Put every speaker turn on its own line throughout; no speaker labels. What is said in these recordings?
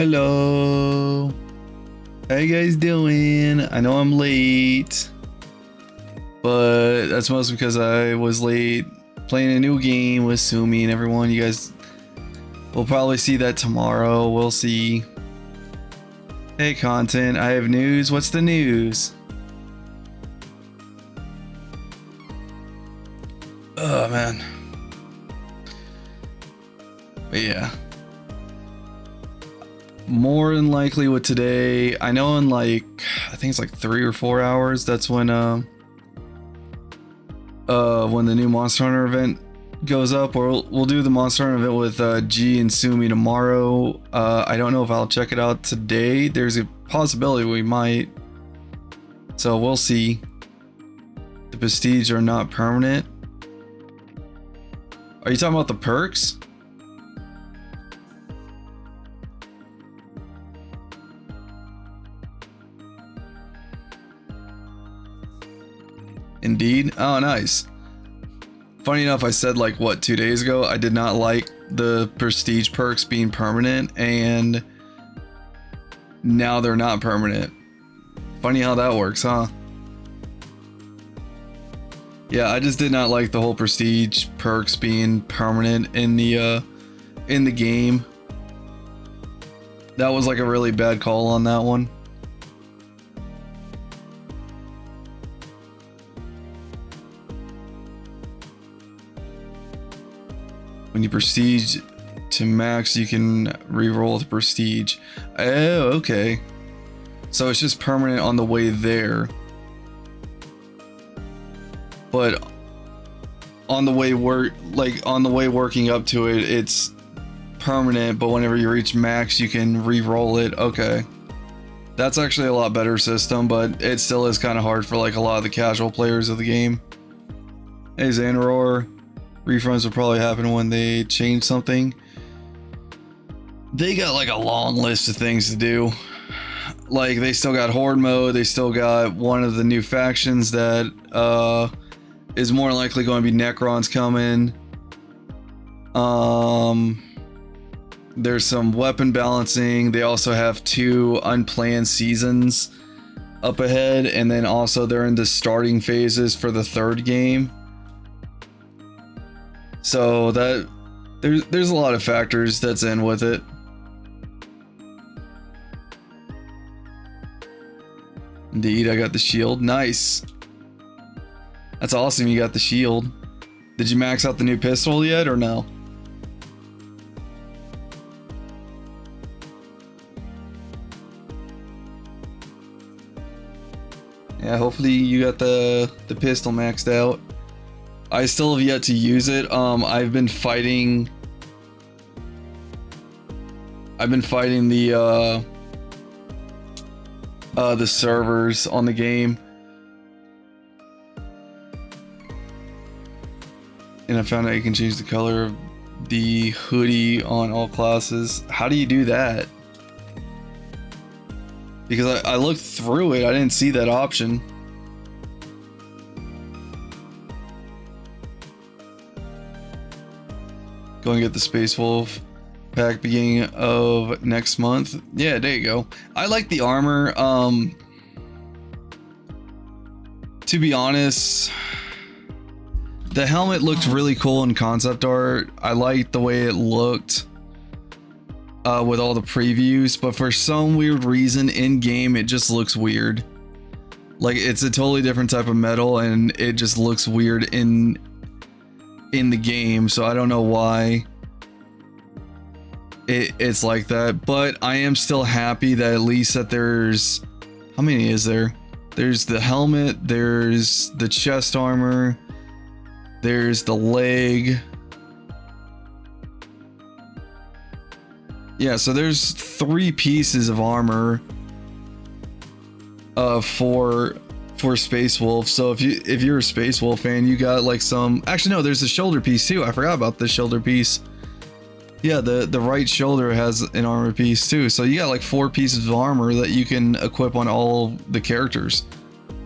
Hello. How you guys doing? I know I'm late, but that's mostly because I was late playing a new game with Sumi and everyone. You guys will probably see that tomorrow. We'll see. Hey, content. I have news. What's the news? Oh, man. But yeah. More than likely with today, I know in like, I think it's like 3 or 4 hours, that's when the new Monster Hunter event goes up. Or we'll do the Monster Hunter event with G and Sumi tomorrow. I don't know if I'll check it out today. There's a possibility we might. So we'll see. The prestige are not permanent. Are you talking about the perks? Indeed. Oh, nice. Funny enough, I said like what 2 days ago I did not like the prestige perks being permanent, and now they're not permanent. Funny how that works, huh? Yeah, I just did not like the whole prestige perks being permanent in the game. That was like a really bad call on that one. When you prestige to max, you can re-roll the prestige. Oh, okay. So it's just permanent on the way there. But on the way working up to it, it's permanent, but whenever you reach max, you can re-roll it. Okay. That's actually a lot better system, but it still is kind of hard for like a lot of the casual players of the game. Hey, Xanaror. Refunds will probably happen when they change something. They got like a long list of things to do. Like they still got horde mode. They still got one of the new factions that is more likely going to be Necrons coming. There's some weapon balancing. They also have 2 unplanned seasons up ahead, and then also they're in the starting phases for the 3rd game. So that there's a lot of factors that's in with it. Indeed, I got the shield. Nice. That's awesome, you got the shield. Did you max out the new pistol yet or no? Yeah, hopefully you got the pistol maxed out. I still have yet to use it. I've been fighting the servers on the game, and I found out you can change the color of the hoodie on all classes. How do you do that? Because I looked through it, I didn't see that option. Go and get the Space Wolf pack beginning of next month. Yeah, there you go. I like the armor. To be honest, the helmet looked really cool in concept art. I liked the way it looked with all the previews, but for some weird reason in game it just looks weird. Like it's a totally different type of metal and it just looks weird in the game, so I don't know why it's like that, but I am still happy that at least that there's, how many is there? There's the helmet, there's the chest armor, there's the leg. Yeah, so there's 3 pieces of armor for Space Wolf. So if you're a Space Wolf fan, you got like some, actually no, there's a shoulder piece too. I forgot about the shoulder piece. Yeah, the right shoulder has an armor piece too. So you got like 4 pieces of armor that you can equip on all the characters.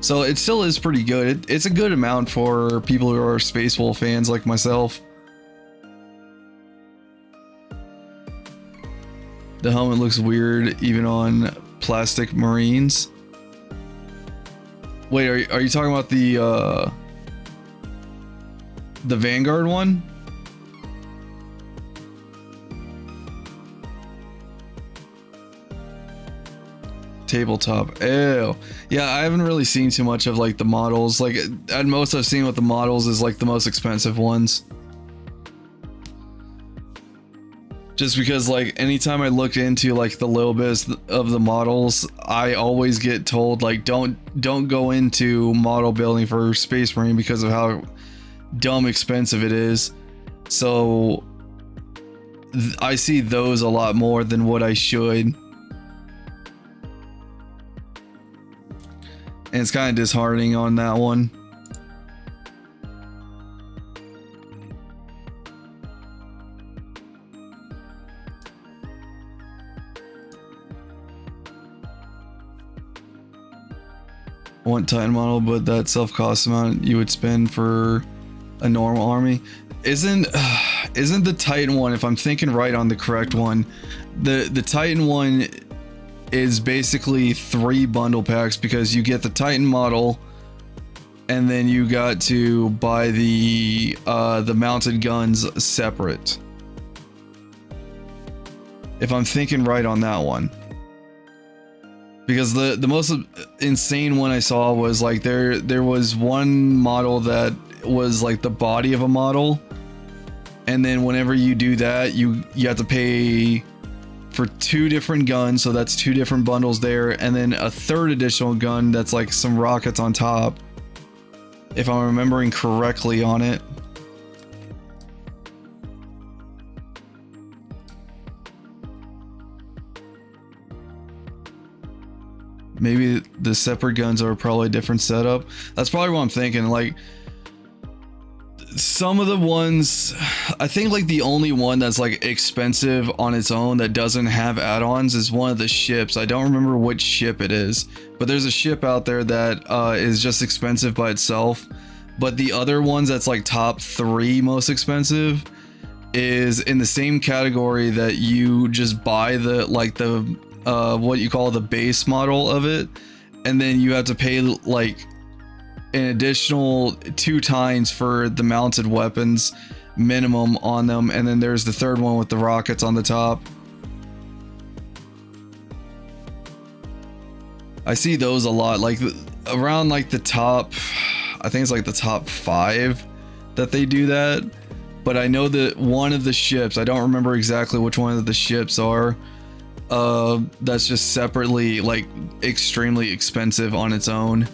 So it still is pretty good. It's a good amount for people who are Space Wolf fans like myself. The helmet looks weird even on plastic marines. Wait, are you talking about the Vanguard one? Tabletop. Ew. Yeah, I haven't really seen too much of like the models. Like at most I've seen with the models is like the most expensive ones. Just because like anytime I look into like the little bit of the models, I always get told like don't go into model building for Space Marine because of how dumb expensive it is. So I see those a lot more than what I should. And it's kind of disheartening on that one. One Titan model, but that self-cost amount you would spend for a normal army. Isn't the Titan one, if I'm thinking right on the correct one, the Titan one is basically 3 bundle packs, because you get the Titan model and then you got to buy the mounted guns separate. If I'm thinking right on that one. Because the most insane one I saw was like there was one model that was like the body of a model, and then whenever you do that you have to pay for 2 different guns, so that's 2 different bundles there, and then a 3rd additional gun that's like some rockets on top, if I'm remembering correctly on it. Maybe the separate guns are probably a different setup. That's probably what I'm thinking. Like some of the ones, I think like the only one that's like expensive on its own that doesn't have add-ons is one of the ships. I don't remember which ship it is, but there's a ship out there that is just expensive by itself. But the other ones that's like top 3 most expensive is in the same category that you just buy the what you call the base model of it, and then you have to pay like an additional 2 times for the mounted weapons minimum on them, and then there's the 3rd one with the rockets on the top. I see those a lot, like around like the top, I think it's like the top 5 that they do that. But I know that one of the ships, I don't remember exactly which one of the ships are, that's just separately like extremely expensive on its own.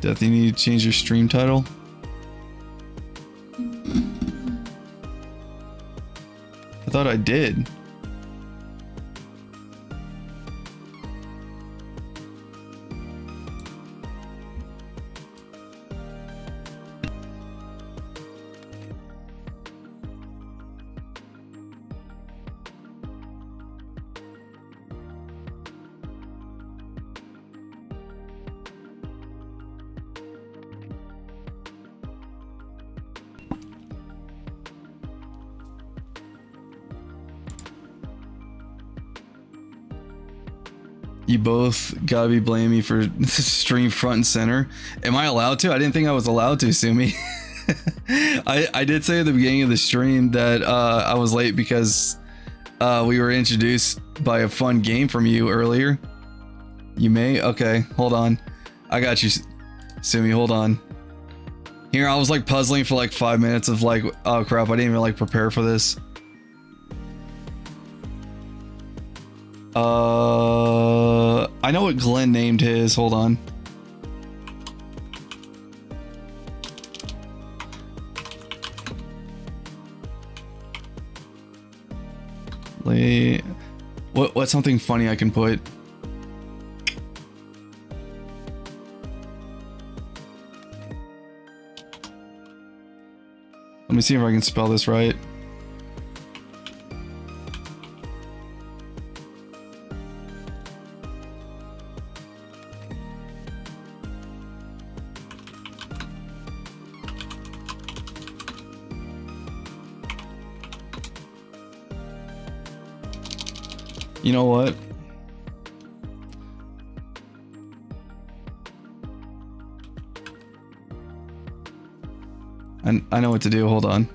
Death, you need to change your stream title. I thought I did. You both gotta be blaming me for stream front and center. Am I allowed to? I didn't think I was allowed to, Sumi. I did say at the beginning of the stream that I was late because we were introduced by a fun game from you earlier. You may? Okay, hold on. I got you, Sumi, hold on. Here, I was like puzzling for like 5 minutes of like, oh crap, I didn't even like prepare for this. I know what Glenn named his. Hold on. What's something funny I can put? Let me see if I can spell this right. You know what? I know what to do. Hold on.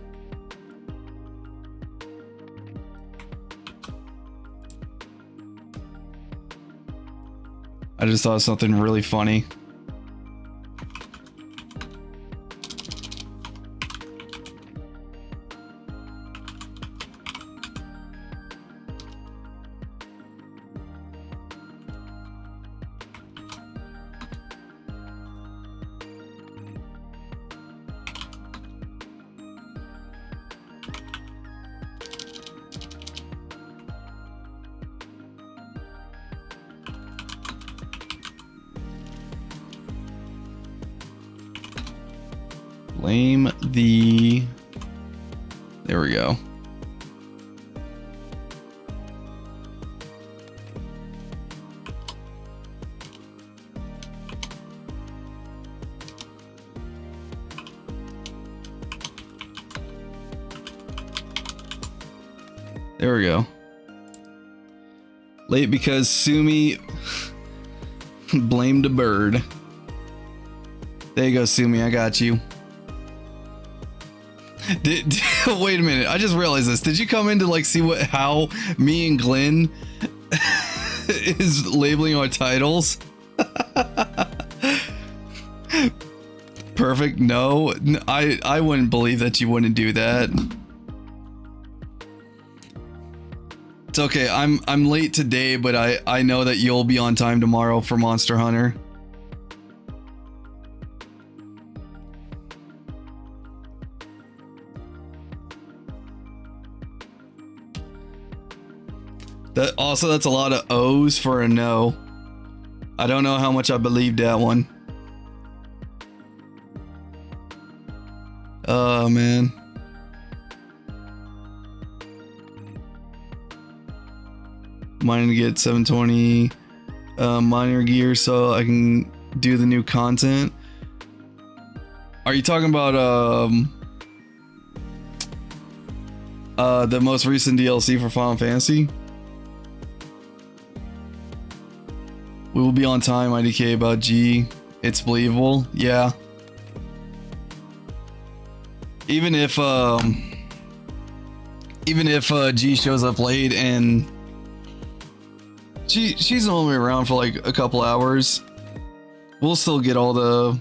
I just thought of something really funny. Blame the... There we go. There we go. Late because Sumi blamed a bird. There you go, Sumi. I got you. Wait a minute. I just realized this. Did you come in to like see how me and Glenn is labeling our titles? Perfect. No, I wouldn't believe that you wouldn't do that. It's okay. I'm late today, but I know that you'll be on time tomorrow for Monster Hunter. That's a lot of O's for a no. I don't know how much I believed that one. Oh man. Mining to get 720 miner gear so I can do the new content. Are you talking about the most recent DLC for Final Fantasy? We will be on time, IDK about G. It's believable. Yeah. Even if G shows up late and she's only around for like a couple hours, we'll still get all the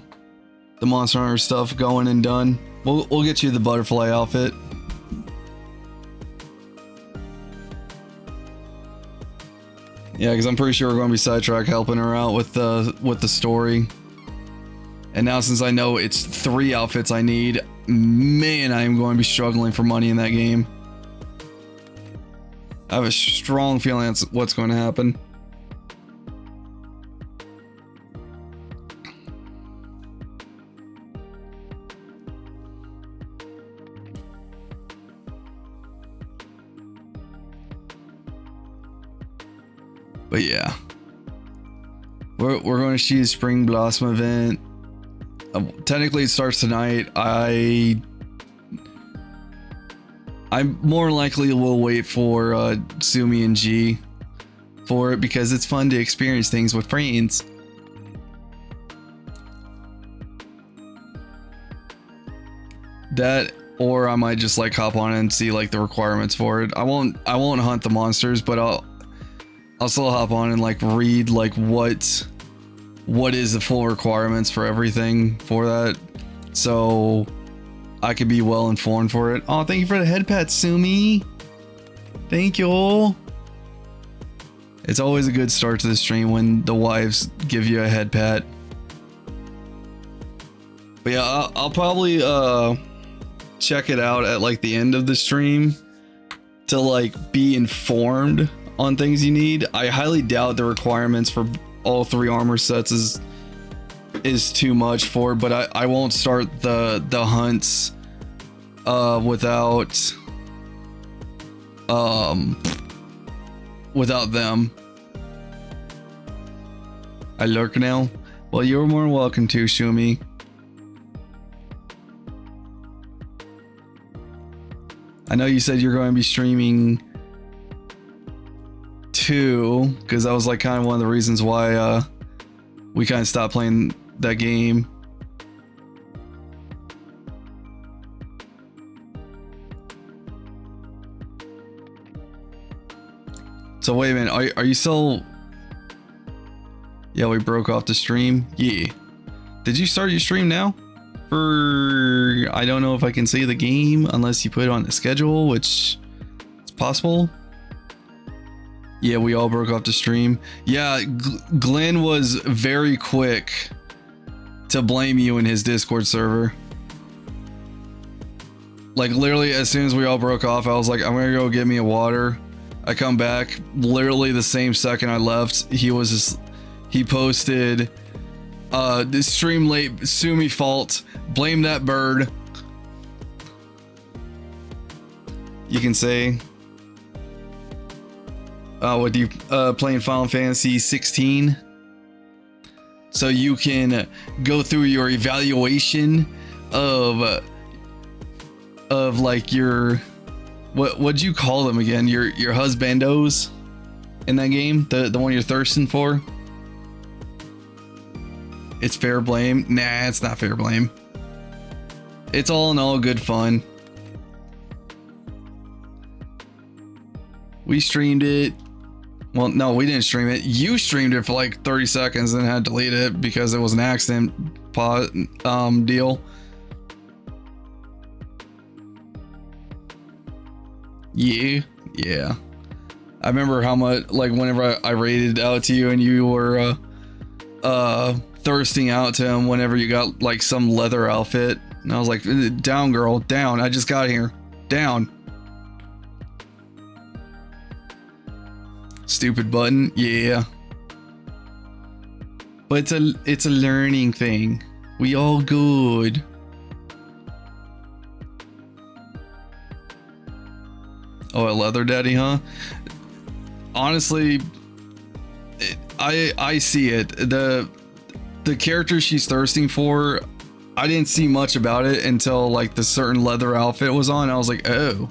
Monster Hunter stuff going and done. We'll get you the butterfly outfit. Yeah, because I'm pretty sure we're going to be sidetracked helping her out with the story. And now since I know it's 3 outfits I need, man, I am going to be struggling for money in that game. I have a strong feeling that's what's going to happen. But yeah, we're going to see the Spring Blossom event. Technically, it starts tonight. I more likely will wait for Sumi and G for it because it's fun to experience things with friends. That, or I might just like hop on and see like the requirements for it. I won't hunt the monsters, but I'll still hop on and like read like what is the full requirements for everything for that, so I could be well informed for it. Oh, thank you for the head pat, Sumi. Thank you. It's always a good start to the stream when the wives give you a head pat. But yeah, I'll probably check it out at like the end of the stream to like be informed on things you need. I highly doubt the requirements for all 3 armor sets is too much for, but I won't start the hunts without them. I lurk now. Well, you're more than welcome to, Shumi. I know you said you're going to be streaming 2, because that was like kind of one of the reasons why we kind of stopped playing that game. So wait a minute, are you still... Yeah, we broke off the stream. Yeah. Did you start your stream now? I don't know if I can see the game unless you put it on the schedule, which is possible. Yeah, we all broke off the stream. Yeah, Glenn was very quick to blame you in his Discord server. Like literally as soon as we all broke off, I was like, I'm gonna go get me a water. I come back, literally the same second I left, he posted, this stream late, Sumi fault, blame that bird. You can say, what do you, playing Final Fantasy 16? So you can go through your evaluation of like your, what'd you call them again? Your husbandos in that game? The one you're thirsting for? It's fair blame? Nah, it's not fair blame. It's all in all good fun. We streamed it. Well, no, we didn't stream it. You streamed it for like 30 seconds and had to delete it because it was an accident deal. Yeah. I remember how much, like, whenever I rated out to you and you were thirsting out to him whenever you got like some leather outfit, and I was like, down girl, down, I just got here, down. Stupid button. Yeah, but it's a learning thing. We all good. Oh, a leather daddy, huh? Honestly, I see it. The character she's thirsting for, I didn't see much about it until like the certain leather outfit was on. I was like, oh.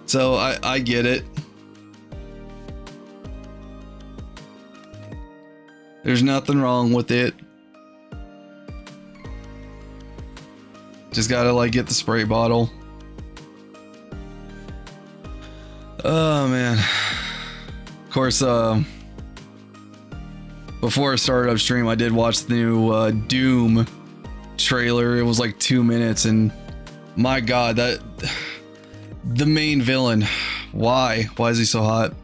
So I get it. There's nothing wrong with it. Just gotta like get the spray bottle. Oh man. Of course, before I started up stream, I did watch the new Doom trailer. It was like 2 minutes, and my god, that the main villain, why is he so hot?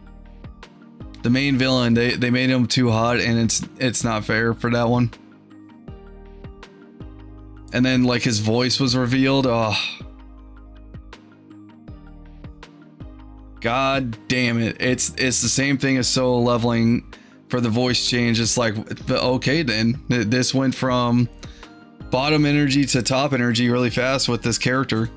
The main villain, they made him too hot, and it's not fair for that one. And then like his voice was revealed. Oh, god damn it. It's the same thing as solo leveling for the voice change. It's like, okay, then this went from bottom energy to top energy really fast with this character.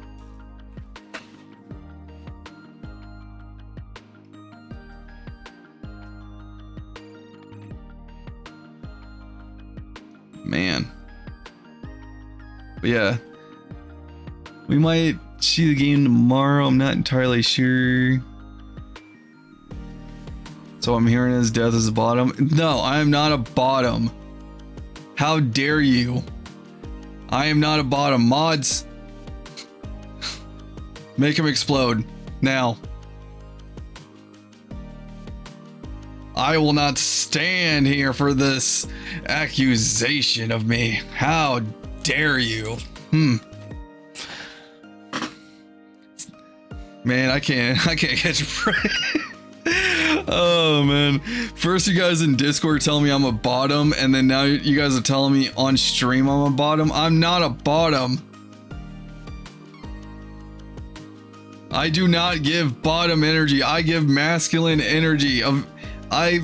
Man. But yeah, we might see the game tomorrow. I'm not entirely sure. So I'm hearing his death is a bottom. No, I am not a bottom. How dare you? I am not a bottom. Mods, make him explode now. I will not stand here for this accusation of me. How dare you? Man, I can't catch a break. Oh man, first you guys in Discord tell me I'm a bottom, and then now you guys are telling me on stream I'm a bottom. I'm not a bottom. I do not give bottom energy. I give masculine energy. I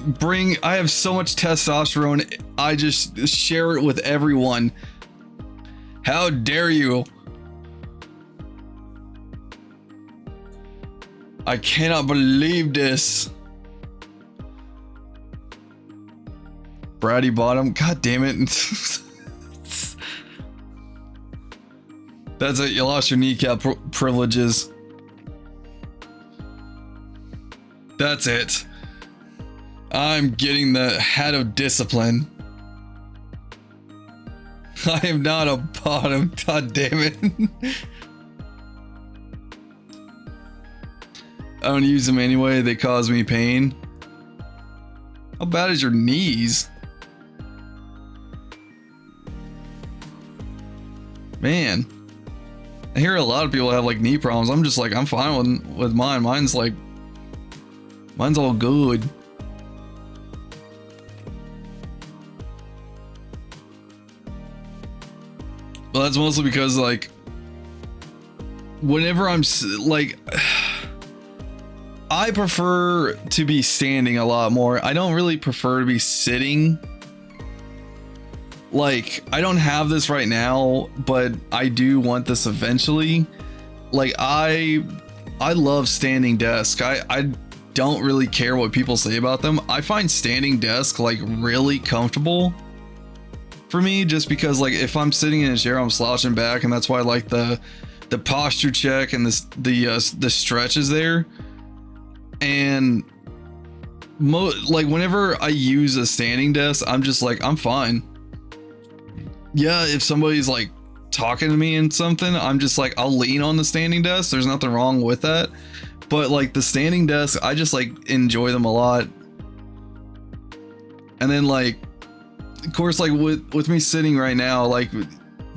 have so much testosterone. I just share it with everyone. How dare you? I cannot believe this. Bratty bottom. God damn it. That's it. You lost your kneecap privileges. That's it. I'm getting the hat of discipline. I am not a bottom. God damn it. I don't use them anyway. They cause me pain. How bad is your knees? Man. I hear a lot of people have like knee problems. I'm just like, I'm fine with mine. Mine's all good. But that's mostly because like, whenever I'm like, I prefer to be standing a lot more. I don't really prefer to be sitting. Like, I don't have this right now, but I do want this eventually. Like, I love standing desk. I don't really care what people say about them. I find standing desk like really comfortable for me, just because like if I'm sitting in a chair, I'm slouching back, and that's why I like the posture check and the stretches there. And like whenever I use a standing desk, I'm just like, I'm fine. Yeah, if somebody's like talking to me and something, I'm just like, I'll lean on the standing desk. There's nothing wrong with that. But like the standing desk, I just like enjoy them a lot. And then like, of course, like with me sitting right now, like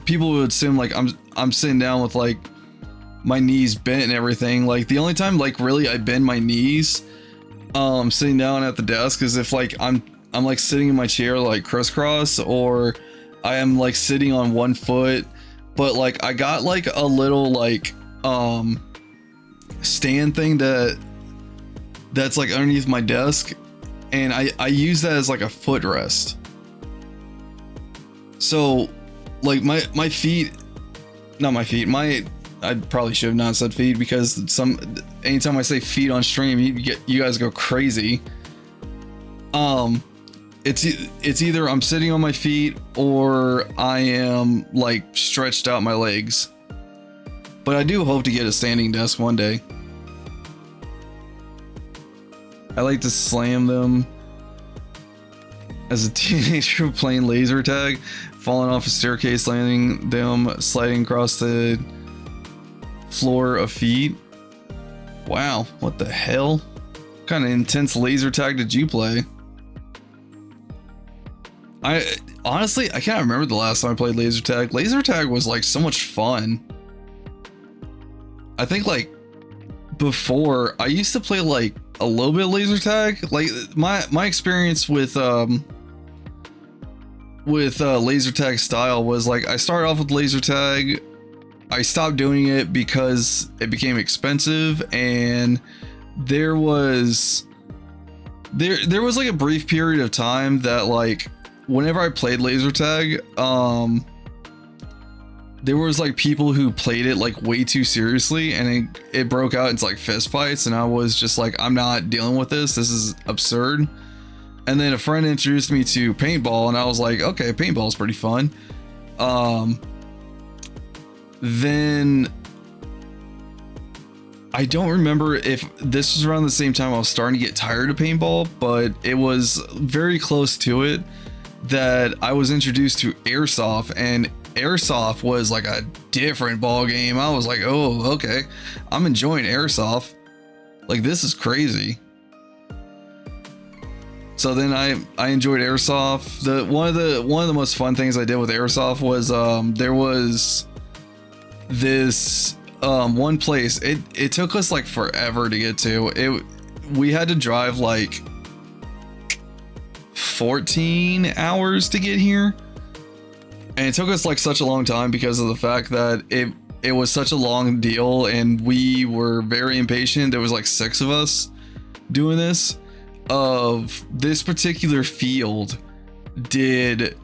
people would assume like I'm sitting down with like my knees bent and everything. Like the only time like really I bend my knees sitting down at the desk is if like I'm like sitting in my chair like crisscross, or I am like sitting on one foot, but like I got like a little like stand thing that's like underneath my desk, and I use that as like a footrest. So like my feet, not my feet, I probably should have not said feet, because anytime I say feet on stream, you guys go crazy. It's either I'm sitting on my feet or I am like stretched out my legs. But I do hope to get a standing desk one day. I like to slam them. As a teenager playing laser tag, falling off a staircase, landing them, sliding across the floor of feet. Wow, what the hell? What kind of intense laser tag did you play? I honestly, I can't remember the last time I played laser tag. Laser tag was like so much fun. I think like before I used to play like a little bit of laser tag. Like my experience with laser tag style was like, I started off with laser tag. I stopped doing it because it became expensive, and there was like a brief period of time that like whenever I played laser tag, there was like people who played it like way too seriously, and it broke out into like fist fights, and I was just like, I'm not dealing with this. This is absurd. And then a friend introduced me to paintball, and I was like, okay, paintball is pretty fun. Then I don't remember if this was around the same time I was starting to get tired of paintball, but it was very close to it that I was introduced to airsoft, and airsoft was like a different ball game. I was like, oh, okay, I'm enjoying airsoft. Like, this is crazy. So then I enjoyed airsoft. One of the most fun things I did with airsoft was there was this one place. It took us like forever to get to. We had to drive like 14 hours to get here, and it took us like such a long time because of the fact that it was such a long deal, and we were very impatient. There was like 6 of us doing this. Of this particular field did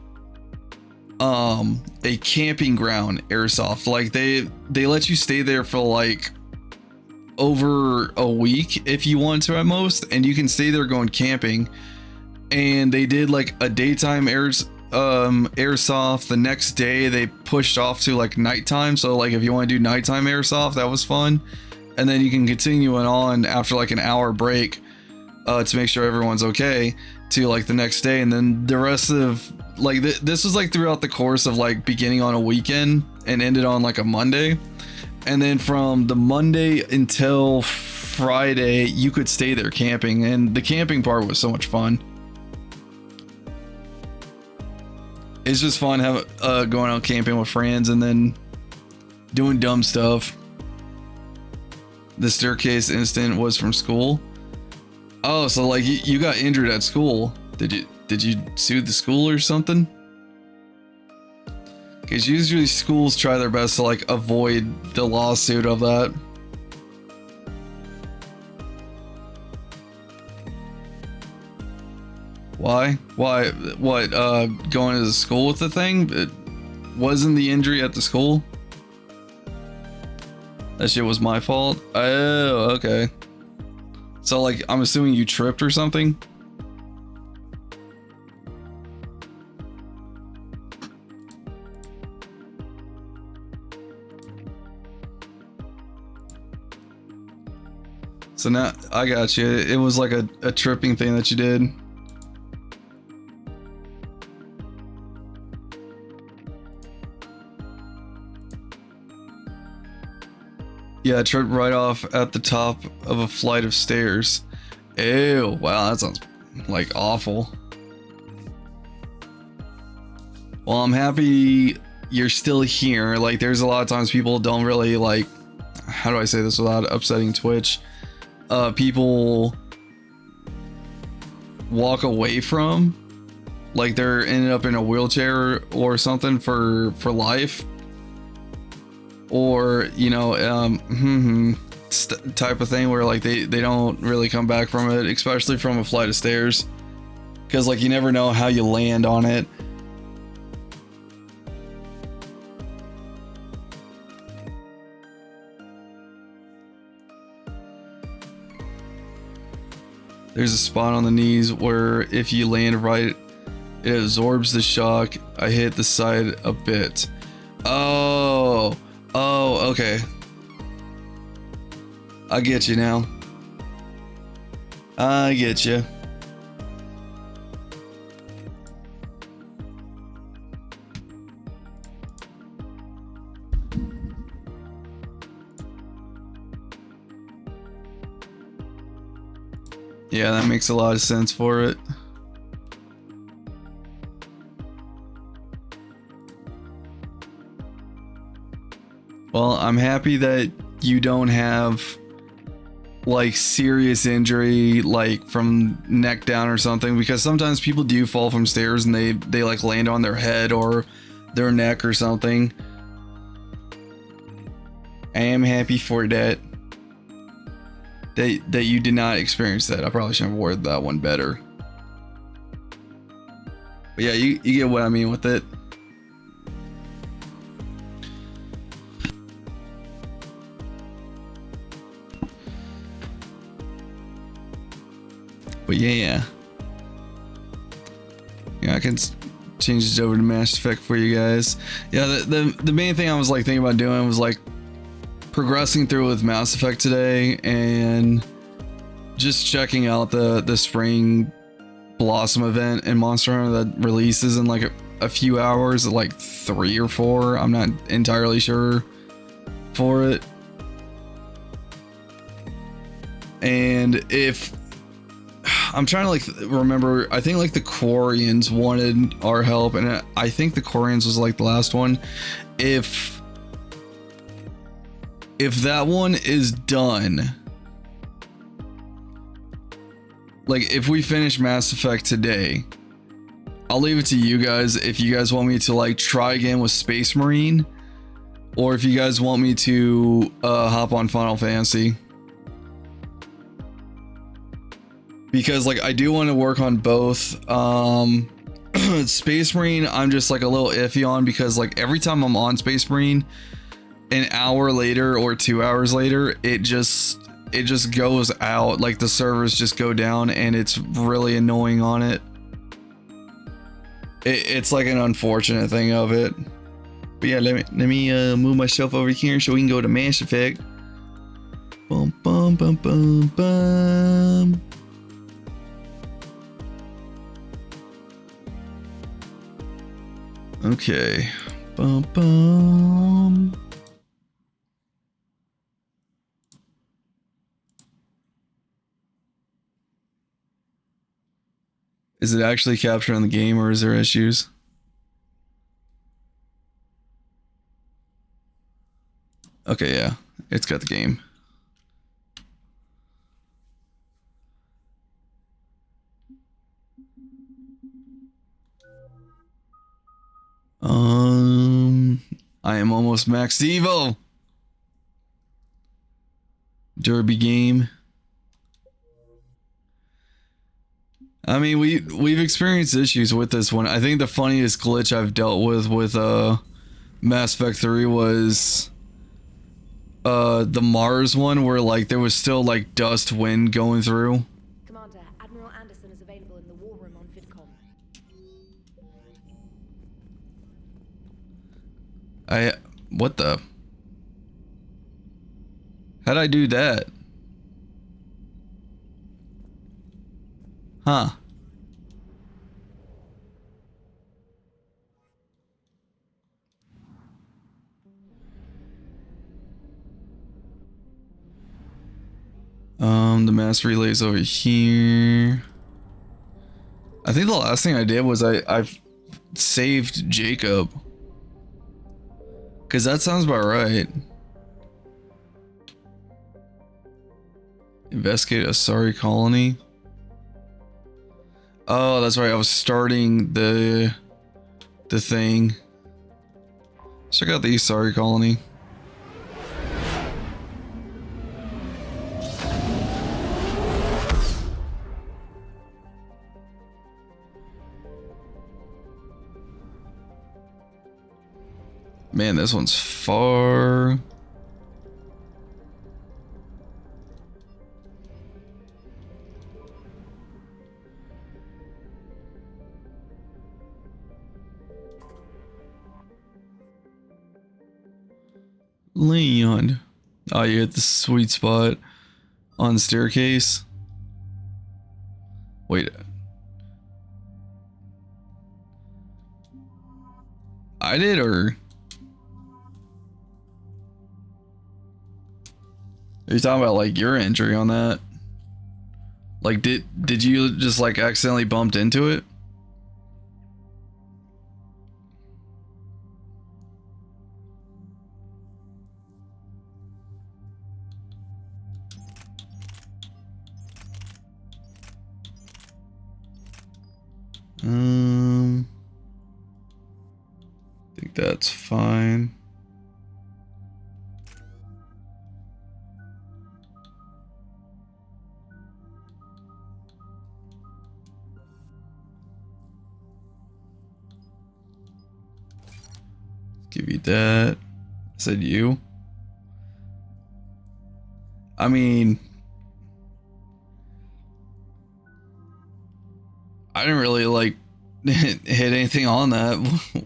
a camping ground airsoft. Like they let you stay there for like over a week if you want to at most, and you can stay there going camping. And they did like a daytime airsoft. The next day they pushed off to like nighttime, so like if you want to do nighttime airsoft, that was fun. And then you can continue it on after like an hour break to make sure everyone's okay to like the next day. And then the rest of like this was like throughout the course of like beginning on a weekend and ended on like a Monday. And then from the Monday until Friday, you could stay there camping, and the camping part was so much fun. It's just fun going out camping with friends and then doing dumb stuff. The staircase incident was from school. Oh, so like you got injured at school. Did you sue the school or something? Because usually schools try their best to like avoid the lawsuit of that. Why? What, going to school with the thing? It wasn't the injury at the school? That shit was my fault? Oh, okay. So, like, I'm assuming you tripped or something? So now, I got you. It was like a tripping thing that you did. Yeah, I tripped right off at the top of a flight of stairs. Ew, wow, that sounds like awful. Well, I'm happy you're still here. Like, there's a lot of times people don't really like, how do I say this without upsetting Twitch? People walk away from, like they're ended up in a wheelchair or something for life. Or, you know, type of thing where like they don't really come back from it, especially from a flight of stairs, because like you never know how you land on it. There's a spot on the knees where if you land right, it absorbs the shock. I hit the side a bit. Oh, okay. I get you now. I get you. Yeah, that makes a lot of sense for it. Well, I'm happy that you don't have like serious injury, like from neck down or something, because sometimes people do fall from stairs and they like land on their head or their neck or something. I am happy for that you did not experience that. I probably should have worded that one better. But yeah, you get what I mean with it. But yeah, I can change this over to Mass Effect for you guys. Yeah, the main thing I was like thinking about doing was like progressing through with Mass Effect today and just checking out the spring blossom event in Monster Hunter that releases in like a few hours, like 3 or 4. I'm not entirely sure for it. And if I'm trying to like remember, I think like the Quarians wanted our help, and I think the Quarians was like the last one. If that one is done, like if we finish Mass Effect today, I'll leave it to you guys if you guys want me to like try again with Space Marine, or if you guys want me to hop on Final Fantasy. Because like I do want to work on both. Space Marine I'm just like a little iffy on, because like every time I'm on Space Marine, an hour later or 2 hours later, it just goes out. Like the servers just go down, and it's really annoying on it. It's like an unfortunate thing of it. But yeah, let me move myself over here so we can go to Mass Effect. Bum bum bum bum bum. Okay. Bum bum. Is it actually capturing the game or is there issues? Okay, yeah. It's got the game. I am almost max Evo. Derby game. I mean, we've experienced issues with this one. I think the funniest glitch I've dealt with Mass Effect 3 was the Mars one where like there was still like dust wind going through.
Commander, Admiral Anderson is available in the war room on VidCom.
What the? How'd I do that? Huh. The mass relay's over here. I think the last thing I did was I've saved Jacob. Cause that sounds about right. Investigate a sorry colony. Oh, that's right. I was starting the thing. Check out the sorry colony. Man, this one's far. Leon. Oh, you hit the sweet spot on the staircase. Wait. I did, or? Are you talking about like your entry on that? Like did you just like accidentally bumped into it? I think that's fine. Give you that. I said you. I mean, I didn't really like hit anything on that.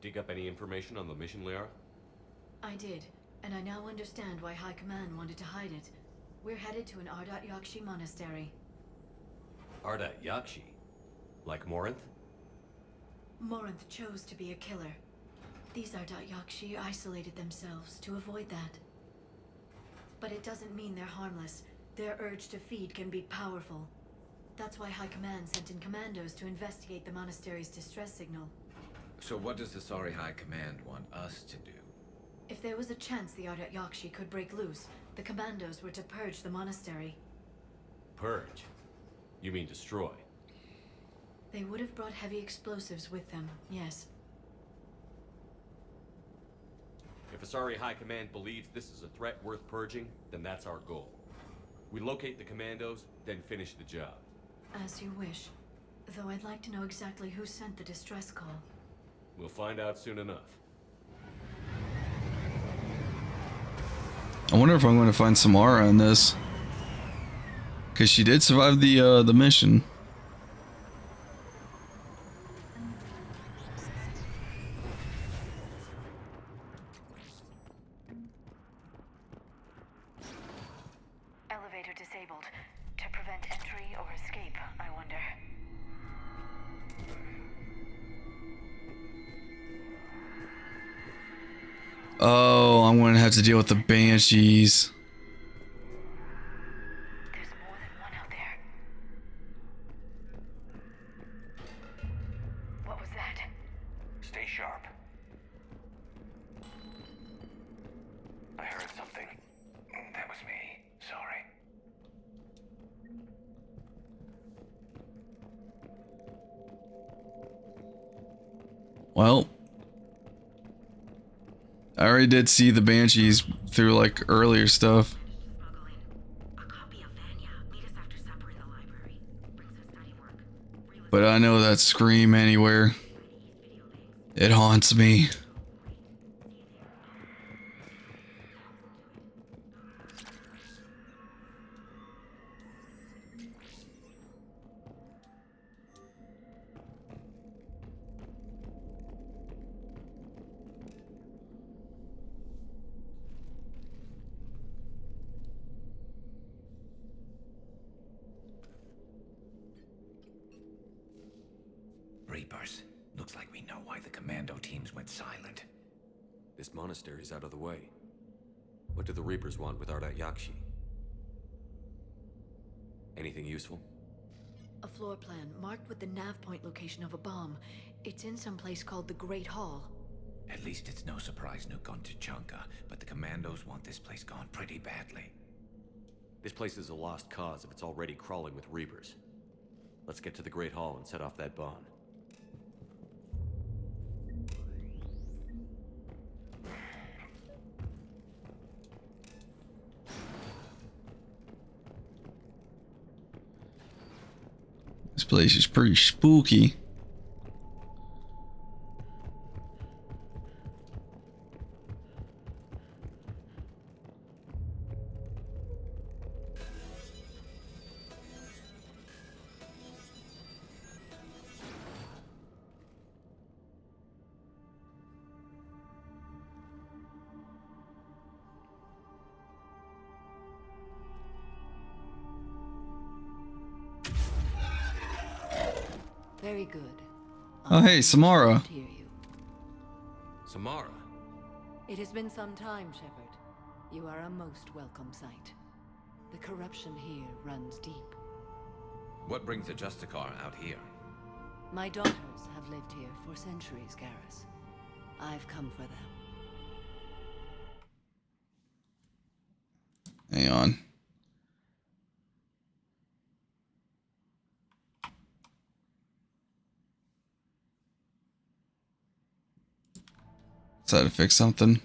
Dig up any information on the mission, Liara?
I did, and I now understand why High Command wanted to hide it. We're headed to an Ardat Yakshi monastery.
Ardat Yakshi? Like Morinth?
Morinth chose to be a killer. These Ardat Yakshi isolated themselves to avoid that. But it doesn't mean they're harmless. Their urge to feed can be powerful. That's why High Command sent in commandos to investigate the monastery's distress signal.
So what does the Sorry High Command want us to do?
If there was a chance the Ardat Yakshi could break loose, the commandos were to purge the monastery.
Purge? You mean destroy?
They would have brought heavy explosives with them, yes.
If Asari High Command believes this is a threat worth purging, then that's our goal. We locate the commandos, then finish the job.
As you wish. Though I'd like to know exactly who sent the distress call.
We'll find out soon enough.
I wonder if I'm going to find Samara in this, because she did survive the mission.
disabled. To prevent entry or escape, I wonder.
Oh, I'm gonna have to deal with the banshees.
There's more than one out there. What was that?
Stay sharp. I heard something. That was me. Sorry.
Well, I already did see the banshees through like earlier stuff. But I know that scream anywhere. It haunts me.
Reapers. Looks like we know why the commando teams went silent.
This monastery's out of the way. What do the Reapers want with Ardat Yakshi? Anything useful?
A floor plan marked with the nav point location of a bomb. It's in some place called the Great Hall.
At least it's no surprise Nuke on Tuchanka, but the commandos want this place gone pretty badly.
This place is a lost cause if it's already crawling with Reapers. Let's get to the Great Hall and set off that bomb.
This place is pretty spooky.
Very good.
Oh, hey, Samara.
Hear you.
Samara?
It has been some time, Shepard. You are a most welcome sight. The corruption here runs deep.
What brings the Justicar out here?
My daughters have lived here for centuries, Garrus. I've come for them.
Hang on. Try to fix something.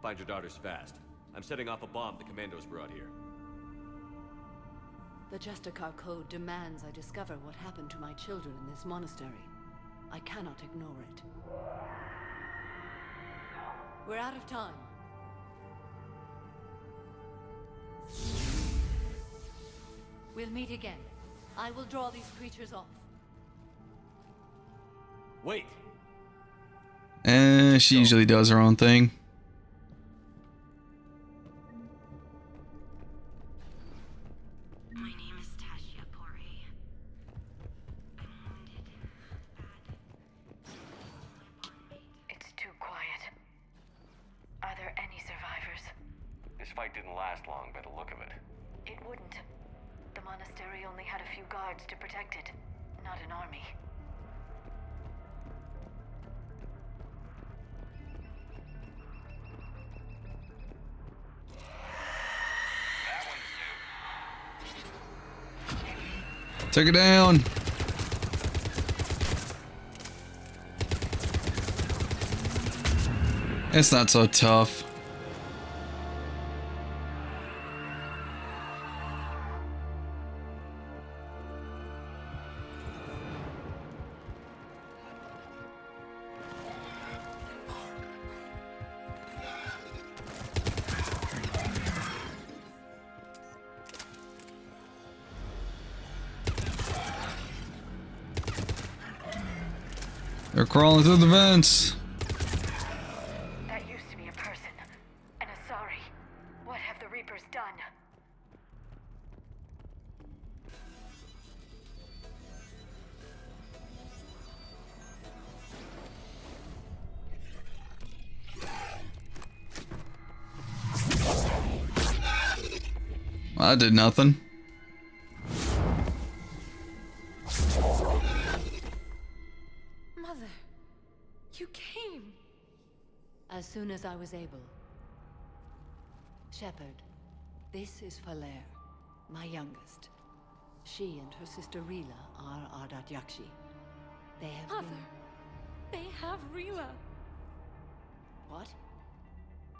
Find your daughters fast. I'm setting off a bomb the commandos brought here.
The Justicar Code demands I discover what happened to my children in this monastery. I cannot ignore it. We're out of time. We'll meet again. I will draw these creatures off.
Wait!
She usually does her own thing.
My name is Tasha Pori. I'm wounded. Bad. It's too quiet. Are there any survivors?
This fight didn't last long by the look of it.
It wouldn't. The monastery only had a few guards to protect it, not an army.
Take it down. It's not so tough. They're crawling through the vents.
That used to be a
I did nothing.
Mother, you came.
As soon as I was able. Shepard, this is Falere, my youngest. She and her sister Rila are our Datyakshi. They have
Mother,
been...
they have Rila.
What?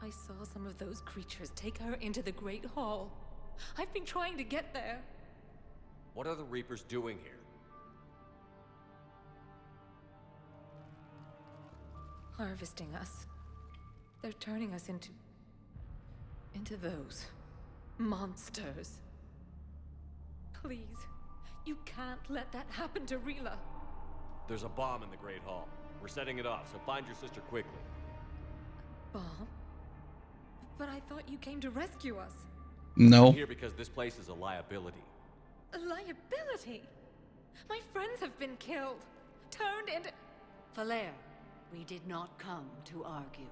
I saw some of those creatures take her into the Great Hall. I've been trying to get there.
What are the Reapers doing here?
Harvesting us. They're turning us into those monsters. Please, you can't let that happen to Rila.
There's a bomb in the Great Hall. We're setting it off, so find your sister quickly.
Bomb? But I thought you came to rescue us.
No.
I'm here because this place is a liability.
A liability? My friends have been killed. Turned into...
Falere, we did not come to argue.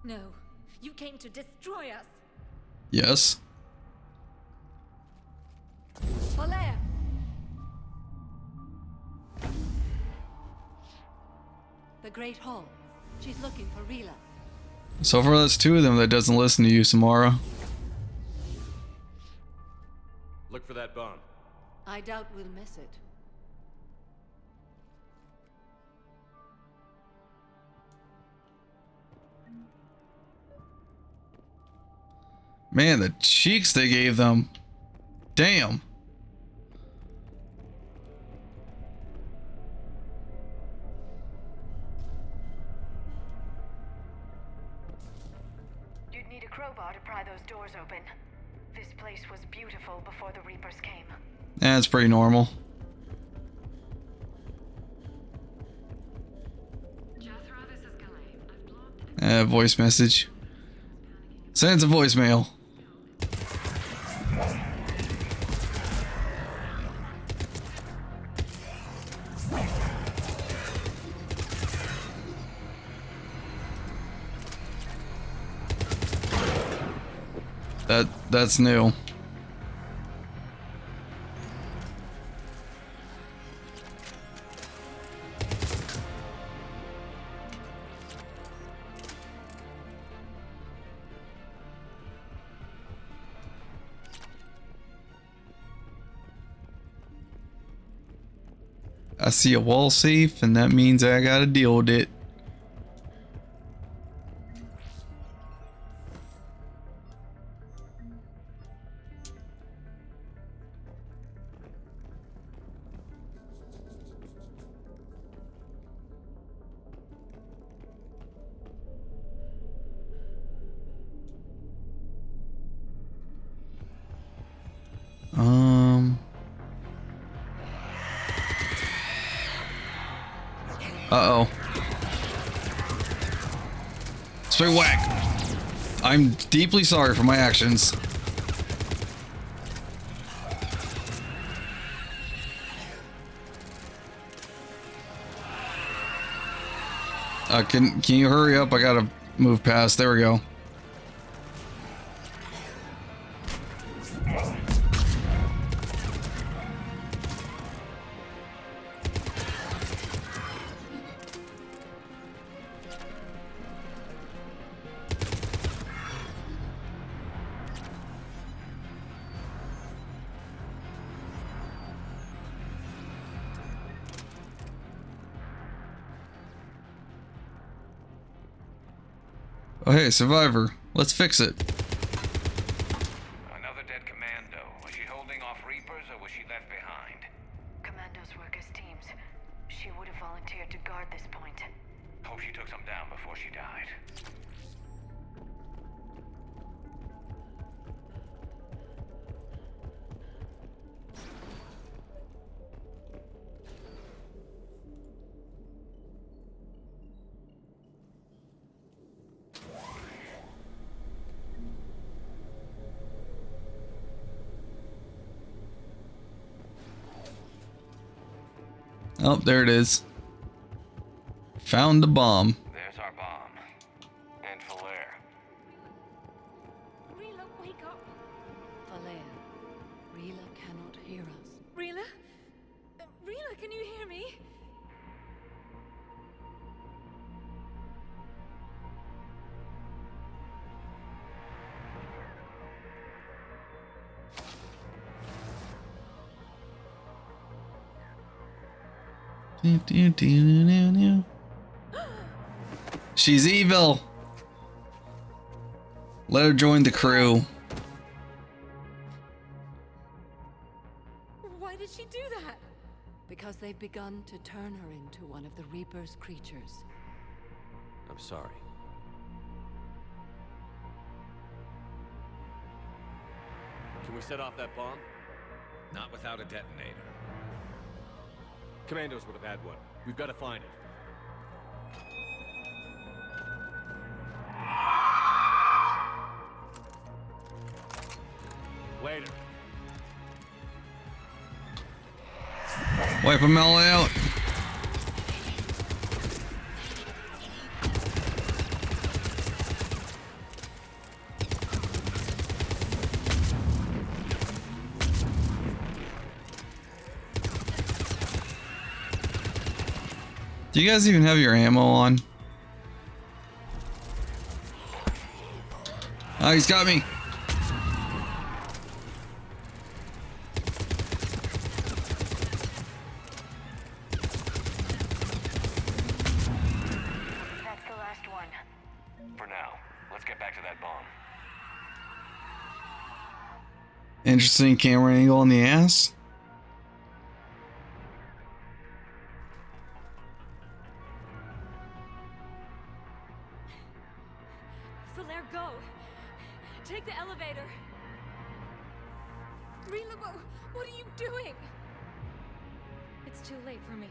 No, you came to destroy us.
Yes.
Falere! The Great Hall. She's looking for Rila.
So far, that's two of them that doesn't listen to you, Samara.
Look for that bomb.
I doubt we'll miss it.
Man, the cheeks they gave them. Damn.
You'd need a crowbar to pry those doors open. This place was beautiful before the Reapers came.
That's pretty normal. Voice message. Sends a voicemail. That's new. I see a wall safe, and that means I gotta deal with it. Uh-oh. Straight whack. I'm deeply sorry for my actions. Can you hurry up? I gotta move past. There we go. Oh, hey, survivor. Let's fix it.
Another dead commando. Was she holding off Reapers or was she left behind?
Commandos work as teams. She would have volunteered to guard this point.
Hope she took some down before she died.
Oh, there it is. Found the bomb.
There's our bomb. And Falere.
Rila, wake up.
She's evil. Let her join the crew.
Why did she do that?
Because they've begun to turn her into one of the Reaper's creatures.
I'm sorry. Can we set off that bomb?
Not without a detonator.
Commandos would have had one. We've got to find it. Later.
Wipe them all out. Do you guys even have your ammo on? Oh, he's got me.
That's the last one.
For now, let's get back to that bomb.
Interesting camera angle on the ass.
Falaire, go! Take the elevator! Rila, what are you doing? It's too late for me.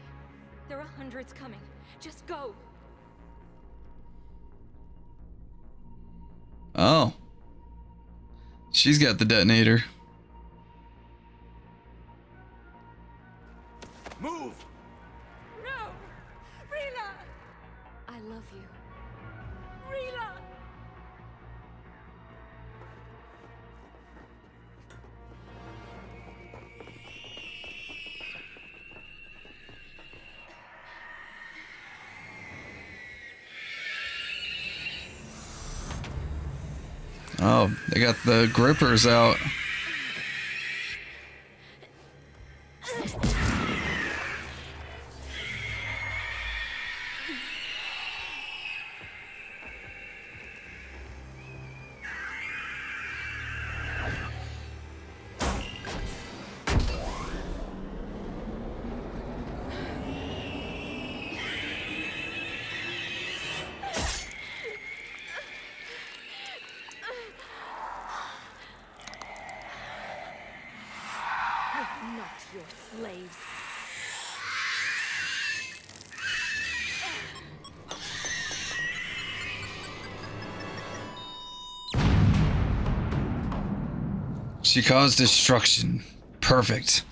There are hundreds coming. Just go!
Oh. She's got the detonator.
Move!
No! Rila! I love you. Rila!
Oh, they got the grippers out.
Not your slaves.
She caused destruction. Perfect.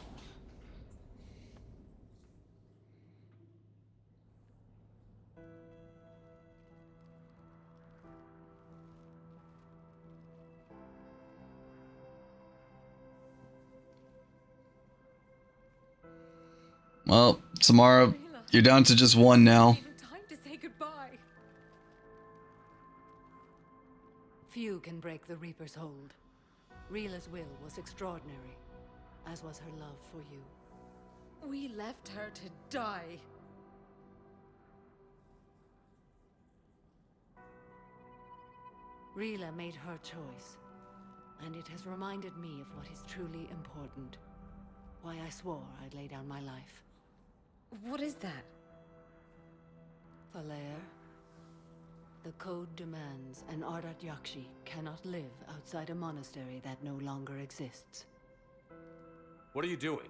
Well, Samara, you're down to just one now.
Even time to say goodbye.
Few can break the Reaper's hold. Rila's will was extraordinary, as was her love for you.
We left her to die.
Rila made her choice, and it has reminded me of what is truly important. Why I swore I'd lay down my life.
What is that?
Falaire, the code demands an Ardat Yakshi cannot live outside a monastery that no longer exists.
What are you doing?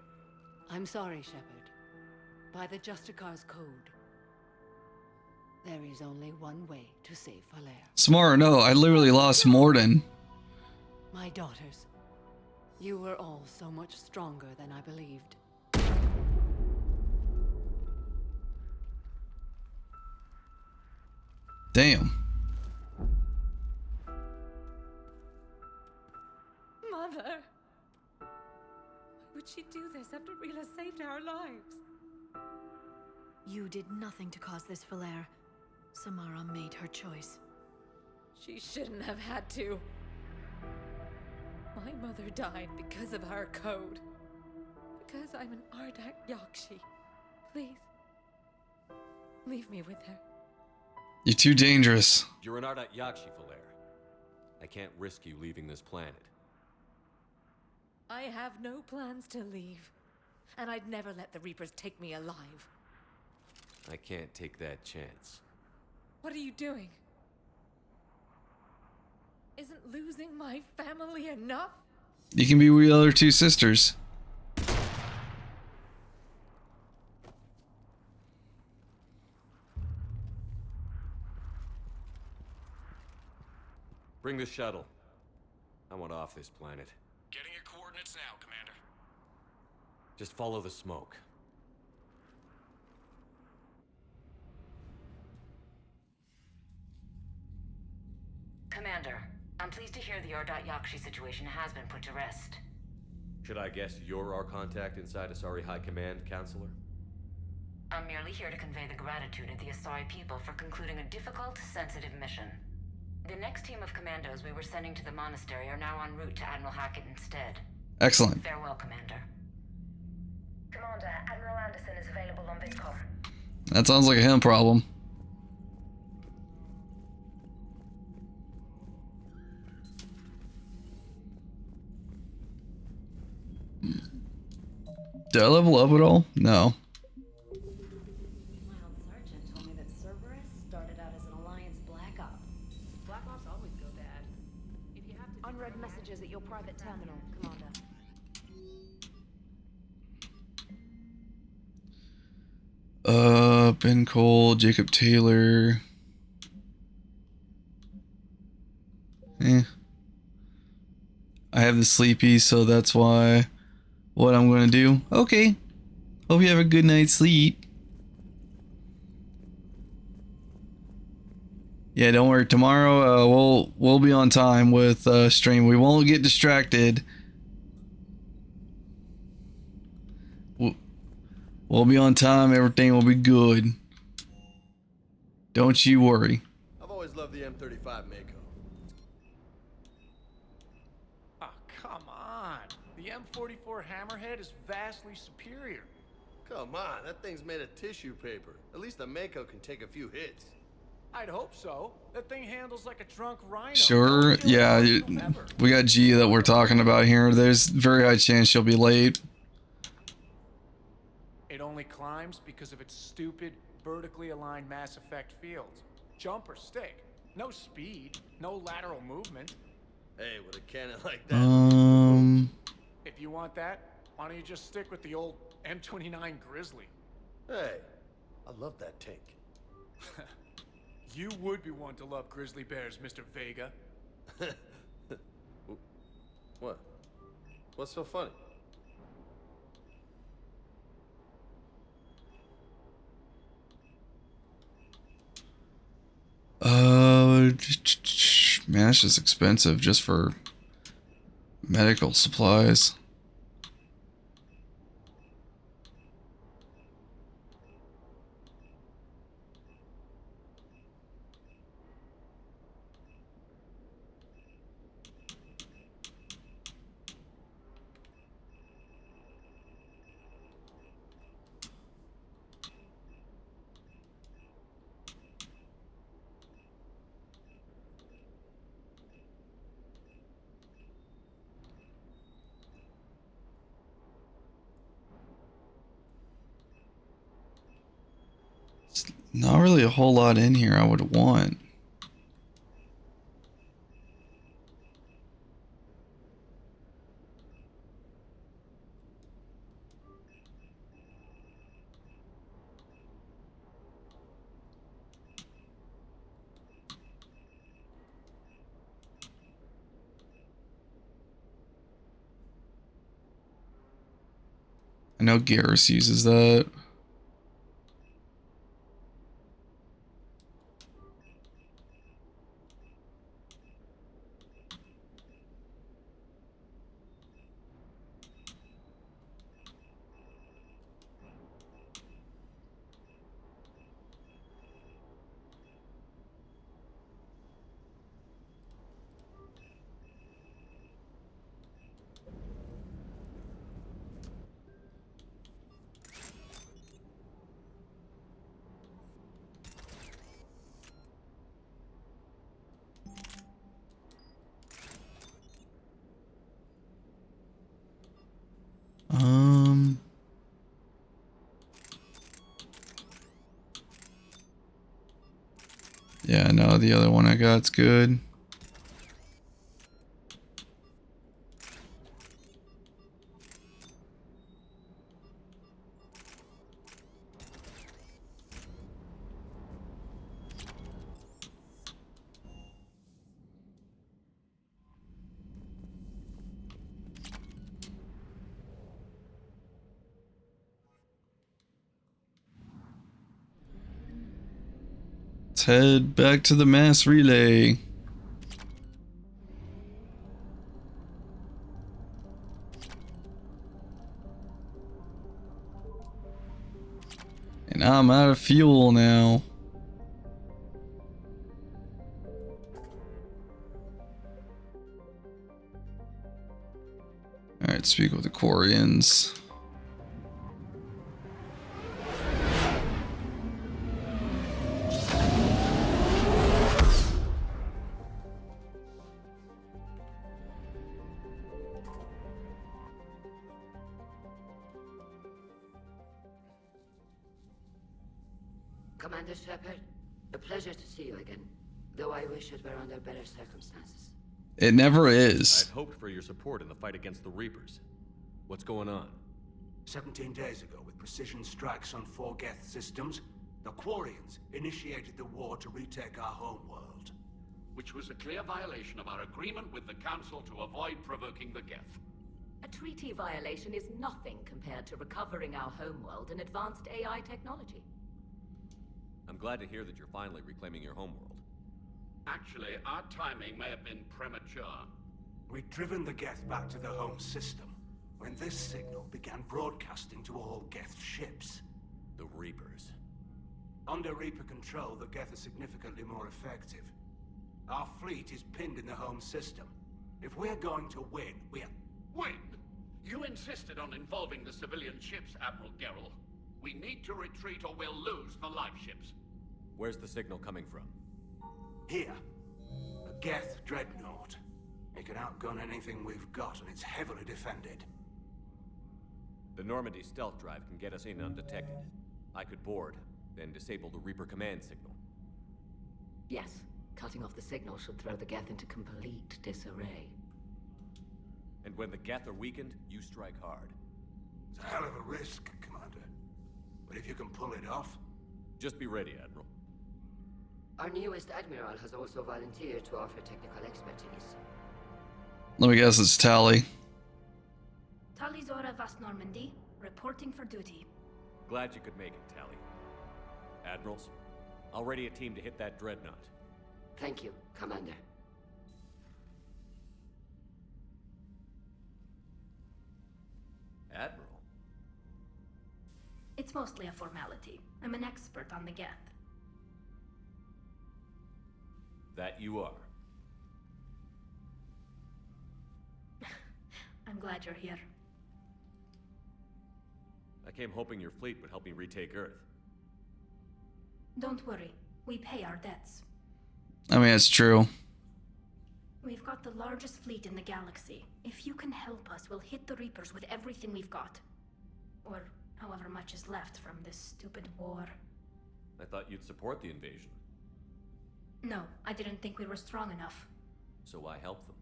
I'm sorry, Shepard. By the Justicar's code, there is only one way to save Falaire.
Samara, no, I literally lost Morden.
My daughters, you were all so much stronger than I believed.
Damn.
Mother! Why would she do this after Rila saved our lives?
You did nothing to cause this, Falaire. Samara made her choice.
She shouldn't have had to. My mother died because of our code. Because I'm an Ardat Yakshi. Please, Leave me with her.
You're too dangerous.
You're an Ardat Yakshi, Falere. I can't risk you leaving this planet.
I have no plans to leave. And I'd never let the Reapers take me alive.
I can't take that chance.
What are you doing? Isn't losing my family enough?
You can be with the other two sisters.
Bring the shuttle. I want off this planet.
Getting your coordinates now, Commander.
Just follow the smoke.
Commander, I'm pleased to hear the Ardat Yakshi situation has been put to rest.
Should I guess you're our contact inside Asari High Command, Counselor?
I'm merely here to convey the gratitude of the Asari people for concluding a difficult, sensitive mission. The next team of commandos we were sending to the monastery are now en route to Admiral Hackett instead.
Excellent.
Farewell, Commander.
Commander, Admiral Anderson is available on VidCom.
That sounds like a him problem. Did I level up at all? No.
My old sergeant told me that Cerberus started out as an Alliance Black Op.
Black Ops always go bad. If you have to
Unread messages at your private terminal, Commander.
Ben Cole, Jacob Taylor. I have the sleepy, so that's why what I'm gonna do. Okay. Hope you have a good night's sleep. Yeah, don't worry. Tomorrow, we'll be on time with stream. We won't get distracted. We'll be on time. Everything will be good. Don't you worry.
I've always loved the M35 Mako.
Oh, come on. The M44 Hammerhead is vastly superior.
Come on, that thing's made of tissue paper. At least the Mako can take a few hits.
I'd hope so. That thing handles like a drunk rhino.
Sure, yeah. We got G that we're talking about here. There's very high chance she'll be late.
It only climbs because of its stupid, vertically aligned Mass Effect fields. Jump or stick. No speed, no lateral movement.
Hey, with a cannon like that.
If you want that, why don't you just stick with the old M29 Grizzly?
Hey, I love that tank.
You would be one to love grizzly bears, Mr. Vega.
What? What's so funny?
Man, it's just expensive just for medical supplies. Not really a whole lot in here I would want. I know Garrus uses that. Yeah, no, the other one I got's good. Let's head back to the mass relay. And I'm out of fuel now. Alright, speak with the Quarians.
Commander Shepard, a pleasure to see you again, though I wish it were under better circumstances.
It never is.
I'd hoped for your support in the fight against the Reapers. What's going on?
17 days ago, with precision strikes on 4 Geth systems, the Quarians initiated the war to retake our homeworld.
Which was a clear violation of our agreement with the Council to avoid provoking the Geth.
A treaty violation is nothing compared to recovering our homeworld and advanced AI technology.
I'm glad to hear that you're finally reclaiming your homeworld.
Actually, our timing may have been premature.
We'd driven the Geth back to the home system, when this signal began broadcasting to all Geth ships.
The Reapers.
Under Reaper control, the Geth are significantly more effective. Our fleet is pinned in the home system. If we're going to win,
Win? You insisted on involving the civilian ships, Admiral Gerrel. We need to retreat or we'll lose the live ships.
Where's the signal coming from?
Here. A Geth dreadnought. It can outgun anything we've got, and it's heavily defended.
The Normandy stealth drive can get us in undetected. I could board, then disable the Reaper command signal.
Yes, cutting off the signal should throw the Geth into complete disarray.
And when the Geth are weakened, you strike hard.
It's a hell of a risk, Commander. But if you can pull it off...
Just be ready, Admiral.
Our newest Admiral has also volunteered to offer technical expertise.
Let me guess, it's Tally.
Talizora Vast Normandy, reporting for duty.
Glad you could make it, Tally. Admirals, I'll ready a team to hit that dreadnought.
Thank you, Commander.
Admiral?
It's mostly a formality. I'm an expert on the Geth.
That you are.
I'm glad you're here.
I came hoping your fleet would help me retake Earth.
Don't worry. We pay our debts.
I mean, it's true.
We've got the largest fleet in the galaxy. If you can help us, we'll hit the Reapers with everything we've got. Or however much is left from this stupid war.
I thought you'd support the invasion.
No, I didn't think we were strong enough.
So why help them?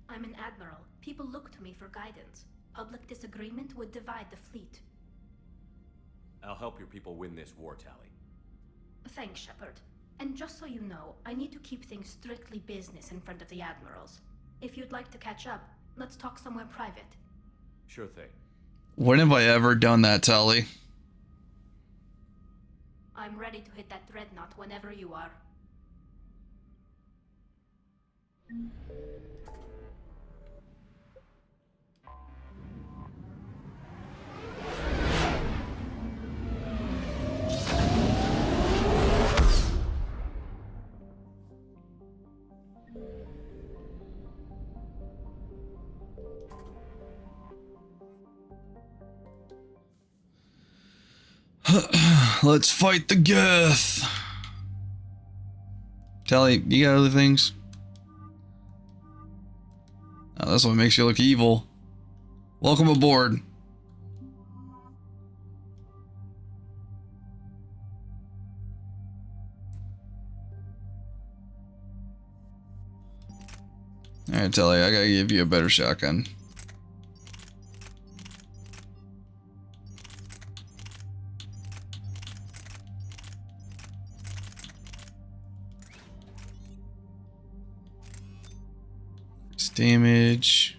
I'm an admiral. People look to me for guidance. Public disagreement would divide the fleet.
I'll help your people win this war, Tally.
Thanks, Shepard. And just so you know, I need to keep things strictly business in front of the admirals. If you'd like to catch up, let's talk somewhere private.
Sure thing.
When have I ever done that, Tally?
I'm ready to hit that dreadnought whenever you are.
Let's fight the Geth. Tally, you got other things? Oh, that's what makes you look evil. Welcome aboard. Alright, Telly, I gotta give you a better shotgun. It's damage.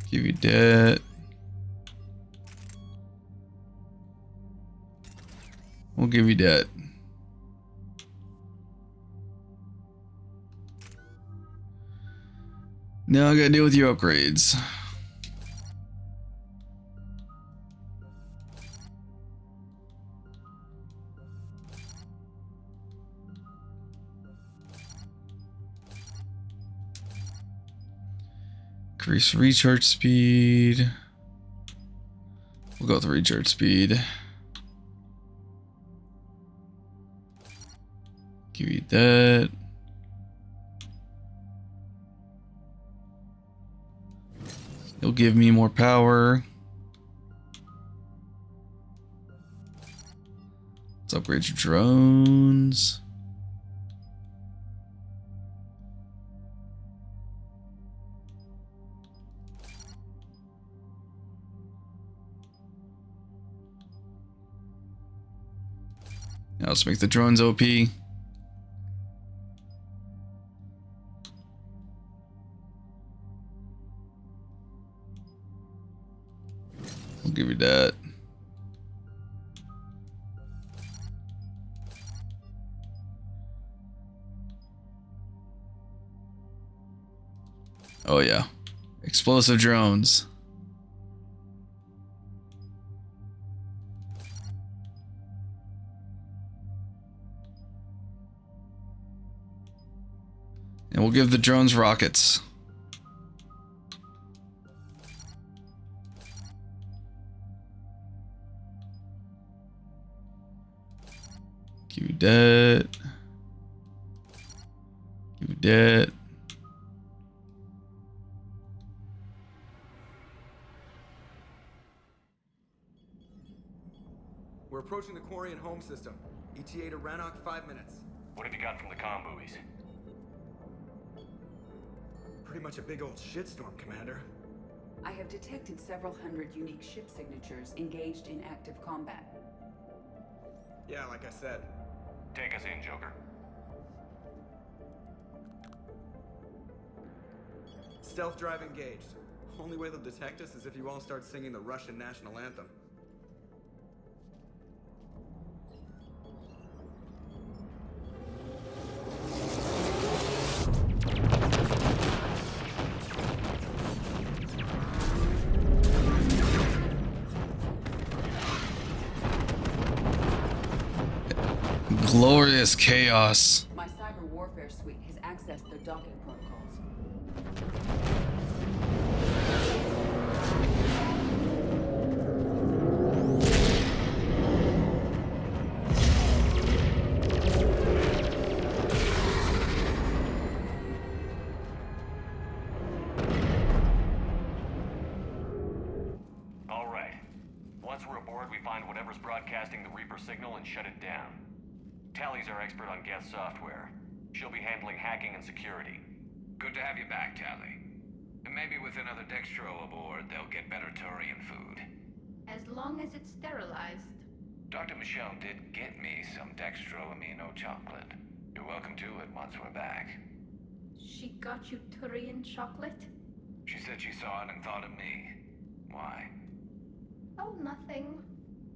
Give you that. We'll give you that. Now I gotta deal with your upgrades. Increase recharge speed. We'll go with recharge speed. Give you that. You'll give me more power. Let's upgrade your drones. Now let's make the drones OP. I'll give you that. Oh yeah. Explosive drones. And we'll give the drones rockets. Give you that. Give you that.
We're approaching the Quarian home system. ETA to Rannoch, 5 minutes.
What have you got from the comm buoys?
Pretty much a big old shitstorm, Commander.
I have detected several hundred unique ship signatures engaged in active combat.
Yeah, like I said.
Take us in, Joker.
Stealth drive engaged. Only way they'll detect us is if you all start singing the Russian national anthem.
Glorious chaos.
My cyber warfare suite has accessed their docking protocols.
All right. Once we're aboard, we find whatever's broadcasting the Reaper signal and shut it down. Tally's our expert on Geth software. She'll be handling hacking and security.
Good to have you back, Tally. And maybe with another Dextro aboard, they'll get better Turian food.
As long as it's sterilized.
Dr. Michelle did get me some Dextro Amino chocolate. You're welcome to it once we're back.
She got you Turian chocolate?
She said she saw it and thought of me. Why?
Oh, nothing.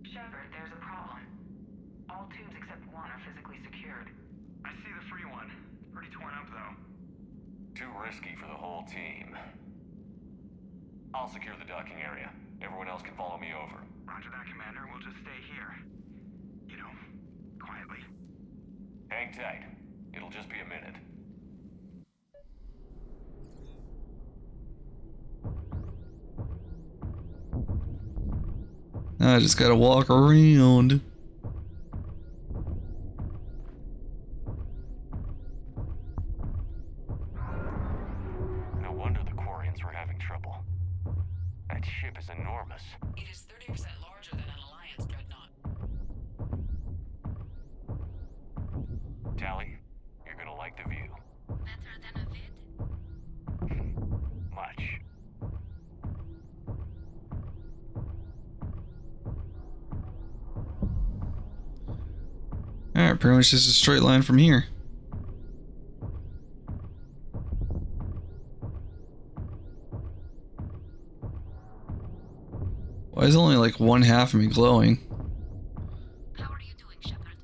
Shepard, there's a problem. All tubes except one are physically secured.
I see the free one. Pretty torn up, though. Too risky for the whole team. I'll secure the docking area. Everyone else can follow me over.
Roger that, Commander. We'll just stay here. You know, quietly.
Hang tight. It'll just be a minute.
I just gotta walk around.
No wonder the Quarians were having trouble. That ship is enormous.
It is 30% larger than an Alliance dreadnought.
Tally, you're gonna like the view.
Better than a vid?
Much.
Alright, pretty much just a straight line from here. Why is only like one half of me glowing?
How are you doing, Shepard?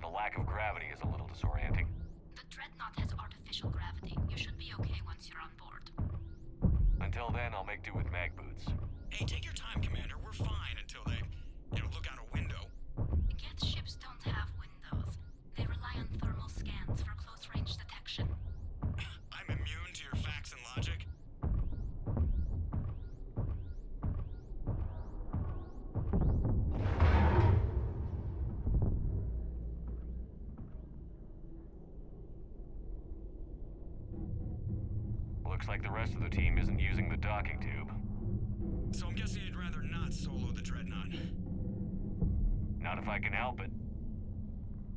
The lack of gravity is a little disorienting.
The Dreadnought has artificial gravity. You should be okay once you're on board.
Until then, I'll make do with mag boots.
Hey, take your time, Commander. We're fine until they, look out a window.
Geth ships don't have windows. They rely on thermal scans for close-range detection.
I'm immune to your facts and logic.
Looks like the rest of the team isn't using the docking tube.
So I'm guessing you'd rather not solo the Dreadnought.
Not if I can help it.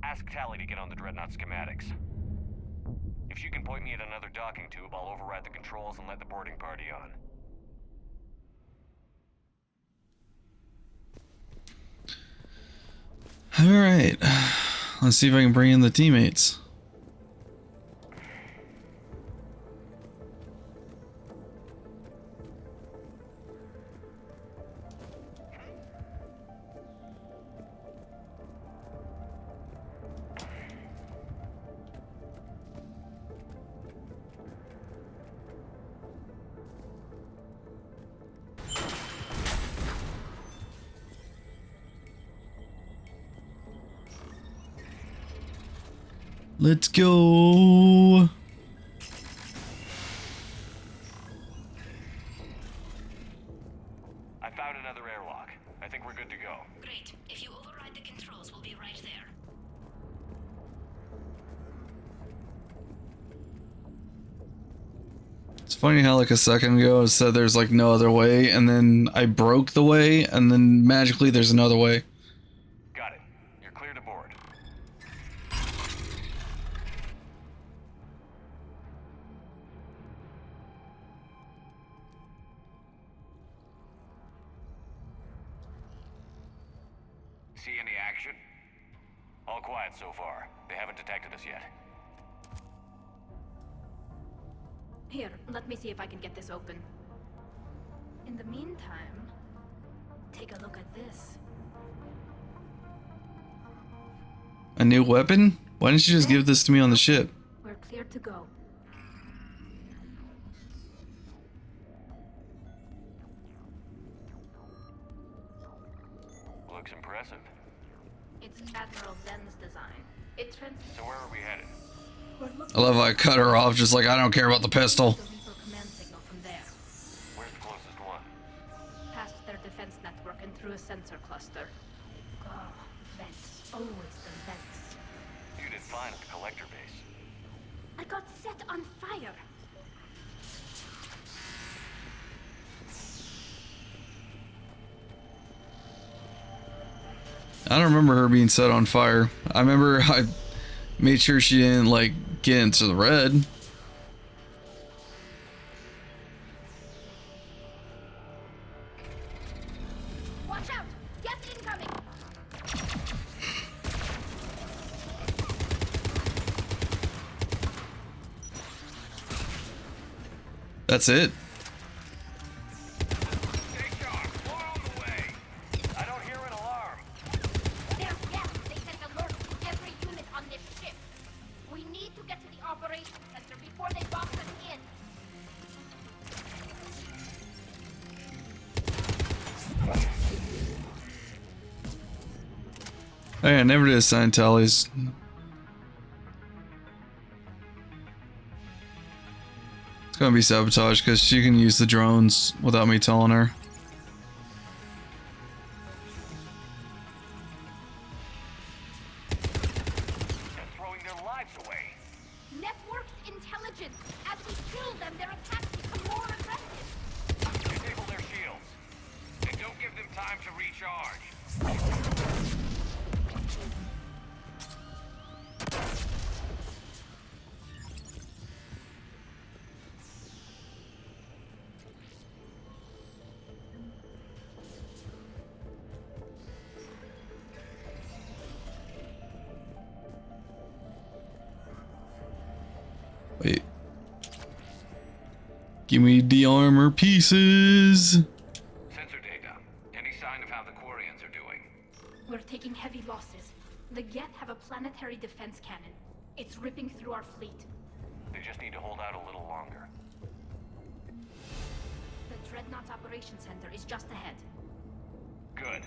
Ask Tally to get on the Dreadnought schematics. If she can point me at another docking tube, I'll override the controls and let the boarding party on.
Alright. Let's see if I can bring in the teammates. Let's go.
I found another airlock. I think we're good to go.
Great. If you override the controls, we'll be right there.
It's funny how like a second ago it said there's like no other way, and then I broke the way, and then magically there's another way.
Got it. You're clear to board. See any action? All quiet so far. They haven't detected us yet.
Here, let me see if I can get this open. In the meantime, take a look at this.
A new weapon? Why didn't you just give this to me on the ship?
We're clear to go.
Looks impressive.
It's Admiral Zen's design. It
So where are we headed?
I love how I cut her off just like I don't care about the pistol.
The Reaper command signal from there.
Where's the closest one?
Past their defense network and through a sensor cluster. Oh, vents. Always the vents.
You did fine at the collector base.
I got set on fire.
I don't remember her being set on fire. I remember I made sure she didn't like get into the red.
Watch out! Geth incoming!
That's it.
There's Geth! They sent alerts to every unit on this ship. We need to get to the operations center before they box us in.
Hey, I never did assign tallies. It's gonna be sabotage because she can use the drones without me telling her.
lives away.
Networked intelligence. As we kill them, their attacks become more aggressive.
Disable their shields. And don't give them time to recharge.
Wait. Give me the armor pieces.
Sensor data. Any sign of how the Quarians are doing?
We're taking heavy losses. The Geth have a planetary defense cannon. It's ripping through our fleet.
They just need to hold out a little longer.
The Dreadnought's Operations Center is just ahead.
Good.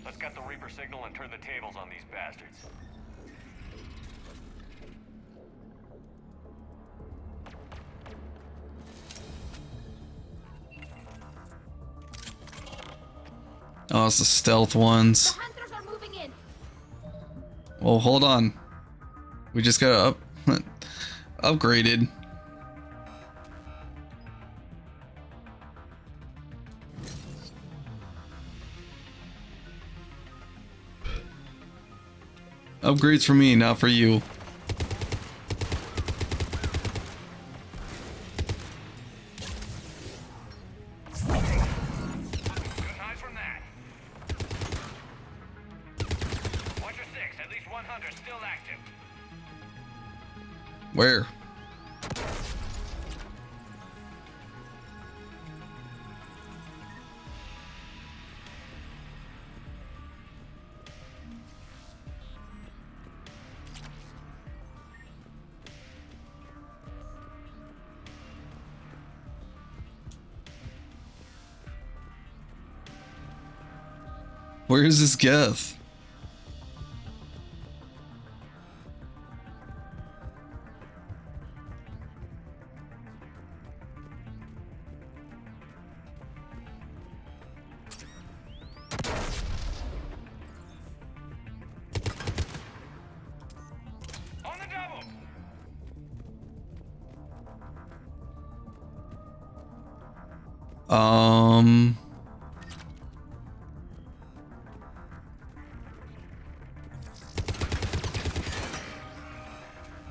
Let's get the Reaper signal and turn the tables on these bastards.
Oh, it's the stealth ones.
The hunters are moving in.
Well, hold on. We just got upgraded. Upgrades for me, not for you. Where? Where is this Geth?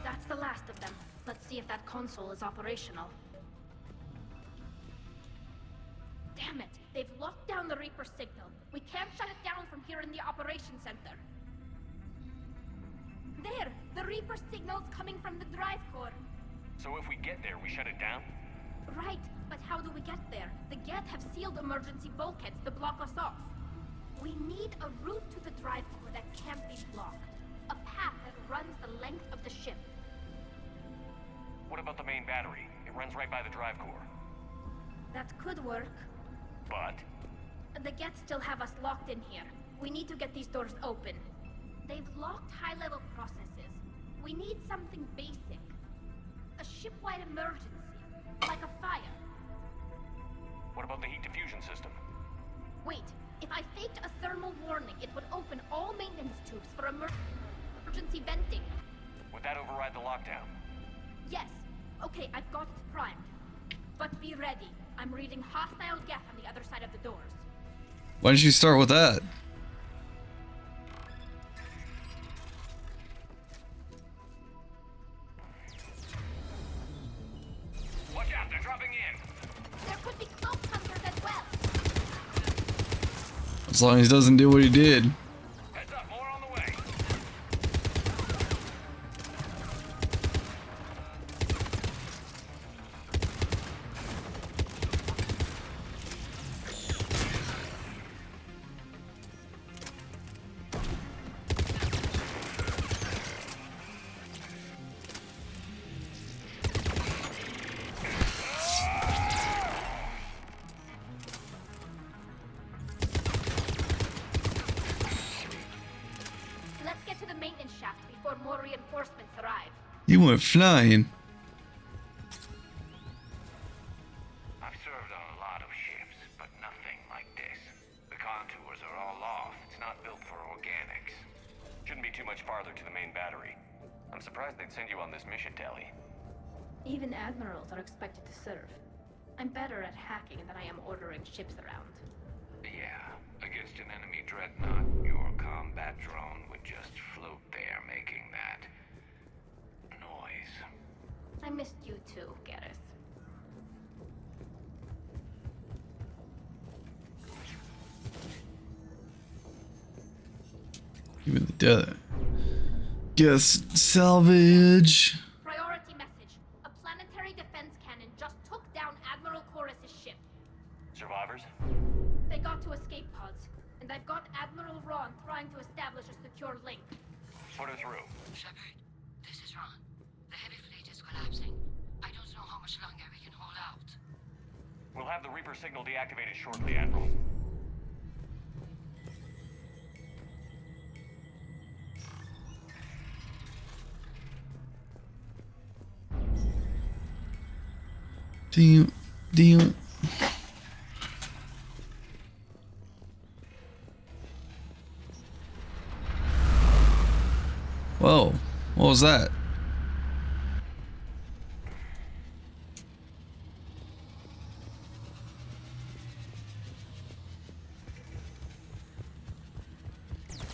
That's the last of them. Let's see if that console is operational. Damn it! They've locked down the Reaper signal. We can't shut it down from here in the operations center. There! The Reaper signal's coming from the drive core.
So if we get there, we shut it down?
Right, but how do we get there? The Geth have sealed emergency bulkheads to block us off. We need a route to the drive core that can't be blocked. A path that runs the length of the ship.
What about the main battery? It runs right by the drive core.
That could work.
But?
The Geth still have us locked in here. We need to get these doors open. They've locked high-level processes. We need something basic. A ship-wide emergency. Like a fire.
What about the heat diffusion system?
Wait, if I faked a thermal warning, it would open all maintenance tubes for emergency venting.
Would that override the lockdown?
Yes. Okay, I've got it primed. But be ready. I'm reading hostile Geth on the other side of the doors.
Why did you start with that?
Watch out, they're dropping in.
There could be cloak hunters as well.
As long as he doesn't do what he did.
Heads up, more on the way.
Let's get to the maintenance shaft before more reinforcements arrive.
You went flying.
I've served on a lot of ships, but nothing like this. The contours are all off. It's not built for organics.
Shouldn't be too much farther to the main battery. I'm surprised they'd send you on this mission, Tally.
Even admirals are expected to serve. I'm better at hacking than I am ordering ships around.
Yeah, against an enemy dreadnought, your combat drone would just float there making that noise.
I missed you too, Gareth.
Even the death. Guess salvage.
Priority message. A planetary defense cannon just took down Admiral Chorus's ship.
Survivors?
They got to escape pods, and I've got Admiral Ron trying to establish a secure link.
Put her through.
Shepard, this is Ron. The heavy fleet is collapsing. I don't know how much longer we can hold out.
We'll have the Reaper signal deactivated shortly, Admiral.
Damn. Whoa, what was that?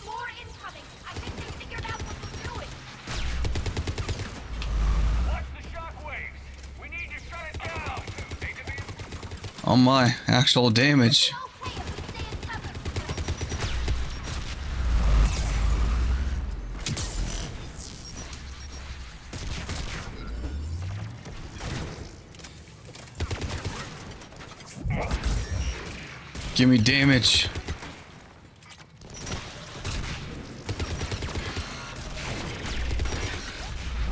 More incoming! I think they figured out what we're doing!
Watch the shockwaves! We need to shut it down!
Oh my, actual damage. Give me damage.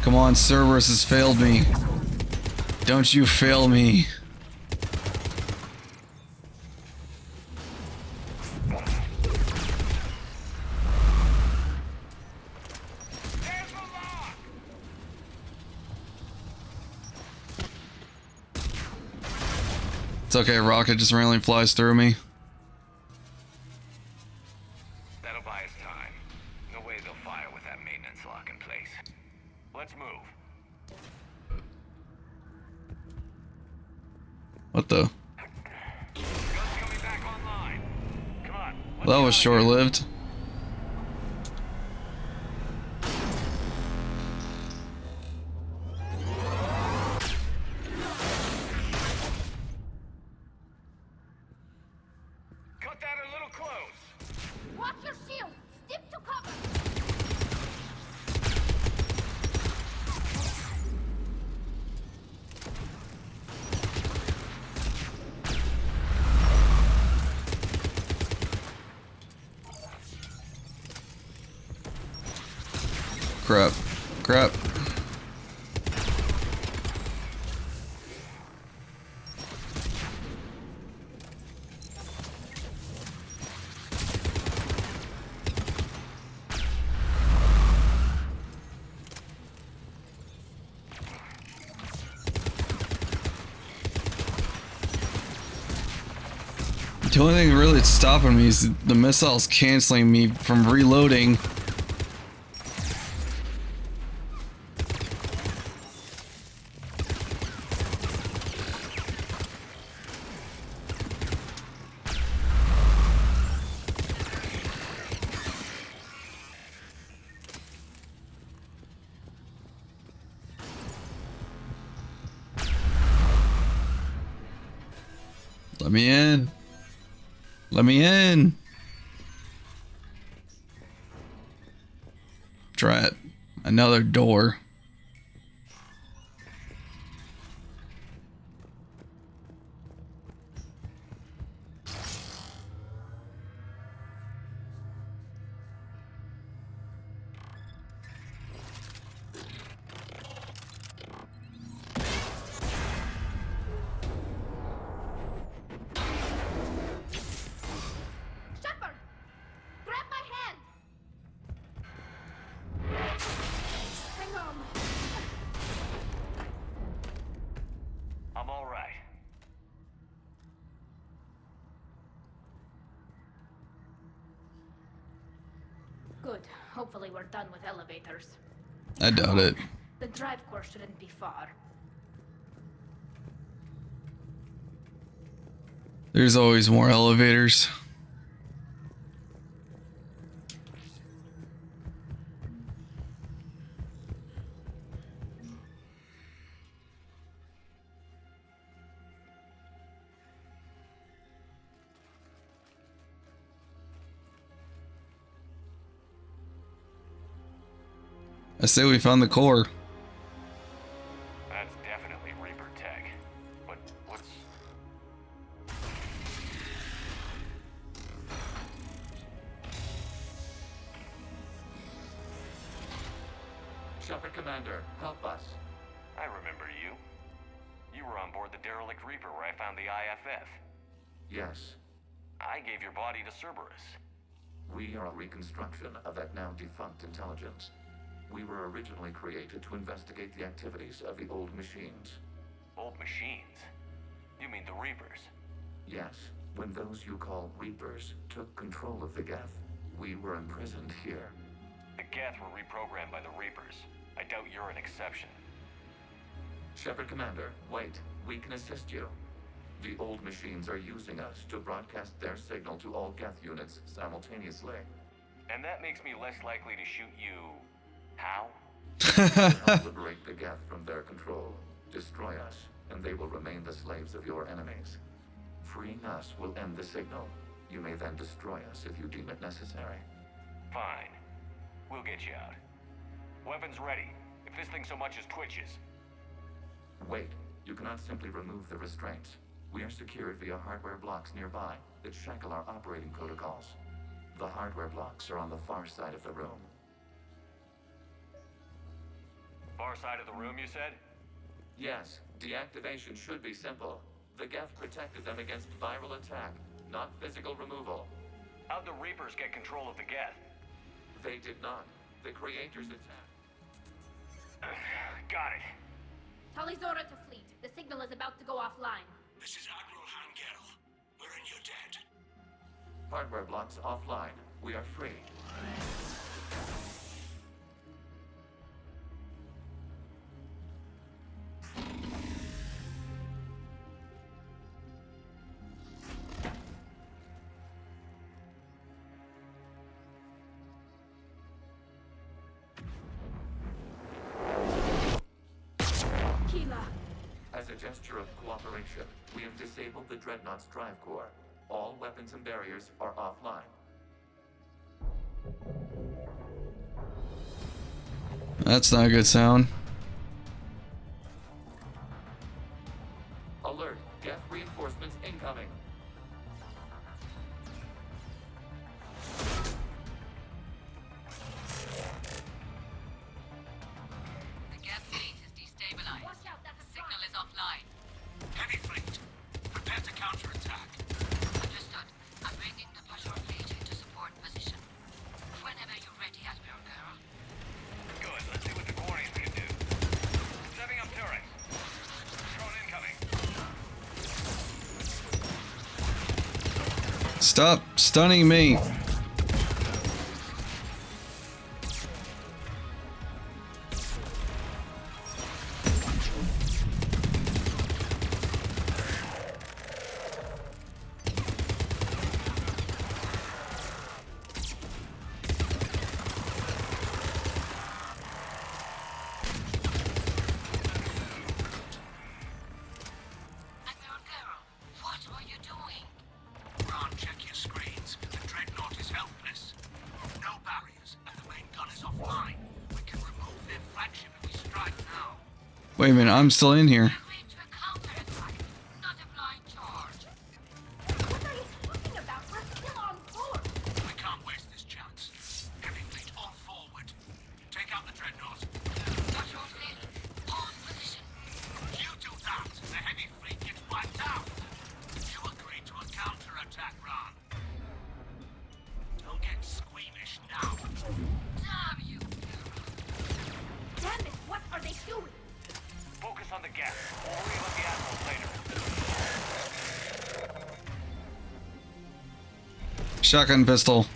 Come on, Cerberus has failed me. Don't you fail me. It's okay, rocket just randomly flies through me.
That'll buy us time. No way they'll fire with that maintenance lock in place.
Let's move.
What the?
Coming back online. Come on.
Well, that was short-lived.
Cut that a little close.
Watch your shield! Stick to cover!
Crap. The only thing really that's stopping me is the missiles canceling me from reloading. Let me in. Let me in. Drat. Another door.
Shepard! Grab my hand! Hang on.
I'm all right.
Good. Hopefully we're done with elevators.
I doubt it.
The drive course shouldn't be far.
There's always more elevators. I say we found the core.
That's definitely Reaper tech. But what's...
Shepard Commander, help us.
I remember you. You were on board the derelict Reaper where I found the IFF.
Yes.
I gave your body to Cerberus.
We are a reconstruction of that now defunct intelligence. We were originally created to investigate the activities of the old machines.
Old machines? You mean the Reapers?
Yes. When those you call Reapers took control of the Geth, we were imprisoned here.
The Geth were reprogrammed by the Reapers. I doubt you're an exception.
Shepard Commander, wait. We can assist you. The old machines are using us to broadcast their signal to all Geth units simultaneously.
And that makes me less likely to shoot you... how?
Help liberate the Geth from their control. Destroy us, and they will remain the slaves of your enemies. Freeing us will end the signal. You may then destroy us if you deem it necessary.
Fine. We'll get you out. Weapons ready. If this thing so much as twitches.
Wait. You cannot simply remove the restraints. We are secured via hardware blocks nearby that shackle our operating protocols. The hardware blocks are on the far side of the room.
Far side of the room, you said?
Yes. Deactivation should be simple. The Geth protected them against viral attack, not physical removal.
How'd the Reapers get control of the Geth?
They did not. The creators attacked.
Got it.
Talizora to fleet. The signal is about to go offline.
This is Admiral Hangel. We're in your debt.
Hardware blocks offline. We are free. As a gesture of cooperation, we have disabled the Dreadnought's drive core. All weapons and barriers are offline.
That's not a good sound.
Alert! Geth reinforcements incoming.
The Geth fleet is destabilized.
Watch out, that's a
Signal is offline.
Heavy fleet, prepare to counterattack.
Understood. I'm bringing the patrol fleet into support position. Whenever you're ready, Admiral Girl.
Good. Let's see what the Guardians can do. Setting up turret. Drone incoming.
Stop stunning me.
Admiral Girl, what are you doing?
Ron, check your screens. The Dreadnought is helpless. No barriers, and the main gun is offline. We can remove their flagship if we strike now.
Wait a minute, I'm still in here.
Agreed to a counterattack, not a blind charge.
What are you talking about? We're still on course.
We can't waste this chance. Heavy fleet on forward. Take out the Dreadnought.
Patrol fleet, hold position.
You do that, the heavy fleet gets wiped out. You agreed to a counterattack, Ron. Don't get squeamish now.
Damn you!
Damn it, what are they doing?
Focus on the Geth. We'll worry about the Admirals later.
Shotgun pistol.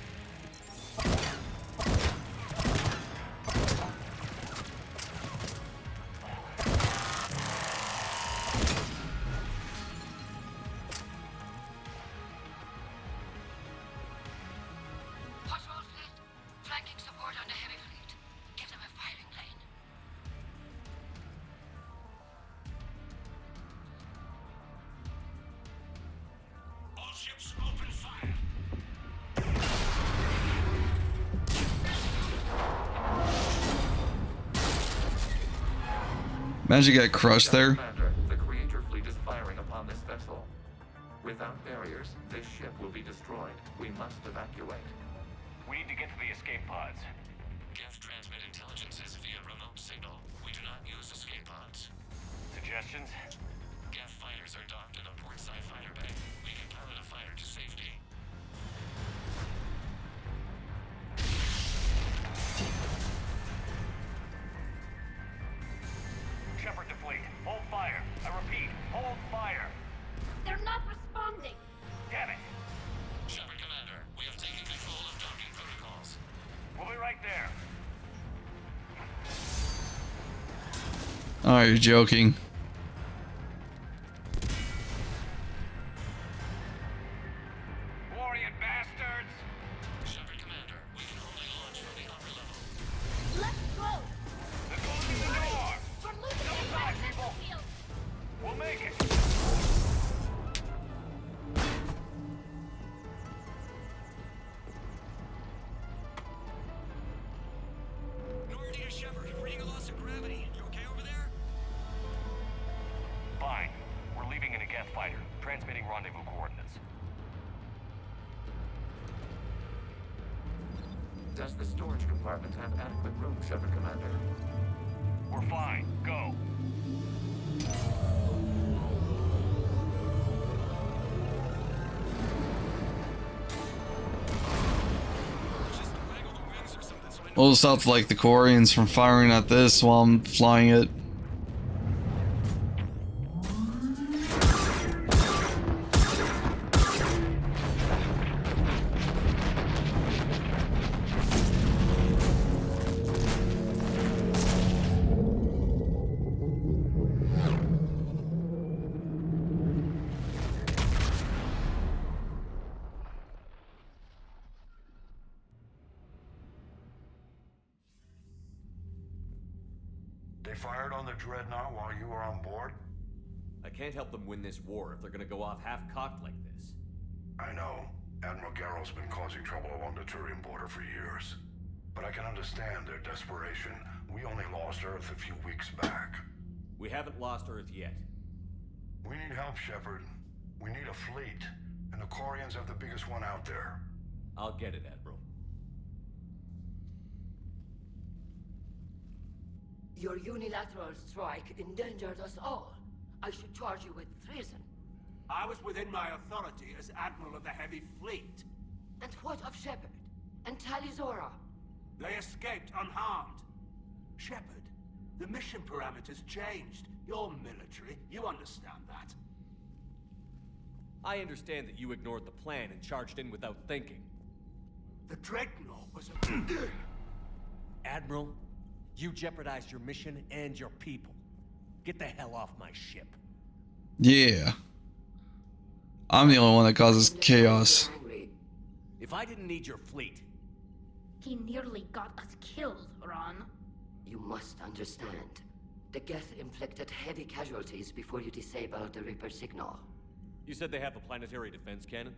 Imagine you get crushed there.
Commander, the creature fleet is firing upon this vessel. Without barriers, this ship will be destroyed. We must evacuate.
We need to get to the escape pods.
Geth transmit intelligences via remote signal. We do not use escape pods.
Suggestions?
Geth fighters are docked in a portside fighter bay. We can pilot a fighter to safety.
Shepard to fleet. Hold fire. I repeat, hold fire.
They're not responding.
Damn it.
Shepard Commander, we have taken control of docking protocols.
We'll be right there.
Oh, you're joking.
Warrior bastards!
Shepard Commander, we can only launch from the upper level.
Let's go.
They're closing the door!
We're losing
Double
the
time,
entire
people!
field.
We'll make it!
Normandy to Shepard, reading a loss of gravity. You okay over there?
Fine. We're leaving in a Geth fighter. Transmitting rendezvous coordinates.
Does the storage compartment have adequate room, Shepard Commander?
We're fine. Go.
We'll stop like the Koreans from firing at this while I'm flying it.
They fired on the Dreadnought while you were on board?
I can't help them win this war if they're gonna go off half-cocked like this.
I know. Admiral Garrow's been causing trouble along the Turian border for years. But I can understand their desperation. We only lost Earth a few weeks back.
We haven't lost Earth yet.
We need help, Shepard. We need a fleet. And the Corians have the biggest one out there.
I'll get it, Admiral.
Your unilateral strike endangered us all. I should charge you with treason.
I was within my authority as Admiral of the Heavy Fleet.
And what of Shepard? And Talizora?
They escaped unharmed. Shepard, the mission parameters changed. You're military, you understand that.
I understand that you ignored the plan and charged in without thinking.
The Dreadnought was a...
Admiral, you jeopardized your mission and your people. Get the hell off my ship.
Yeah. I'm the only one that causes chaos.
If I didn't need your fleet...
He nearly got us killed, Ron.
You must understand. The Geth inflicted heavy casualties before you disabled the Reaper signal.
You said they have a planetary defense cannon?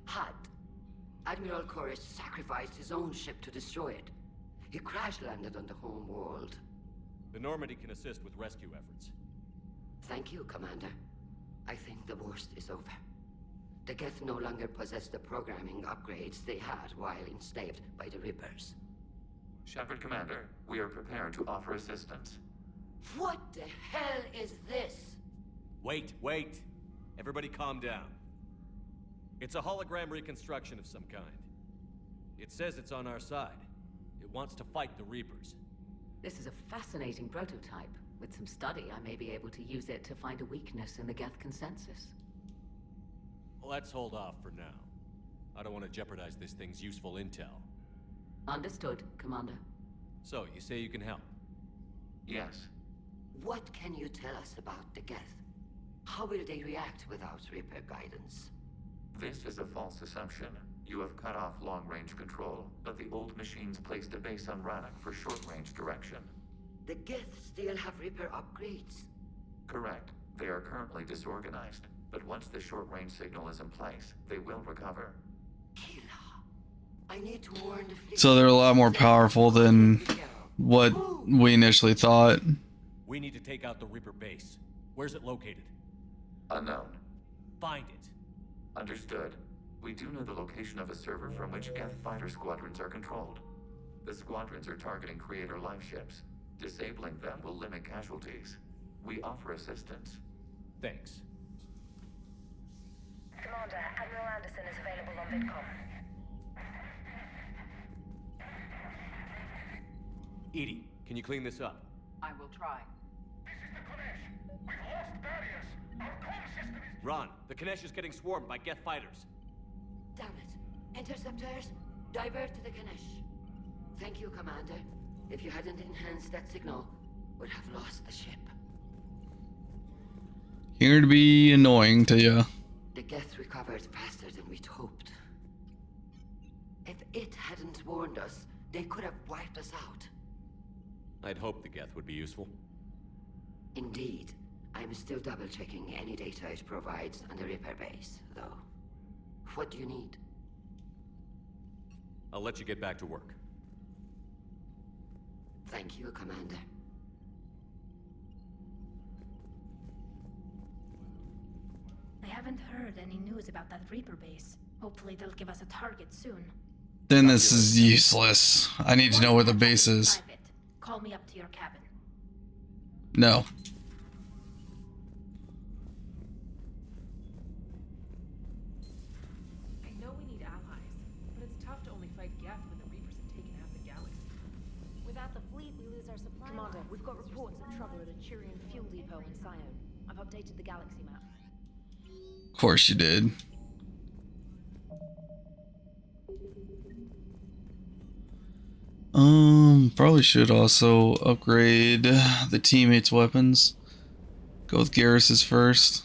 Had. Admiral Chorus sacrificed his own ship to destroy it. He crash-landed on the home world.
The Normandy can assist with rescue efforts.
Thank you, Commander. I think the worst is over. The Geth no longer possess the programming upgrades they had while enslaved by the Reapers.
Shepard Commander, we are prepared to offer assistance.
What the hell is this?
Wait. Everybody calm down. It's a hologram reconstruction of some kind. It says it's on our side. It wants to fight the Reapers.
This is a fascinating prototype. With some study, I may be able to use it to find a weakness in the Geth consensus.
Let's hold off for now. I don't want to jeopardize this thing's useful intel.
Understood, Commander.
So, you say you can help?
Yes.
What can you tell us about the Geth? How will they react without Reaper guidance?
This is a false assumption. You have cut off long-range control, but the old machines placed a base on Rannoch for short-range direction.
The Geth still have Reaper upgrades?
Correct. They are currently disorganized, but once the short-range signal is in place, they will recover.
I need to warn the fleet.
So they're a lot more powerful than what we initially thought.
We need to take out the Reaper base. Where's it located?
Unknown.
Find it.
Understood. We do know the location of a server from which Geth fighter squadrons are controlled. The squadrons are targeting Creator live ships. Disabling them will limit casualties. We offer assistance.
Thanks.
Commander, Admiral Anderson is available on VidCom.
Edie, can you clean this up?
I will try.
Ron, the Kanesh is getting swarmed by Geth fighters.
Damn it. Interceptors, divert to the Kanesh. Thank you, Commander. If you hadn't enhanced that signal, we'd have lost the ship.
Here to be annoying to you.
The Geth recovered faster than we'd hoped. If it hadn't warned us, they could have wiped us out.
I'd hoped the Geth would be useful.
Indeed. I'm still double-checking any data it provides on the Reaper base, though. What do you need?
I'll let you get back to work.
Thank you, Commander.
I haven't heard any news about that Reaper base. Hopefully they'll give us a target soon.
Then this is useless. I need to know where the base is.
Call me up to your cabin.
No.
I know we need allies, but it's tough to only fight Geth when the Reapers have taken half the galaxy.
Without the fleet, we lose our supply. Commander, we've got reports of trouble at a Turian fuel depot in Sion. I've updated the galaxy map.
Of course you did. Probably should also upgrade the teammates' weapons. Go with Garrus's first.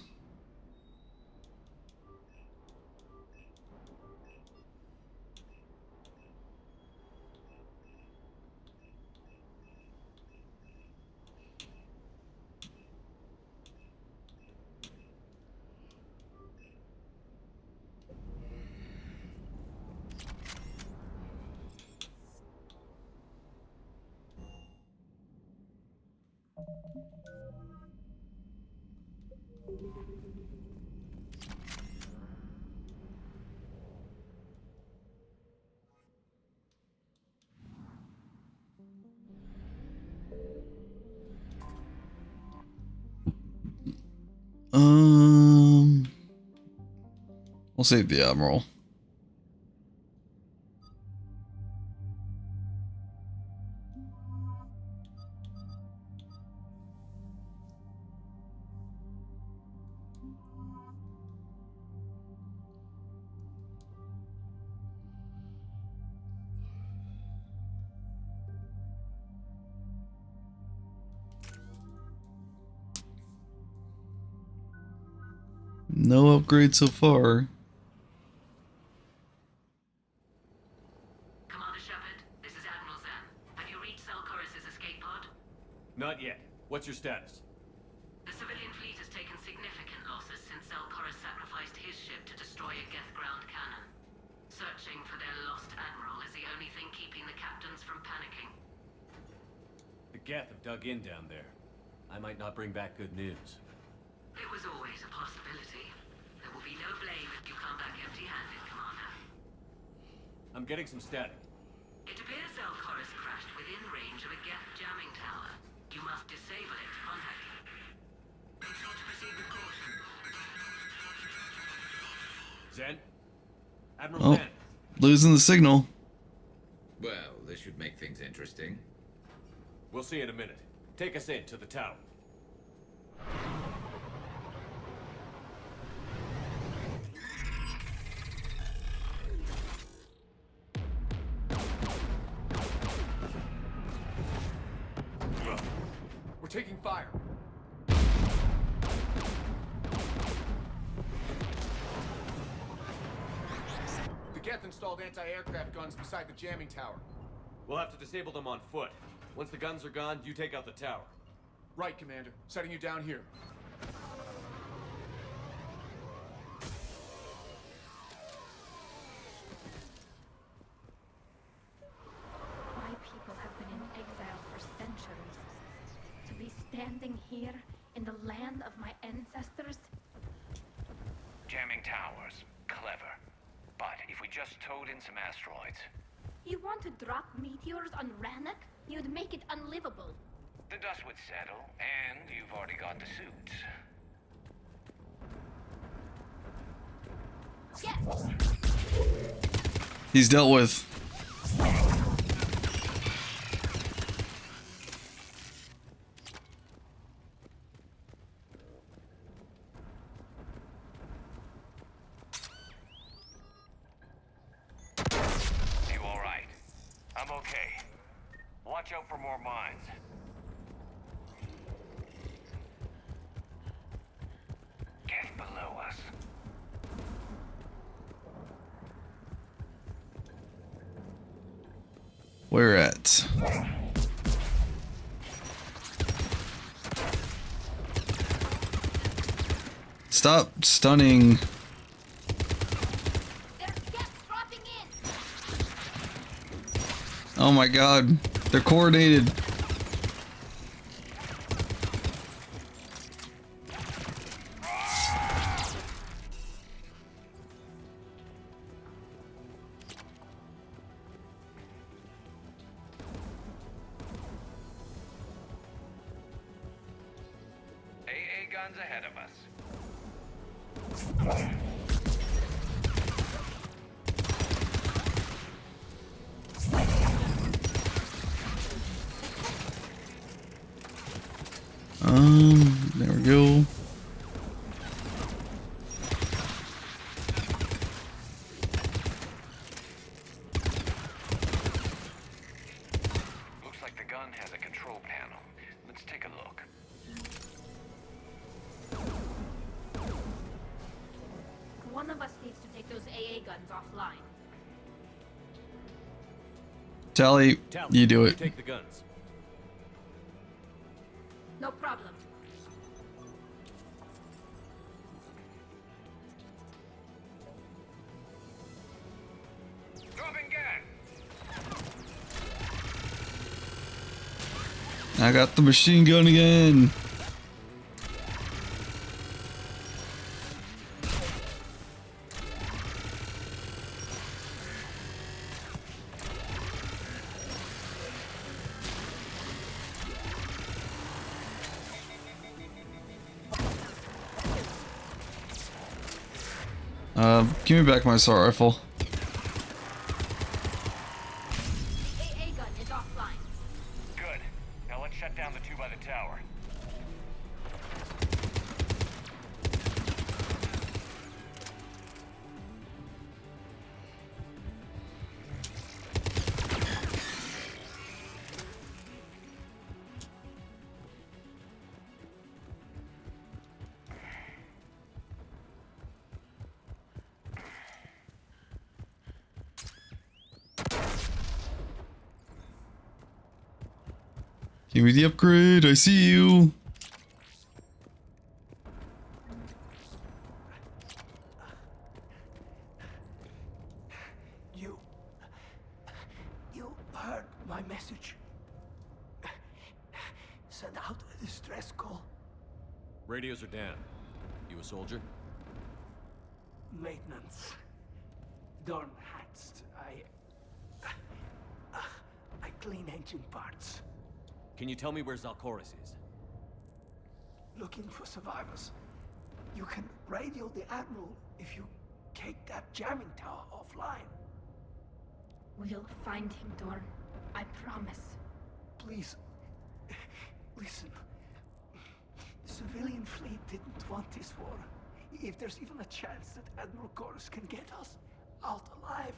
We'll save the Admiral. No upgrade so far.
Commander Shepard, this is Admiral Zan. Have you reached Selchorus's escape pod?
Not yet. What's your status?
The civilian fleet has taken significant losses since Selchorus sacrificed his ship to destroy a Geth ground cannon. Searching for their lost admiral is the only thing keeping the captains from panicking.
The Geth have dug in down there. I might not bring back good news.
It was always a possibility. There will be no blame if you come back empty-handed, Commander.
I'm getting some static.
It appears Selchorus crashed within range of a Geth jamming tower. You must disable it to contact you. Make sure to proceed with caution.
Zen? Admiral Zen?
Losing the signal.
Well, this should make things interesting.
We'll see in a minute. Take us in to the tower.
We're taking fire. The Geth installed anti-aircraft guns beside the jamming tower.
We'll have to disable them on foot. Once the guns are gone, you take out the tower.
Right, Commander. Setting you down here.
My people have been in exile for centuries. To be standing here in the land of my ancestors?
Jamming towers. Clever. But if we just towed in some asteroids...
You want to drop meteors on Rannoch? You'd make it unlivable.
The dust would settle, and you've already got the suits.
He's dealt with.
You all right? I'm okay. Watch out for more mines. Get below us.
Where at? Stop stunning. Oh my god, they're coordinated.
AA guns ahead of us.
There we go.
Looks like the gun has a control panel. Let's take a look.
One of us needs to take those AA guns offline.
Tally, you do it.
Take the guns.
No problem.
Dropping gas.
I got the machine gun again. Give me back my assault rifle.
AA gun is offline.
Good. Now let's shut down the two by the tower.
Give me the upgrade, I see you.
You heard my message. Send out a distress call.
Radios are down. You a soldier?
Maintenance. Darn hats. I clean engine parts.
Can you tell me where Zalcoris is?
Looking for survivors. You can radio the Admiral if you take that jamming tower offline.
We'll find him, Dorn. I promise.
Please, listen. The civilian fleet didn't want this war. If there's even a chance that Admiral Chorus can get us out alive,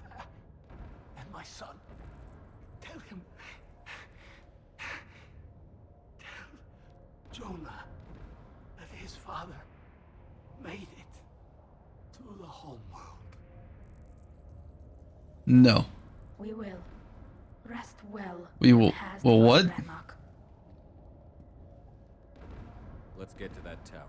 and my son, tell him. Tell Jonah that his father made it to the home world.
No.
We will. Rest well.
We will. Well, what?
Let's get to that tower.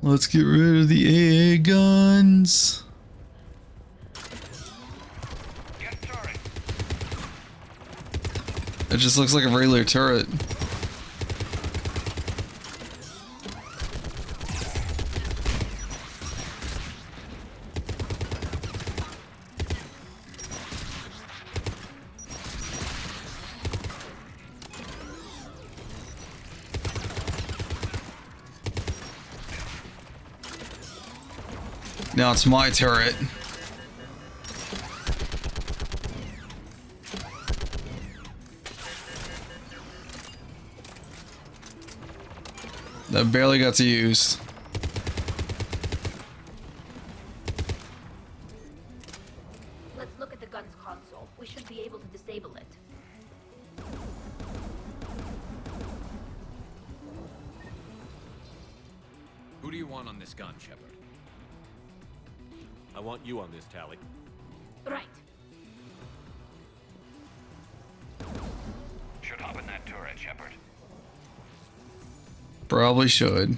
Let's get rid of the AA guns. It just looks like a regular turret. Now it's my turret. That barely got to use.
Let's look at the gun's console. We should be able to disable it.
Who do you want on this gun, Shepard? I want you on this, Tally.
Right.
Should hop in that turret, Shepard.
Probably should.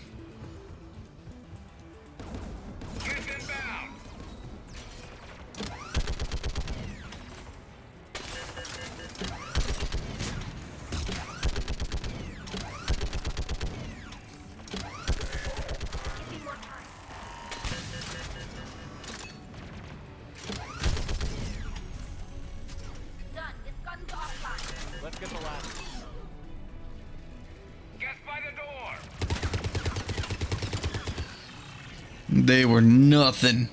Let's get the last.
Guess by the door.
They were nothing.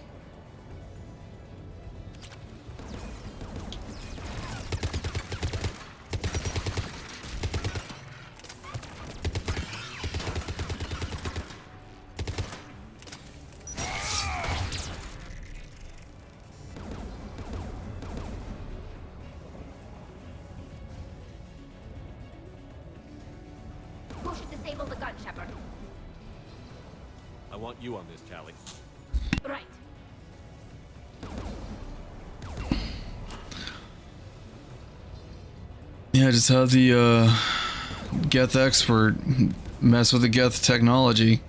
Who should disable the gun, Shepard?
I want you on this, Tally.
Right.
Yeah, just have the Geth expert mess with the Geth technology.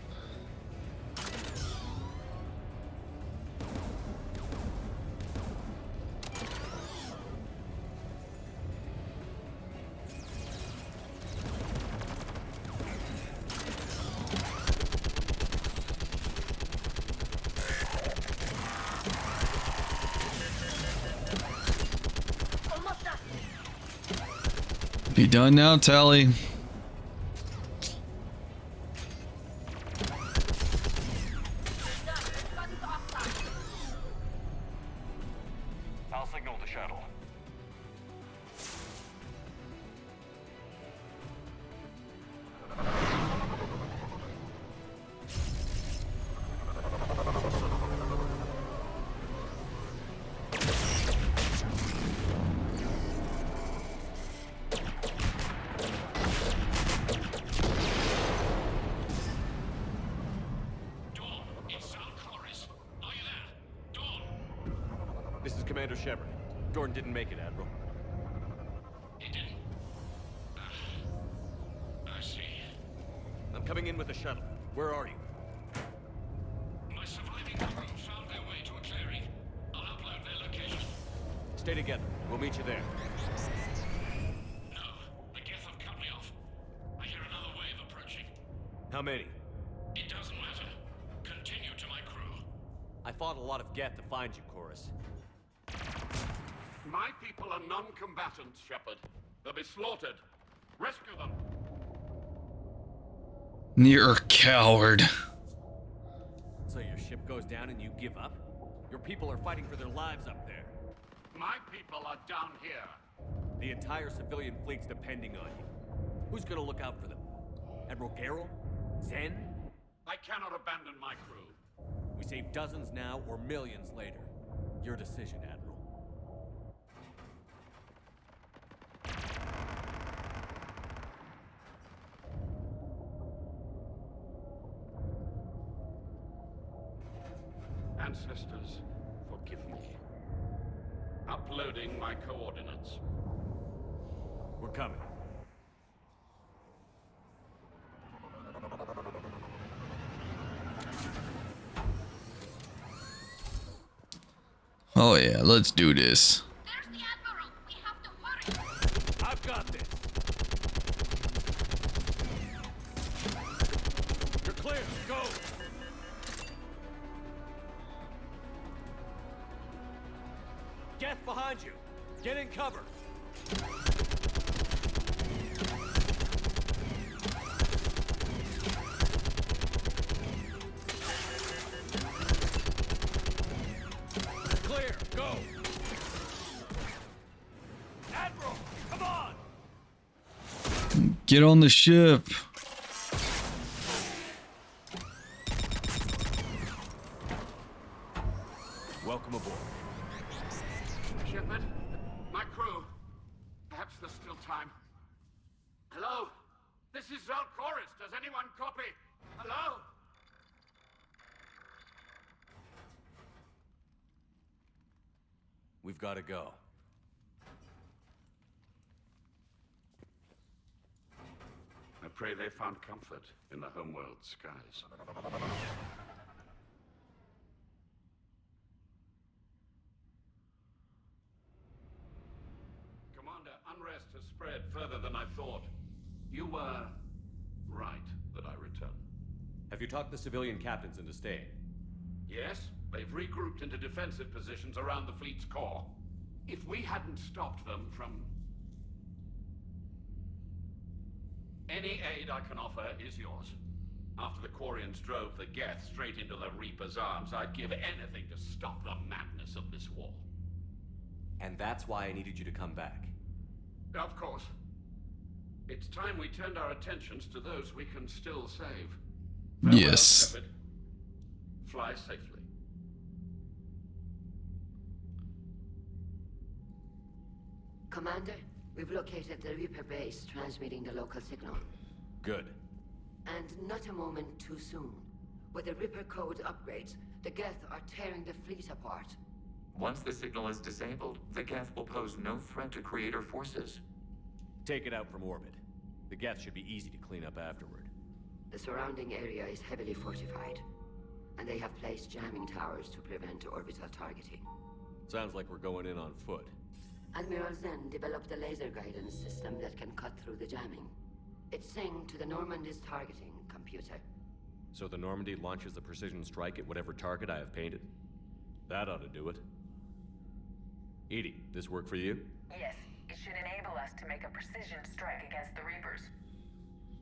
Be done now, Tally.
I'll signal the shuttle.
This is Commander Shepard. Jordan didn't make it, Admiral.
He didn't? I see.
I'm coming in with a shuttle. Where are you?
My surviving crew found their way to a clearing. I'll upload their location.
Stay together. We'll meet you there.
No, the Geth have cut me off. I hear another wave approaching.
How many?
It doesn't matter. Continue to my crew.
I fought a lot of Geth to find you, Chorus.
My people are non-combatants, Shepard. They'll be slaughtered. Rescue them.
You're a coward.
So your ship goes down and you give up? Your people are fighting for their lives up there.
My people are down here.
The entire civilian fleet's depending on you. Who's gonna look out for them? Admiral Garrel? Zen?
I cannot abandon my crew.
We save dozens now or millions later. Your decision, Admiral.
Ancestors, forgive me. Uploading my coordinates.
We're coming.
Oh yeah, let's do this.
I've got this. You're clear. Go. Geth behind you. Get in cover. Clear. Go. Admiral, come on.
Get on the ship.
Welcome aboard.
Shepard, my crew. Perhaps there's still time. Hello? This is Zalcoris. Does anyone copy? Hello?
We've got to go.
I pray they found comfort in the homeworld skies. Commander, unrest has spread further than I thought. You were right that I return.
Have you talked the civilian captains into staying?
Yes, they've regrouped into defensive positions around the fleet's core. If we hadn't stopped them from... Any aid I can offer is yours. After the Quarians drove the Geth straight into the Reaper's arms, I'd give anything to stop the madness of this war.
And that's why I needed you to come back.
Of course. It's time we turned our attentions to those we can still save. Farewell,
Yes.
Shepard. Fly safely.
Commander, we've located the Reaper base transmitting the local signal.
Good.
And not a moment too soon. With the Reaper code upgrades, the Geth are tearing the fleet apart.
Once the signal is disabled, the Geth will pose no threat to Creator forces.
Take it out from orbit. The Geth should be easy to clean up afterward.
The surrounding area is heavily fortified, and they have placed jamming towers to prevent orbital targeting.
Sounds like we're going in on foot.
Admiral Zen developed a laser guidance system that can cut through the jamming. It's synced to the Normandy's targeting computer.
So the Normandy launches the precision strike at whatever target I have painted? That ought to do it. Edie, this work for you?
Yes, it should enable us to make a precision strike against the Reapers.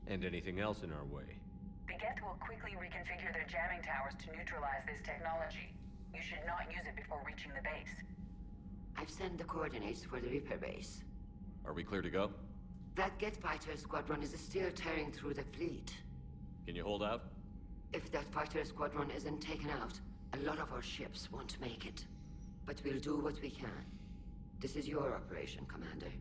And anything else in our way?
The Geth will quickly reconfigure their jamming towers to neutralize this technology. You should not use it before reaching the base.
I've sent the coordinates for the Reaper base.
Are we clear to go?
That Geth fighter squadron is still tearing through the fleet.
Can you hold out?
If that fighter squadron isn't taken out, a lot of our ships won't make it. But we'll do what we can. This is your operation, Commander.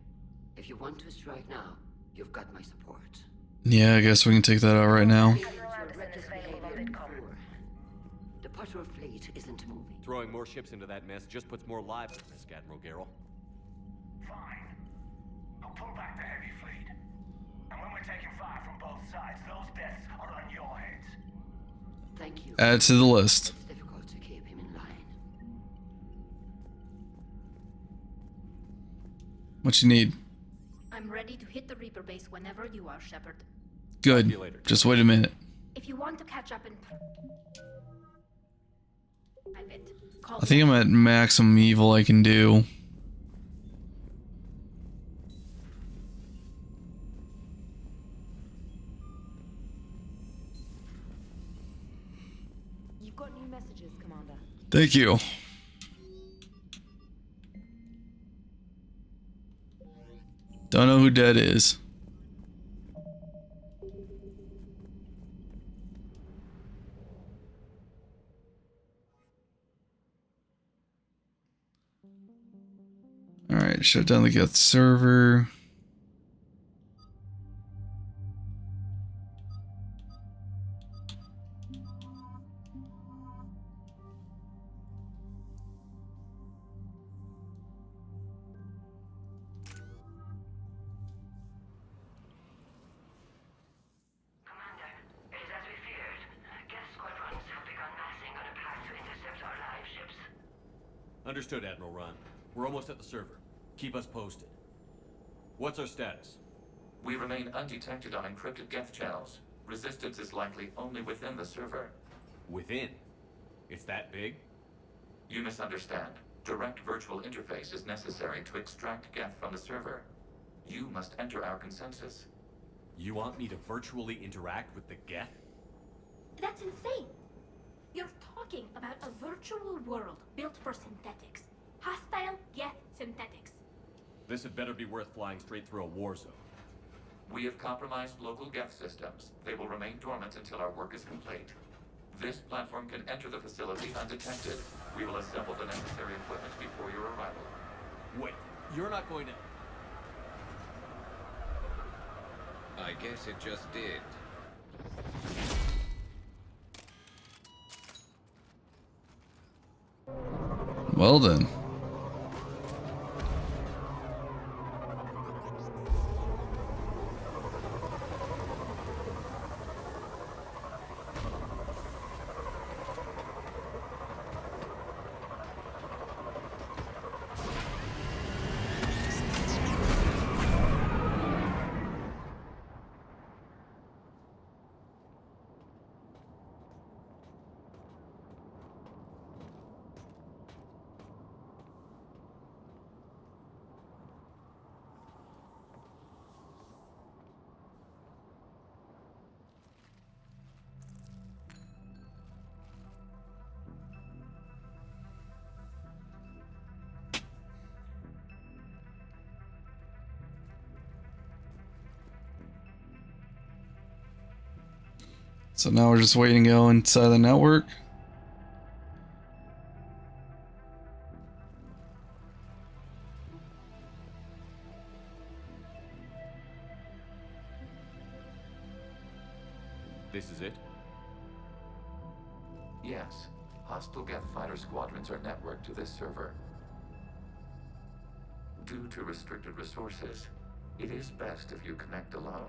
If you want to strike now, you've got my support.
Yeah, I guess we can take that out right now.
The patrol fleet isn't moving.
Throwing more ships into that mess just puts more lives at risk, Admiral Garrel.
Fine. I'll pull back the heavy fleet. And when we're taking fire from both sides, those deaths are on your heads.
Thank you.
Add to the list.
It's difficult to keep him in line.
What you need?
I'm ready to hit the Reaper base whenever you are, Shepard.
Good. Just wait a minute.
If you want to catch up in...
I think I'm at maximum evil I can do.
You've got new messages, Commander.
Thank you. Don't know who Dead is. Alright, shut down the Geth server.
Understood, Admiral Ron. We're almost at the server. Keep us posted. What's our status?
We remain undetected on encrypted Geth channels. Resistance is likely only within the server.
Within? It's that big?
You misunderstand. Direct virtual interface is necessary to extract Geth from the server. You must enter our consensus.
You want me to virtually interact with the Geth?
That's insane! You're talking about a virtual world built for synthetics. Hostile Geth synthetics.
This had better be worth flying straight through a war zone.
We have compromised local Geth systems. They will remain dormant until our work is complete. This platform can enter the facility undetected. We will assemble the necessary equipment before your arrival.
Wait, you're not going to...
I guess it just did.
Well then. So now we're just waiting to go inside the network.
This is it?
Yes. Hostile Geth fighter squadrons are networked to this server. Due to restricted resources, it is best if you connect alone.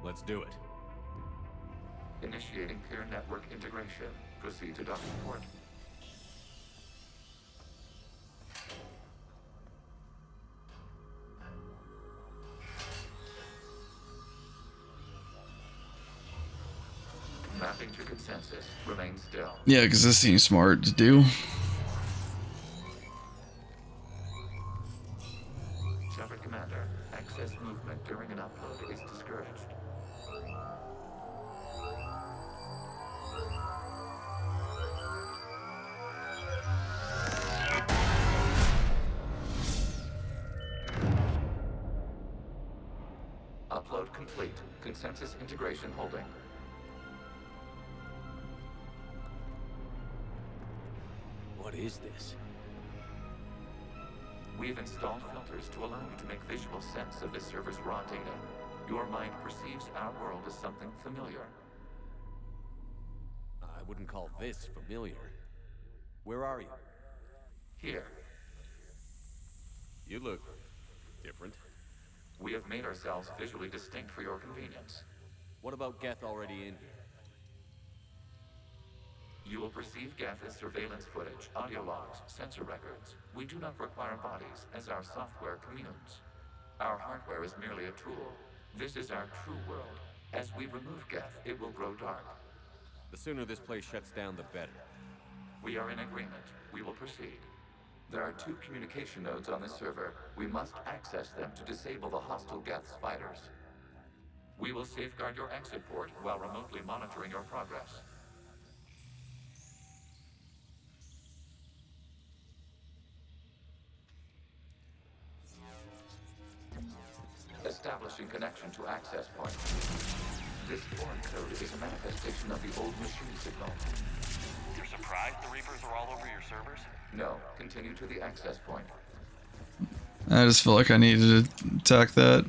Let's do it.
Initiating peer network integration. Proceed to docking port. Mapping to consensus. Remain still.
Yeah, because this seems smart to do.
Shepard Commander, excess movement during an upload is discouraged. Upload complete. Consensus integration holding.
What is this?
We've installed filters to allow you to make visual sense of this server's raw data. Your mind perceives our world as something familiar.
I wouldn't call this familiar. Where are you?
Here.
You look different.
We have made ourselves visually distinct for your convenience.
What about Geth already in here?
You will perceive Geth as surveillance footage, audio logs, sensor records. We do not require bodies, as our software communes. Our hardware is merely a tool. This is our true world. As we remove Geth, it will grow dark.
The sooner this place shuts down, the better.
We are in agreement. We will proceed. There are 2 communication nodes on this server. We must access them to disable the hostile Geth's fighters. We will safeguard your exit port while remotely monitoring your progress. Establishing connection to access point. This foreign code is a manifestation of the old machine signal.
You're surprised the Reapers are all over your servers?
No, continue to the access point.
I just feel like I needed to attack that.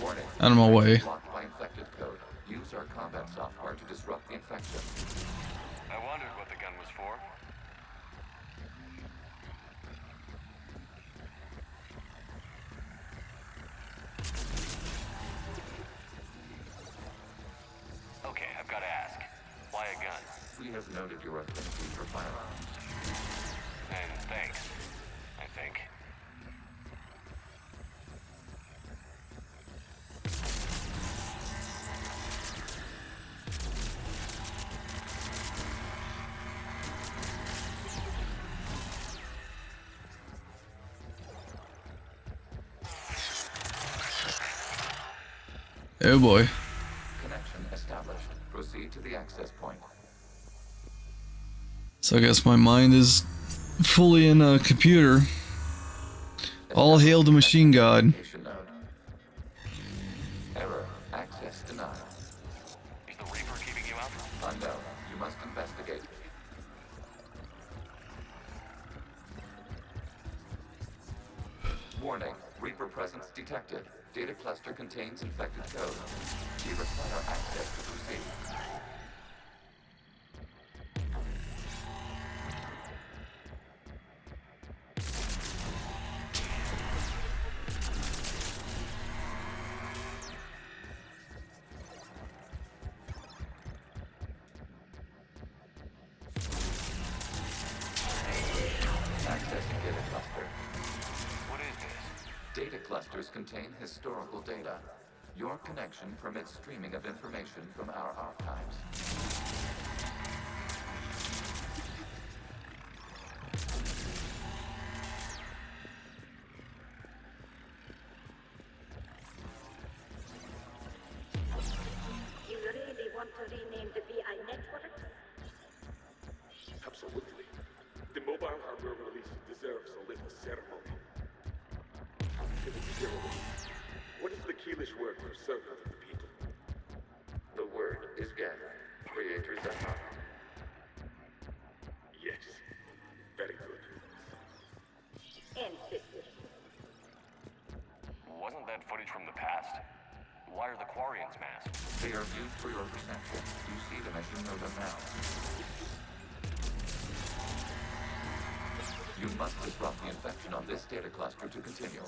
Warning.
Out of my way.
Blocked by infected code. Use our combat software to disrupt the infection.
I wondered what the gun was for.
We have noted your affinity for firearms.
And thanks, I think.
Oh boy.
Connection established. Proceed to the access point.
So I guess my mind is fully in a computer. All hail the machine god.
Error. Access denied.
Is the Reaper keeping you out?
Unknown. You must investigate. Warning. Reaper presence detected. Data cluster contains infected code. You require access to proceed. Accessing data cluster.
What is this?
Data clusters contain historical data. Your connection permits streaming of information from our archives.
You really want to rename the VI network?
Absolutely. The mobile hardware release deserves a little ceremony. What is the Keelish word for servant of the people?
The word is Geth. Creators at heart.
Yes. Very good.
Wasn't that footage from the past? Why are the Quarians masked?
They are viewed for your perception. You see them as you know them now. You must disrupt the infection on this data cluster to continue.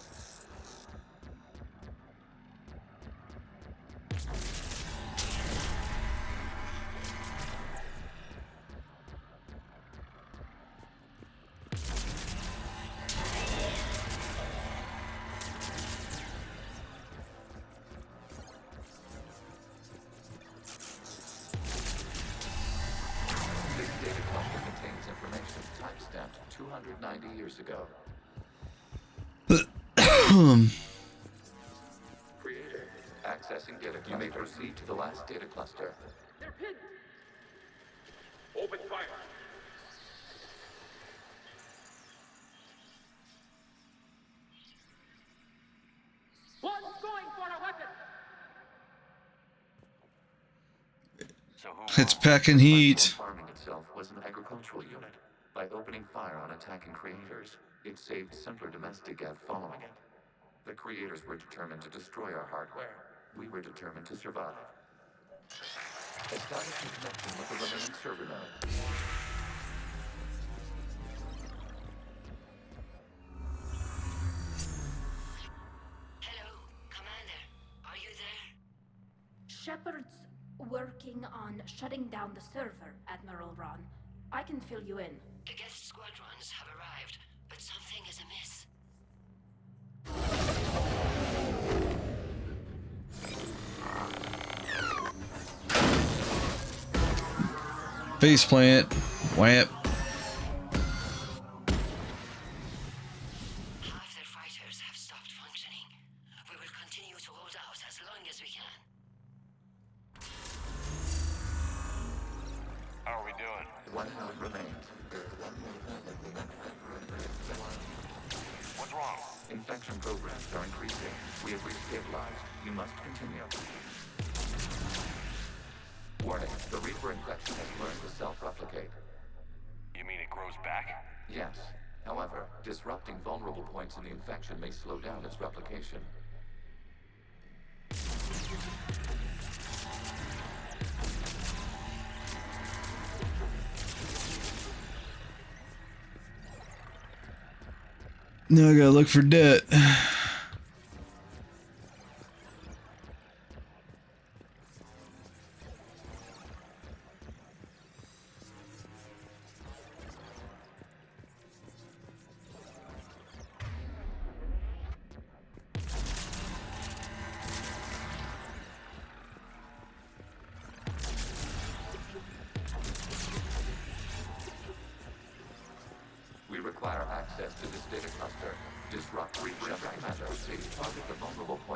This data cluster contains information timestamped 290 years ago. Creator, accessing data cluster. You may proceed to the last data cluster.
They're pinned! Open fire!
One's going for a weapon!
It's packing heat.
Farming itself was an agricultural unit. By opening fire on attacking creators, it saved simpler domestic Geth following it. The creators were determined to destroy our hardware. We were determined to survive. Establishing connection with the remaining server node.
Shepard's working on shutting down the server, Admiral Ron. I can fill you in.
The Geth squadrons have arrived, but something is amiss.
Faceplant. Whap.
Half their fighters have stopped functioning. We will continue to hold out as long as we can.
How are we doing?
One node remains.
What's wrong?
Infection programs are increasing. We have restabilized. You must continue. Warning, the Reaper infection has learned to self-replicate.
You mean it grows back?
Yes. However, disrupting vulnerable points in the infection may slow down its replication.
Now I gotta look for debt.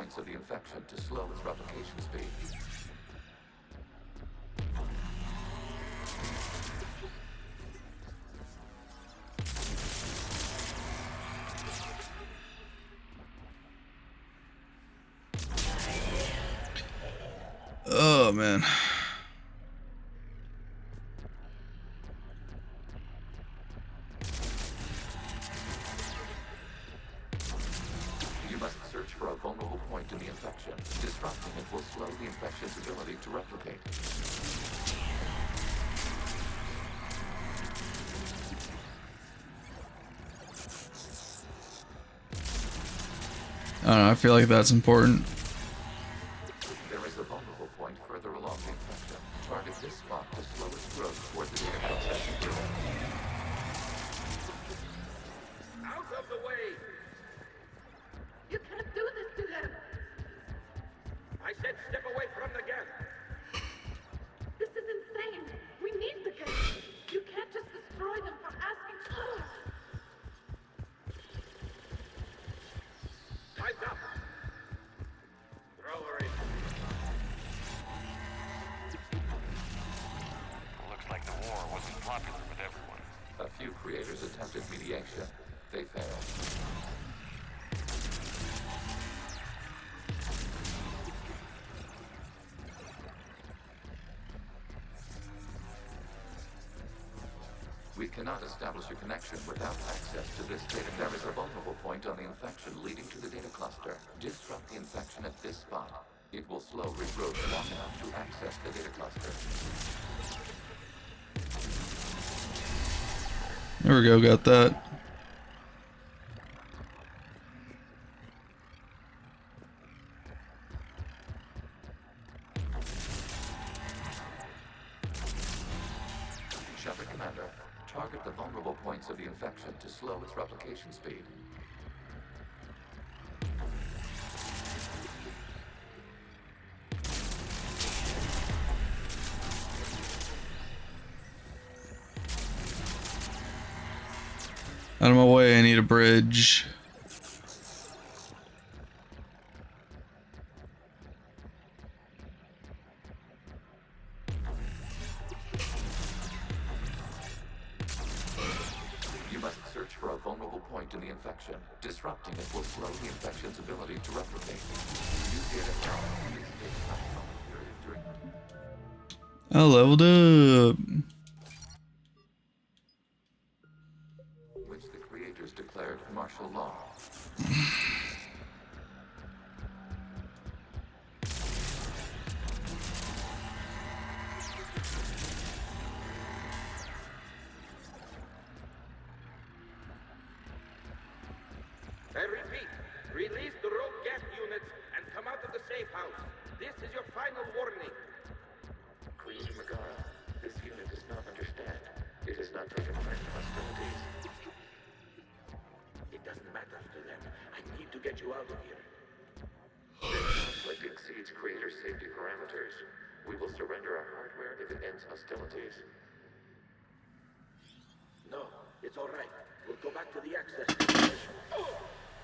points of the infection to slow its replication speed.
Oh man.
You must search for a vulnerable point in the infection. Disrupting it will slow the infection's ability to replicate.
I don't know, I feel like that's important.
There is a vulnerable point further along the infection. Target this spot to slow its growth toward the data processing unit.
Out of the way!
You can't do this to them!
I said step away from the gas!
This is insane! We need the gas! You can't just destroy them for asking for it!
Time's up! Throw her in.
Looks like the war wasn't popular with everyone.
A few creators attempted mediation. They failed. We cannot establish a connection without access to this data. There is a vulnerable point on the infection leading to the data cluster. Disrupt the infection at this spot. It will slow regrowth long enough to access the data cluster.
There we go, got that.
Shepard Commander, target the vulnerable points of the infection to slow its replication speed.
Out of my way, I need a bridge.
You must search for a vulnerable point in the infection. Disrupting it will slow the infection's ability to replicate. Use data now.
I leveled up.
Which the creators declared martial law.
I repeat, release the rogue gas units and come out of the safe house. This is your final warning.
Queen Megara, this unit does not understand. It has not taken part in hostilities.
It doesn't matter to them. I need to get you out of here.
This conflict exceeds creator safety parameters. We will surrender our hardware if it ends hostilities.
No, it's all right. We'll go back to the access.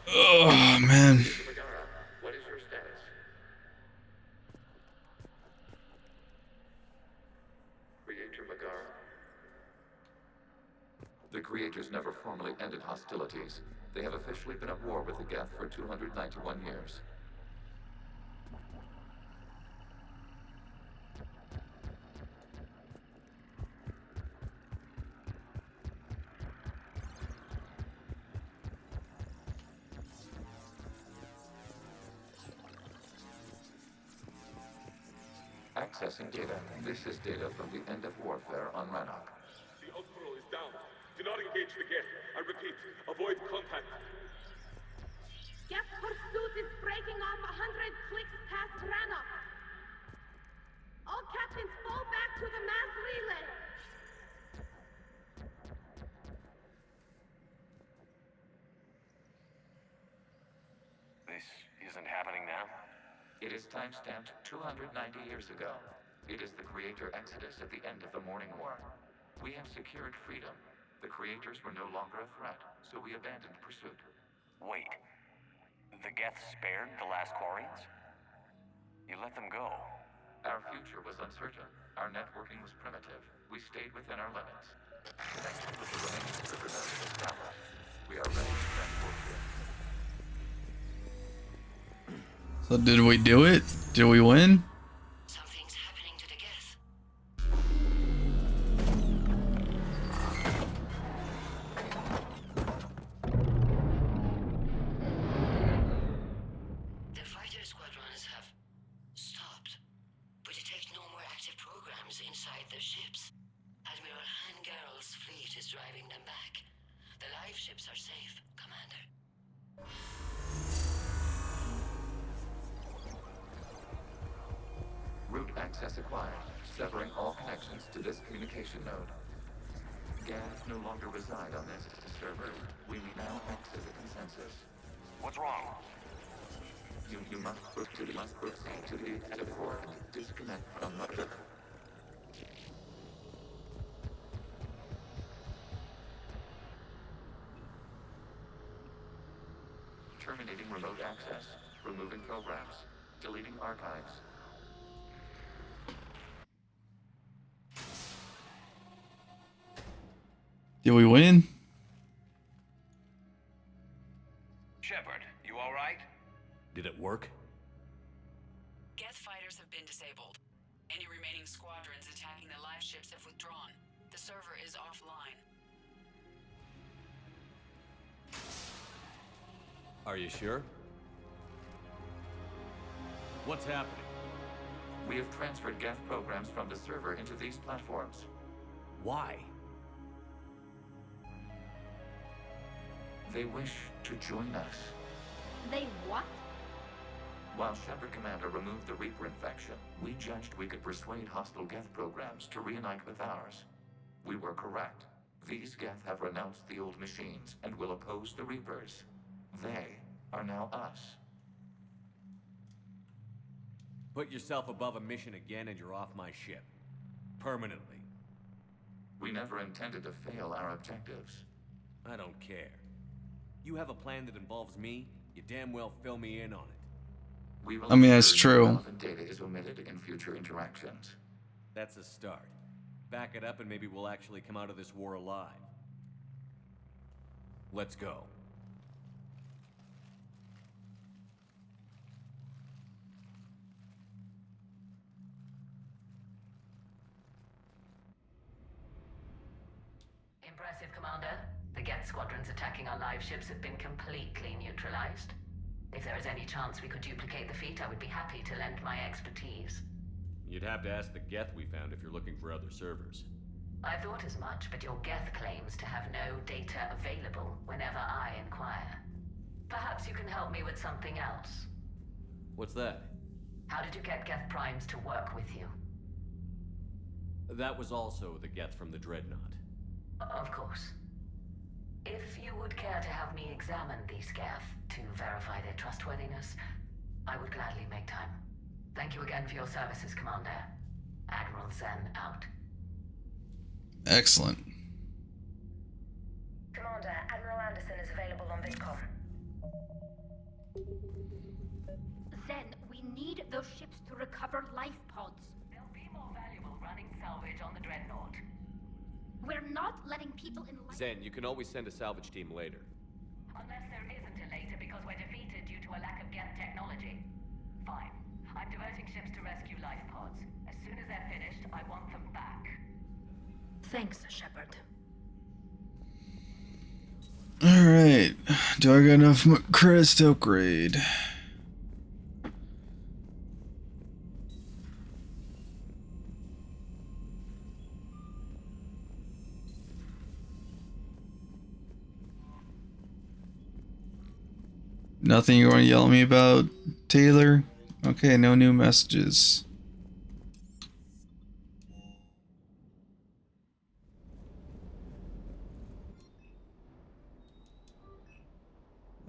Oh man.
Megara, what is your status? Creator Megara. The creators never formally ended hostilities. They have officially been at war with the Geth for 291 years. Accessing data. This is data from the end of warfare on Rannoch.
The outpost is down. Do not engage the Geth. I repeat, avoid contact.
Geth pursuit is breaking off 100 clicks past Rannoch. All captains fall back to the mass relay.
This isn't happening now?
It is timestamped 290 years ago. It is the creator exodus at the end of the Morning War. We have secured freedom. The creators were no longer a threat, so we abandoned pursuit.
Wait. The Geth spared the last Quarians? You let them go.
Our future was uncertain. Our networking was primitive. We stayed within our limits. Connected with the remaining river nodes established. We are ready to transport you.
So did we do it? Did we win?
Something's happening to the Geth. The fighter squadrons have stopped, but detect no more active programs inside their ships. Admiral Hangarl's fleet is driving them back. The live ships are safe, Commander.
Route access acquired, severing all connections to this communication node. Geth no longer reside on this server. We now exit the consensus.
What's wrong?
You must proceed to the exit port. Disconnect from the... Terminating remote access. Removing programs. Deleting archives.
Did we win?
Shepard, you all right?
Did it work?
Geth fighters have been disabled. Any remaining squadrons attacking the live ships have withdrawn. The server is offline.
Are you sure? What's happening?
We have transferred Geth programs from the server into these platforms.
Why?
They wish to join us.
They what?
While Shepard Commander removed the Reaper infection, we judged we could persuade hostile Geth programs to reunite with ours. We were correct. These Geth have renounced the old machines and will oppose the Reapers. They are now us.
Put yourself above a mission again and you're off my ship. Permanently.
We never intended to fail our objectives.
I don't care. You have a plan that involves me, you damn well fill me in on it.
We will
I mean, that's
ensure
true.
relevant data is omitted in future interactions.
That's a start. Back it up and maybe we'll actually come out of this war alive. Let's go.
Impressive, Commander. The Geth squadrons attacking our live ships have been completely neutralized. If there is any chance we could duplicate the feat, I would be happy to lend my expertise.
You'd have to ask the Geth we found if you're looking for other servers.
I thought as much, but your Geth claims to have no data available whenever I inquire. Perhaps you can help me with something else.
What's that?
How did you get Geth primes to work with you?
That was also the Geth from the Dreadnought.
Of course. If you would care to have me examine these Geth to verify their trustworthiness, I would gladly make time. Thank you again for your services, Commander. Admiral Zen out.
Excellent.
Commander, Admiral Anderson is available on VidCom.
Zen, we need those ships to recover life pods.
They'll be more valuable running salvage on the Dreadnought.
We're not letting people in life...
Zen, you can always send a salvage team later.
Unless there isn't a later because we're defeated due to a lack of Geth technology. Fine. I'm diverting ships to rescue life pods. As soon as they're finished, I want them back.
Thanks, Shepard.
Alright. Do I got enough credits to upgrade? Nothing you want to yell at me about, Taylor? Okay, no new messages.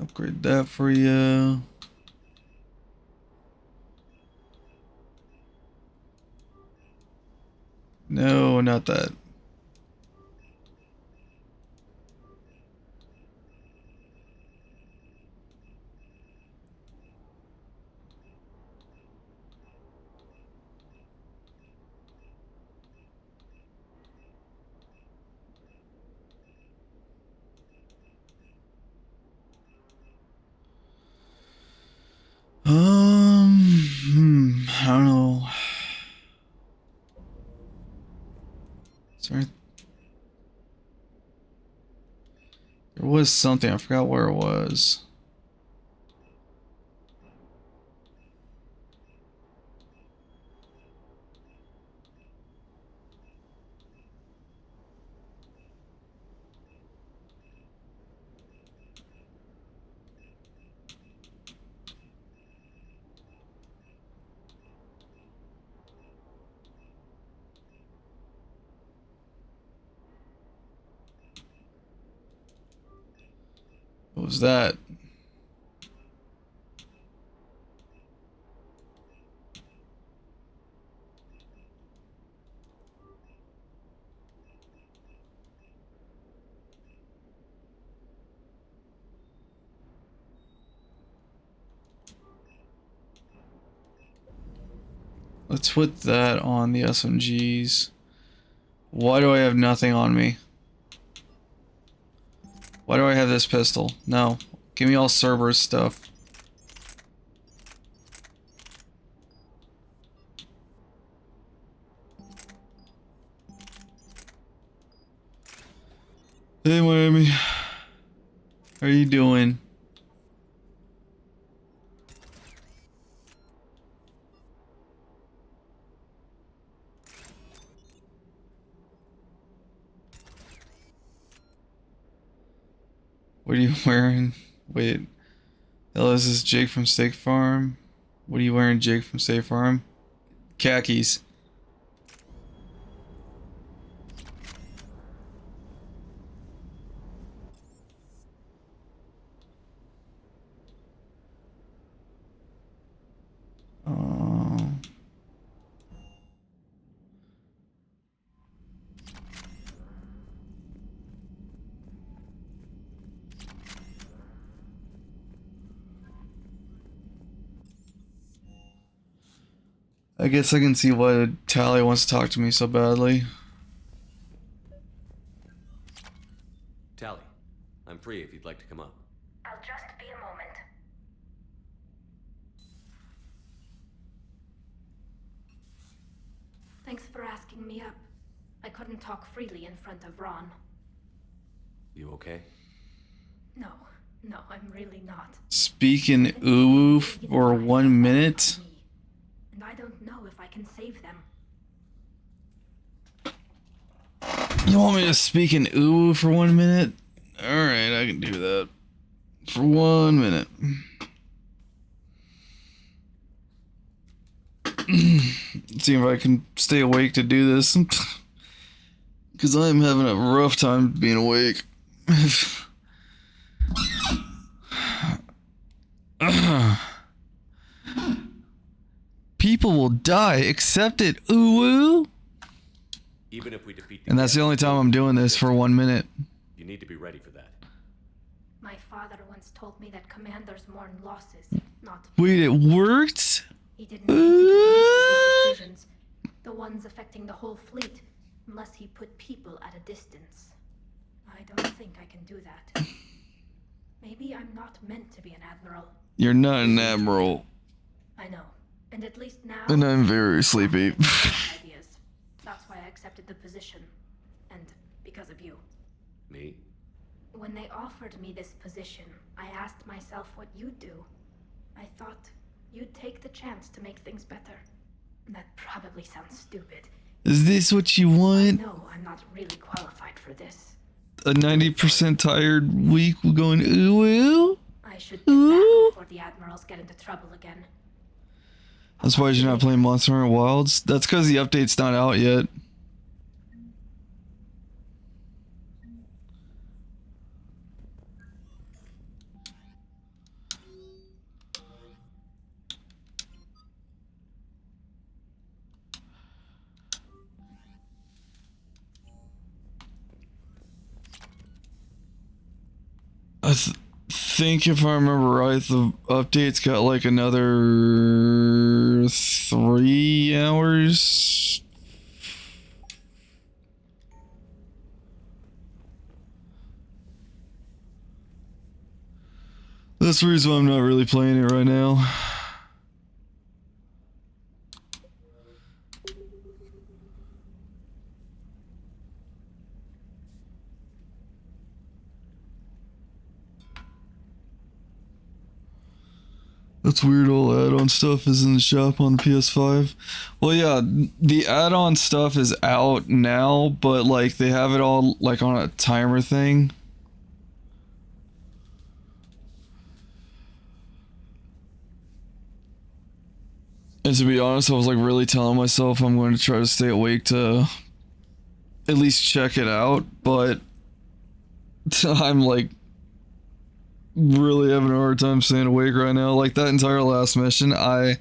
Upgrade that for you. No, not that. Sorry. There was something, I forgot where it was. What was that? Let's put that on the SMGs. Why do I have nothing on me? Why do I have this pistol? No. Give me all Cerberus stuff. Hey Miami. How are you doing? What are you wearing? Wait. Hello, this is Jake from Steak Farm. What are you wearing, Jake from Steak Farm? Khakis. I guess I can see why Tally wants to talk to me so badly.
Tally, I'm free if you'd like to come up.
I'll just be a moment. Thanks for asking me up. I couldn't talk freely in front of Ron.
You okay?
No, I'm really not.
Speaking uwu for 1 minute?
And I don't know if I can save them.
You want me to speak in uwu for 1 minute? Alright, I can do that. For 1 minute. See if I can stay awake to do this. Because I'm having a rough time being awake. People will die, accept it, uwu.
Even if we defeat
And that's the only time I'm doing this for 1 minute.
you need to be ready for that.
My father once told me that commanders mourn losses, not...
Wait, it worked?
He didn't make the big decisions, the ones affecting the whole fleet, unless he put people at a distance. I don't think I can do that. Maybe I'm not meant to be an admiral.
You're not an admiral.
I know. And at least now...
And I'm very sleepy.
ideas. That's why I accepted the position. And because of you.
Me?
When they offered me this position, I asked myself what you'd do. I thought you'd take the chance to make things better. That probably sounds stupid.
Is this what you want?
No, I'm not really qualified for this.
A 90% tired week going uwu?
I should get back before the admirals get into trouble again.
That's why you're not playing Monster Hunter Wilds? That's because the update's not out yet. I think if I remember right, the update's got like another 3 hours. That's the reason why I'm not really playing it right now. That's weird. All add-on stuff is in the shop on the PS5. Well, yeah, the add-on stuff is out now, but like they have it all like on a timer thing. And to be honest, I was like really telling myself I'm going to try to stay awake to at least check it out, but I'm like really having a hard time staying awake right now. Like that entire last mission, I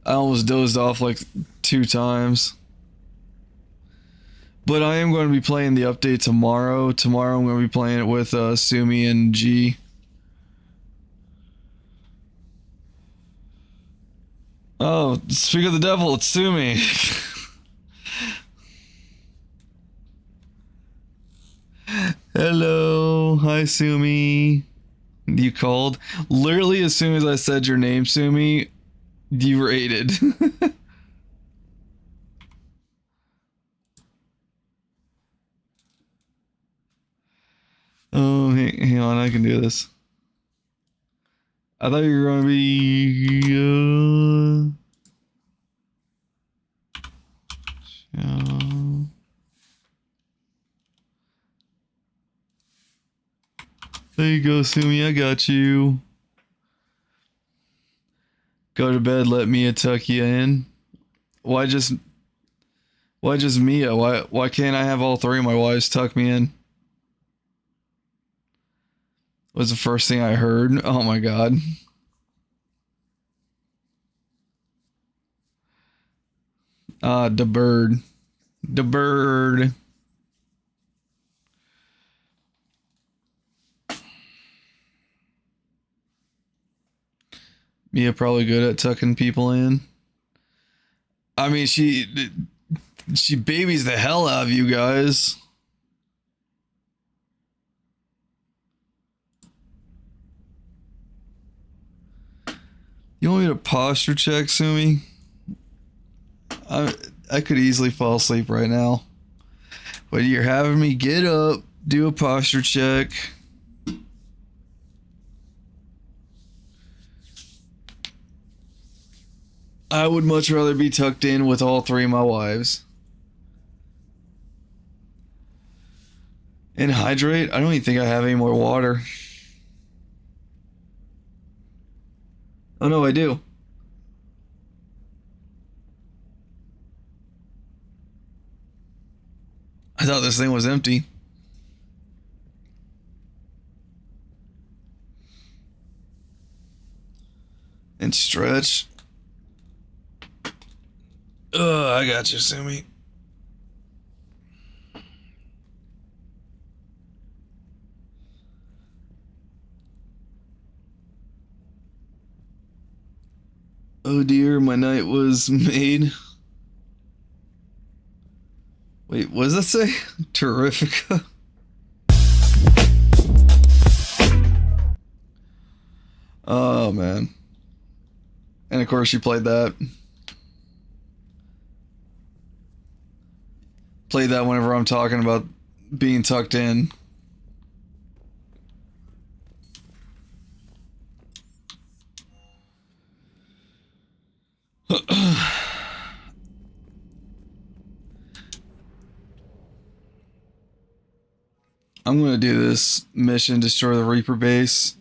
almost dozed off like 2 times. But I am going to be playing the update tomorrow. Tomorrow I'm going to be playing it with Sumi and G. Oh, speak of the devil, it's Sumi. Hello, hi Sumi. You called? Literally as soon as I said your name, Sumi, you raided. Oh, hang on, I can do this. I thought you were going to be... There you go, Sumi, I got you. Go to bed, let Mia tuck you in. Why just Mia? Why can't I have all 3 of my wives tuck me in? Was the first thing I heard. Oh my god. Ah, the bird. The bird. Mia probably good at tucking people in. I mean, she babies the hell out of you guys. You want me to posture check, Sumi? I could easily fall asleep right now. But you're having me get up, do a posture check. I would much rather be tucked in with all 3 of my wives. And hydrate? I don't even think I have any more water. Oh no, I do. I thought this thing was empty. And stretch. I got you, Sumi. Oh dear, my night was made. Wait, what does that say? Terrifica? Oh man. And of course you played that. Play that whenever I'm talking about being tucked in. I'm gonna do this mission, destroy the Reaper base.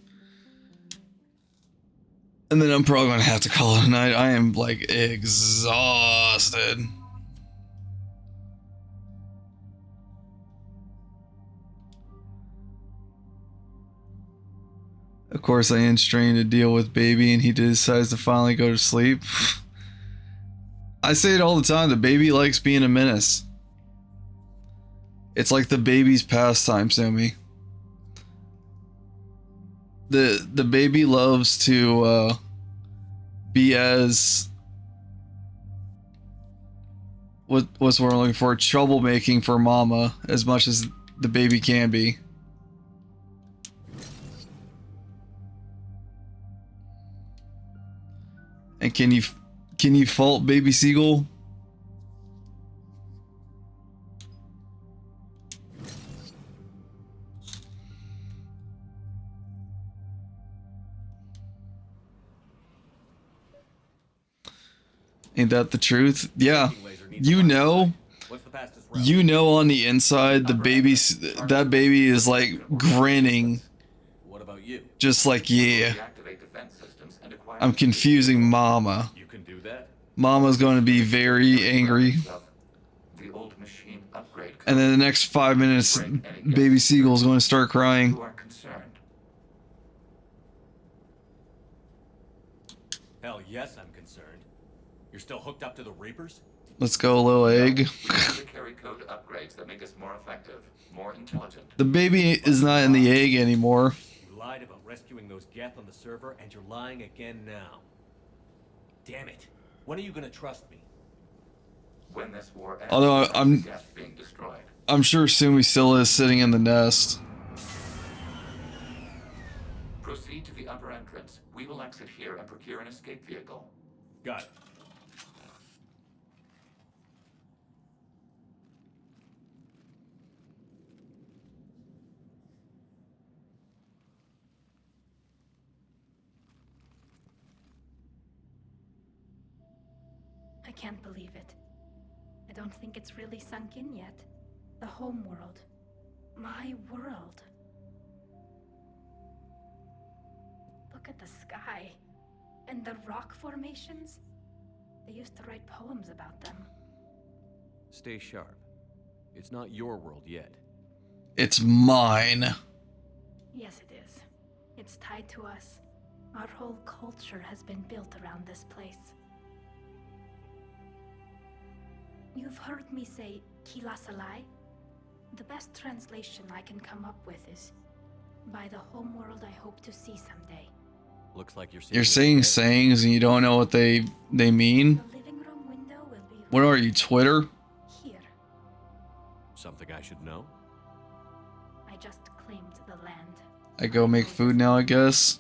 And then I'm probably gonna have to call it a night. I am like exhausted. Of course, I am strained to deal with baby, and he decides to finally go to sleep. I say it all the time, the baby likes being a menace. It's like the baby's pastime, Sumi. The baby loves to be as what's what we're looking for, troublemaking for mama as much as the baby can be. And can you fault baby seagull? Ain't that the truth? Yeah. You know on the inside that baby is like grinning.
What about you?
Just like, yeah.
Deactivate defense systems and acquire
I'm confusing Mama.
You can do that?
Mama's going to be very angry.
the old machine upgrade.
And then the next 5 minutes, baby Seagull's going to start crying.
You are concerned.
Hell yes, I'm concerned. You're still hooked up to the Reapers?
Let's go, little egg.
You need to carry code upgrades that make us more effective, more intelligent.
The baby is not in the egg anymore.
You lied about rescuing those Geth on the server, and you're lying again now. Damn it. When are you gonna trust me?
When this war ends,
Although
Geth being destroyed.
I'm sure Sumi still is sitting in the nest.
Proceed to the upper entrance. We will exit here and procure an escape vehicle.
Got it.
I can't believe it. I don't think it's really sunk in yet. The home world. My world. Look at the sky. And the rock formations. They used to write poems about them.
Stay sharp. It's not your world yet.
It's mine.
Yes, it is. It's tied to us. Our whole culture has been built around this place. You've heard me say Kilasalai? The best translation I can come up with is, by the homeworld I hope to see someday.
Looks like
You're saying sayings and you don't know what they mean?
The living room window will be
What are you, Twitter?
here.
Something I should know?
I just claimed the land.
I go make food now, I guess.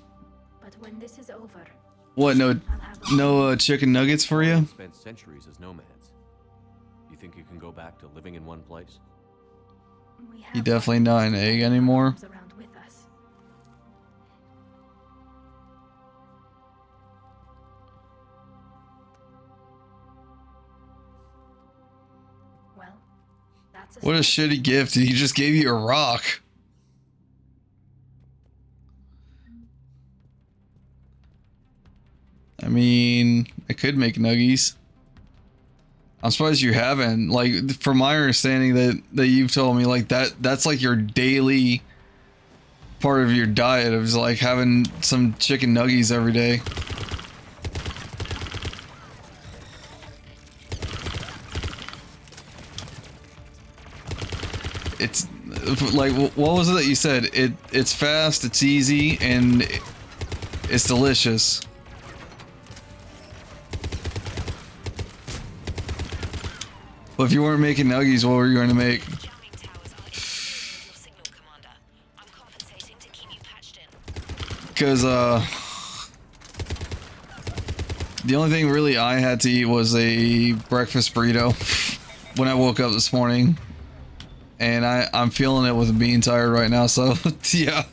But when this is over,
What, no chicken nuggets for you?
Spent centuries as nomads. You think you can go back to living in one place?
we have
You definitely not an egg anymore.
around with us. Well, that's
What a shitty gift. He just gave you a rock. I mean, I could make nuggies. I'm surprised you haven't. Like, from my understanding that you've told me, like, that's like your daily part of your diet of like having some chicken nuggies every day. It's like, what was it that you said? It's fast, it's easy, and it's delicious. But if you weren't making nuggies, what were you going to make? Because, the only thing really I had to eat was a breakfast burrito when I woke up this morning. And I'm feeling it with being tired right now, so, yeah.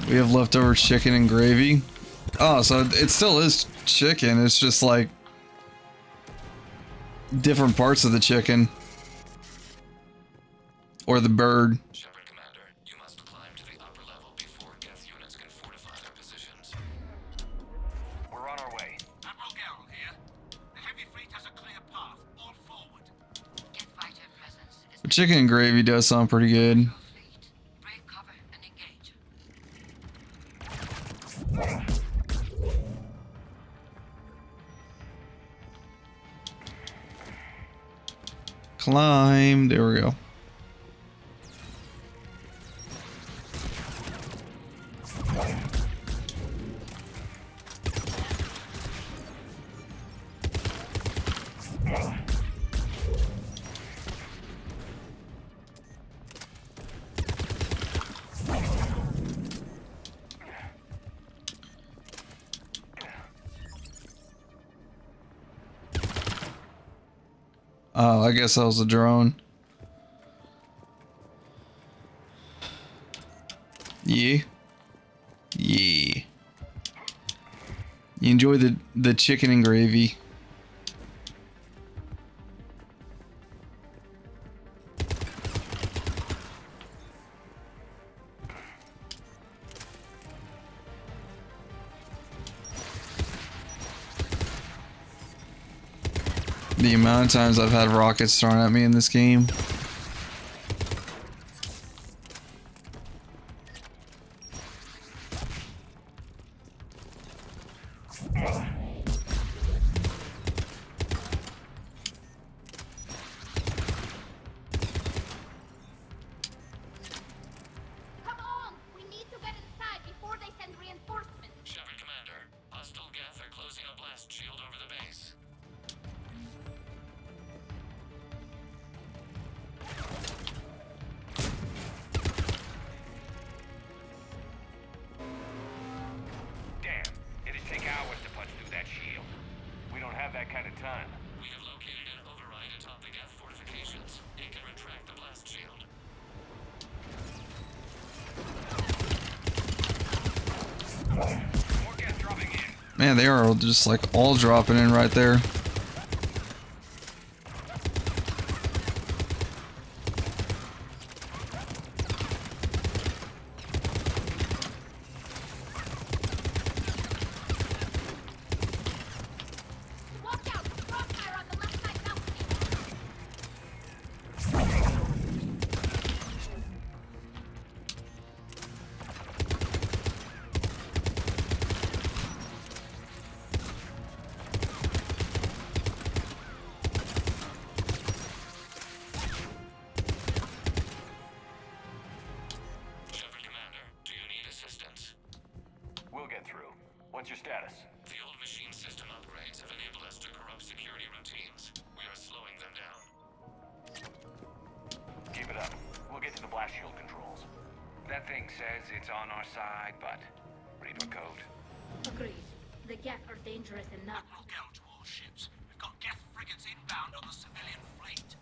We have leftover chicken and gravy. Oh, so it still is chicken. It's just like different parts of the chicken. Or the bird.
Shepard Commander, you must climb to the upper level before Geth units can fortify their positions.
We're on our way.
Admiral Garrel here. The heavy fleet has a clear path. All forward.
Geth fighter presence is
The chicken and gravy does sound pretty good.
break cover and engage.
Climb. There we go. Oh, I guess that was a drone. Yeah. Yeah. You enjoy the chicken and gravy. The amount of times I've had rockets thrown at me in this game.
Come on! We need to get inside before they send reinforcements.
Shepard Commander, hostile Geth are closing a blast shield over the base.
Damn, it'd take hours to punch through that shield. We don't have that kind of time.
We have located an override atop the Geth fortifications. It can retract the blast shield.
More Geth dropping in.
Man, they are just like all dropping in right there.
Watch out! Crossfire on the left side balcony.
Shepard Commander, do you need assistance?
We'll get through. What's your status?
The old machine system upgrades have enabled us to corrupt security routines. We are slowing them down.
Keep it up. We'll get to the blast shield controls.
That thing says it's on our side, but read my code.
Agreed. The Geth are dangerous enough.
Admiral Gell to all ships. We've got Geth frigates inbound on the civilian fleet.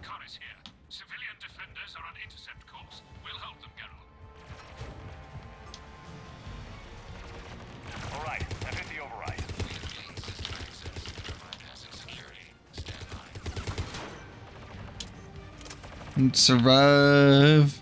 Khan is here. Civilian defenders are on intercept course. We'll hold them, Geralt.
All right, I've hit the override.
We have gained system access. We are bypassing security. Stand by.
Survive.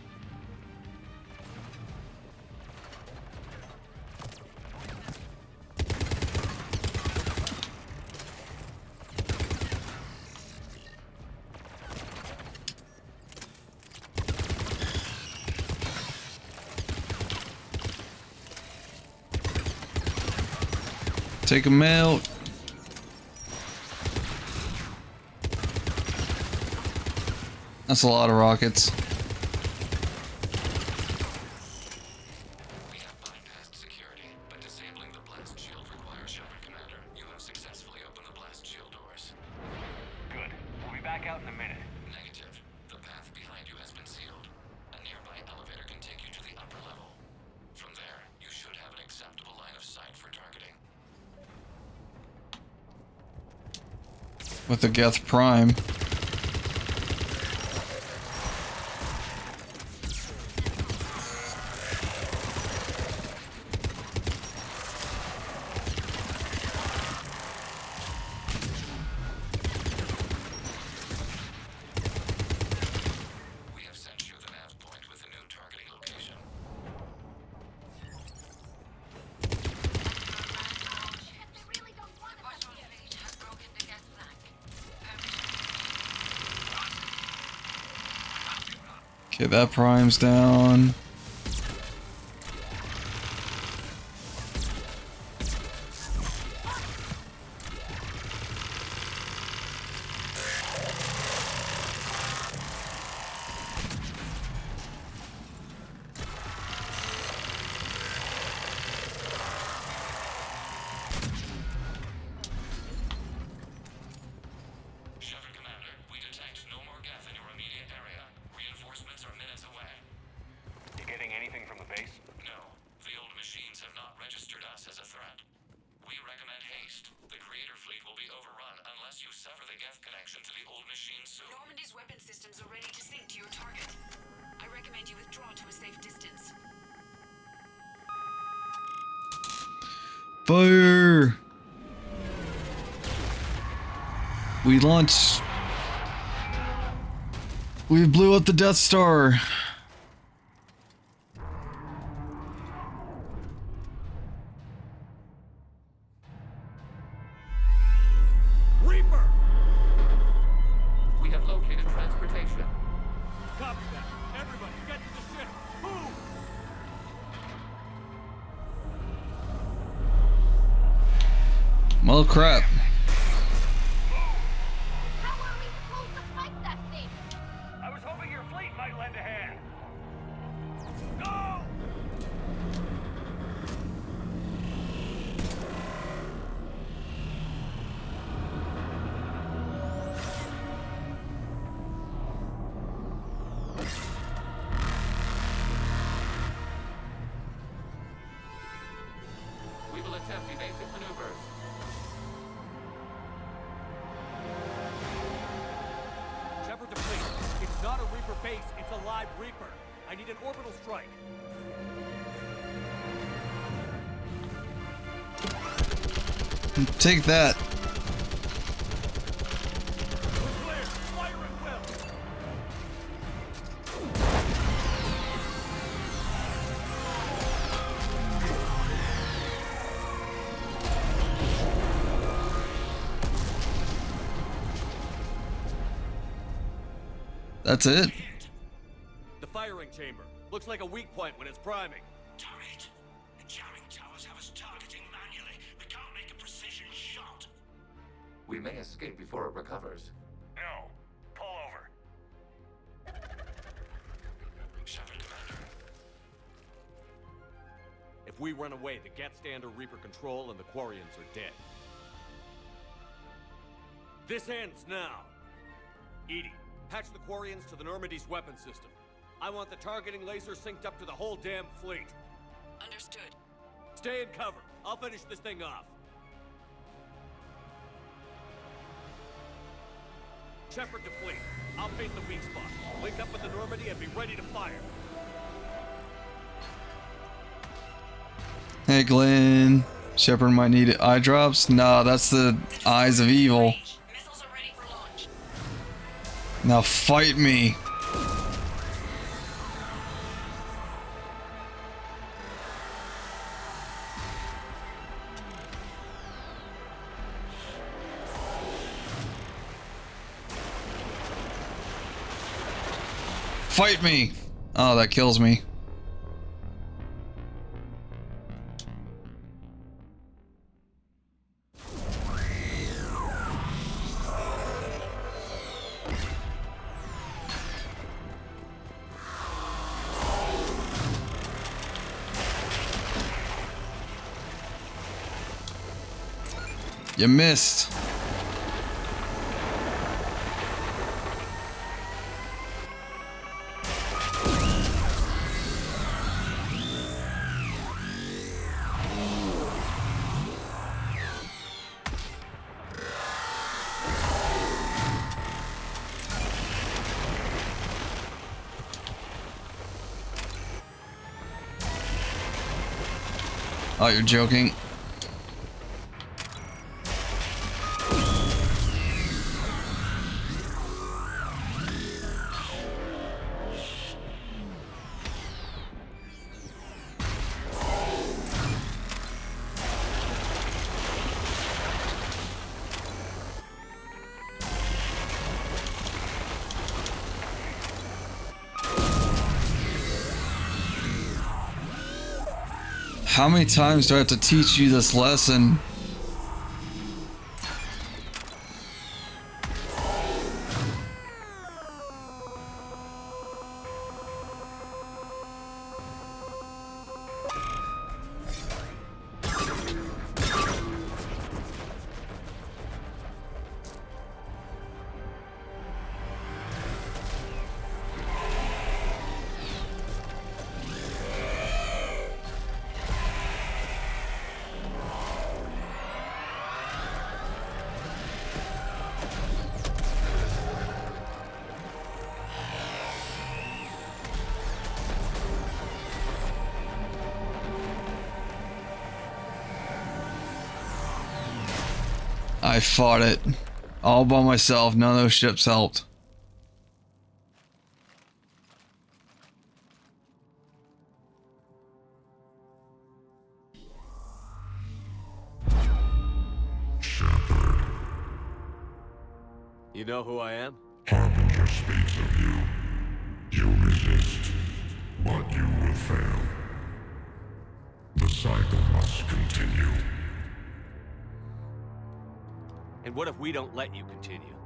Take him out. That's a lot of rockets.
We have bypassed security, but disabling the blast shield requires Shepard Commander. You have successfully opened the blast shield doors.
Good. We'll be back out in a minute.
Negative. The path behind you has been sealed. A nearby elevator can take you to the upper level. From there, you should have an acceptable line of sight for targeting.
With the Geth Prime.
We have sent you the nav point with a new targeting location.
Okay, that Prime's down.
Shepard Commander, we detect no more Geth in your immediate area. Reinforcements are minutes away.
Fire! We launched. We blew up the Death Star.
Reaper!
We have located transportation.
Copy that. Everybody, get to the ship. Move!
Well, crap.
How are we supposed to fight that thing?
I was hoping your fleet might lend a hand. Go!
We will attempt evasive maneuvers.
Shepard to fleet. It's not a Reaper base, it's a live Reaper. I need an orbital strike.
Take that.
Clear. Fire at will.
That's it.
The firing chamber. Looks like a weak point when it's priming.
Turret. The jamming towers have us targeting manually. We can't make a precision shot.
We may escape before it recovers.
No. Pull over.
Shepard, Commander.
If we run away, the Geth stand under Reaper control and the Quarians are dead. This ends now. Edie, patch the Quarians to the Normandy's weapon system. I want the targeting laser synced up to the whole damn fleet.
Understood.
Stay in cover. I'll finish this thing off. Shepard to fleet. I'll paint the weak spot. Link up with the Normandy and be ready to fire.
Hey, Glenn. Shepard might need eye drops. No, that's the eyes of evil.
Missiles are ready for launch.
Now fight me. Fight me. Oh, that kills me. You missed. Oh, you're joking. How many times do I have to teach you this lesson? I fought it all by myself. None of those ships helped.
You know who I am?
Harbinger speaks of you. You resist, but you will fail. The cycle must continue.
And what if we don't let you continue?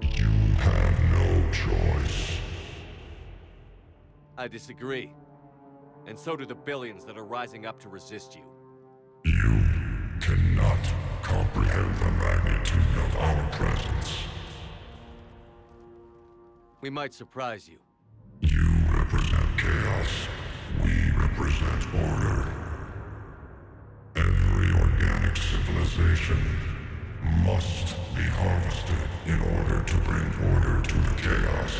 You have no choice.
I disagree. And so do the billions that are rising up to resist you.
You cannot comprehend the magnitude of our presence.
We might surprise you.
You represent chaos. We represent order. Every organic civilization must be harvested in order to bring order to the chaos.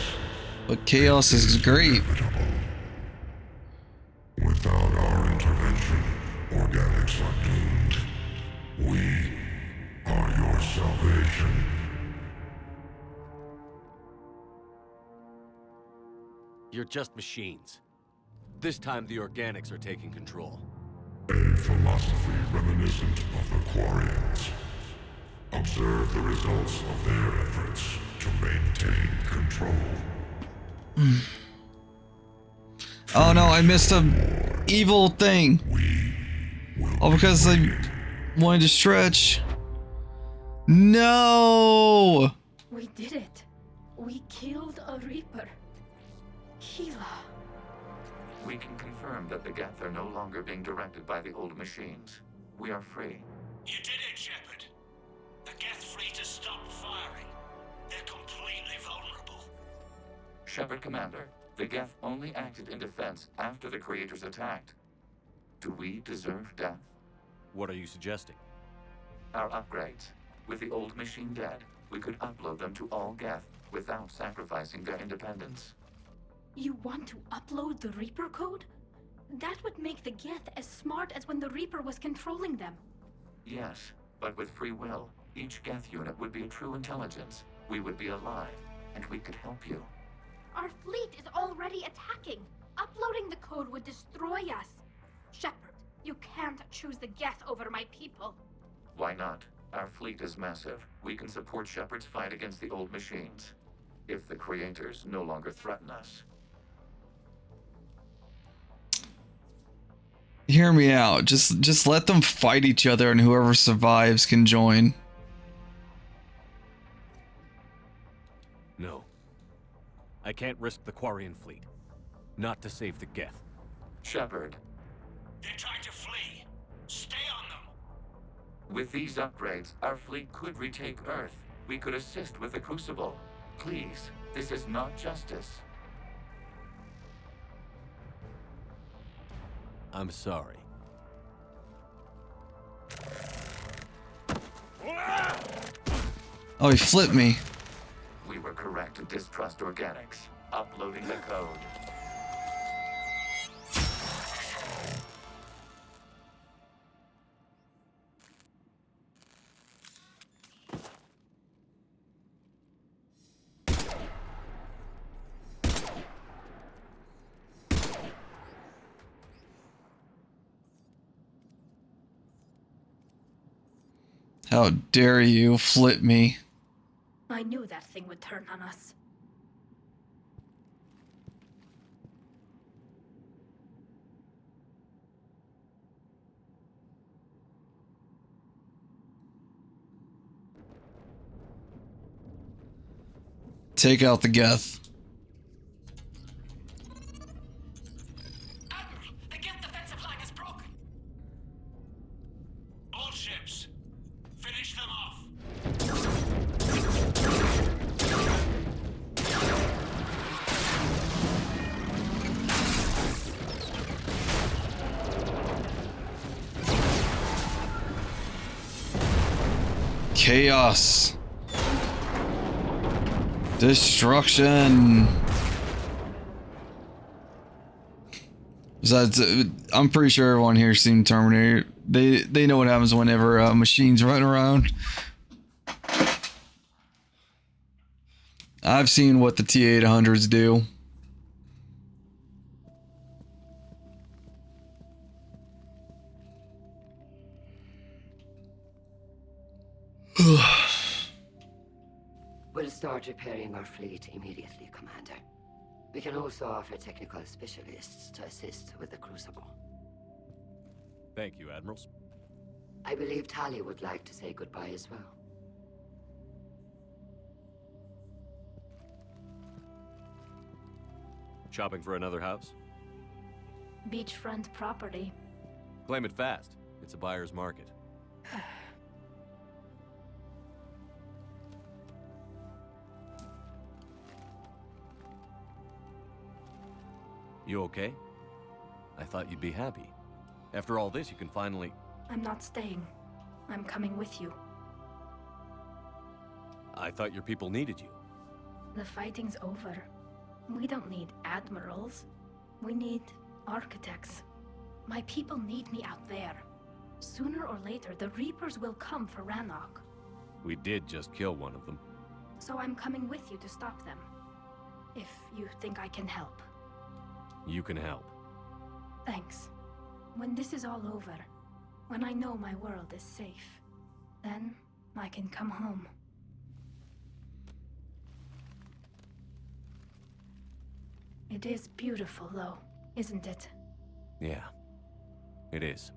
But chaos is great.
Without our intervention, organics are doomed. We are your salvation.
You're just machines. This time the organics are taking control.
A philosophy reminiscent of the Quarians. Observe the results of their efforts to maintain control.
Oh no, I missed a evil thing. Oh, because I wanted to stretch. No!
We did it. We killed a Reaper. Gila.
We can confirm that the Geth are no longer being directed by the old machines. We are free.
You did it, Shepard. The Geth fleet has stopped firing. They're completely vulnerable.
Shepard Commander, the Geth only acted in defense after the Creators attacked. Do we deserve death?
What are you suggesting?
Our upgrades. With the old machine dead, we could upload them to all Geth without sacrificing their independence.
You want to upload the Reaper code? That would make the Geth as smart as when the Reaper was controlling them.
Yes, but with free will, each Geth unit would be a true intelligence. We would be alive, and we could help you.
Our fleet is already attacking. Uploading the code would destroy us. Shepard, you can't choose the Geth over my people.
Why not? Our fleet is massive. We can support Shepard's fight against the old machines. If the Creators no longer threaten us.
Hear me out. Just let them fight each other, and whoever survives can join.
No. I can't risk the Quarian fleet. Not to save the Geth.
Shepard.
They're trying to flee. Stay on them.
With these upgrades, our fleet could retake Earth. We could assist with the Crucible. Please, this is not justice.
I'm sorry.
Oh, he flipped me.
We were correct to distrust organics. Uploading the code.
How dare you flip me?
I knew that thing would turn on us.
Take out the Geth.
Admiral, the Geth defensive line is broken. All ships, finish them off.
Chaos. Destruction. Besides, I'm pretty sure everyone here's seen Terminator They know what happens whenever machines run around. I've seen what the T-800s do.
We'll start repairing our fleet immediately, Commander. We can also offer technical specialists to assist with the Crucible.
Thank you, Admirals.
I believe Tali would like to say goodbye as well.
Shopping for another house?
Beachfront property.
Claim it fast. It's a buyer's market. You okay? I thought you'd be happy. After all this, you can finally...
I'm not staying. I'm coming with you.
I thought your people needed you.
The fighting's over. We don't need admirals. We need architects. My people need me out there. Sooner or later, the Reapers will come for Rannoch.
We did just kill one of them.
So I'm coming with you to stop them. If you think I can help.
You can help.
Thanks. When this is all over, when I know my world is safe, then I can come home. It is beautiful, though, isn't it?
Yeah, it is.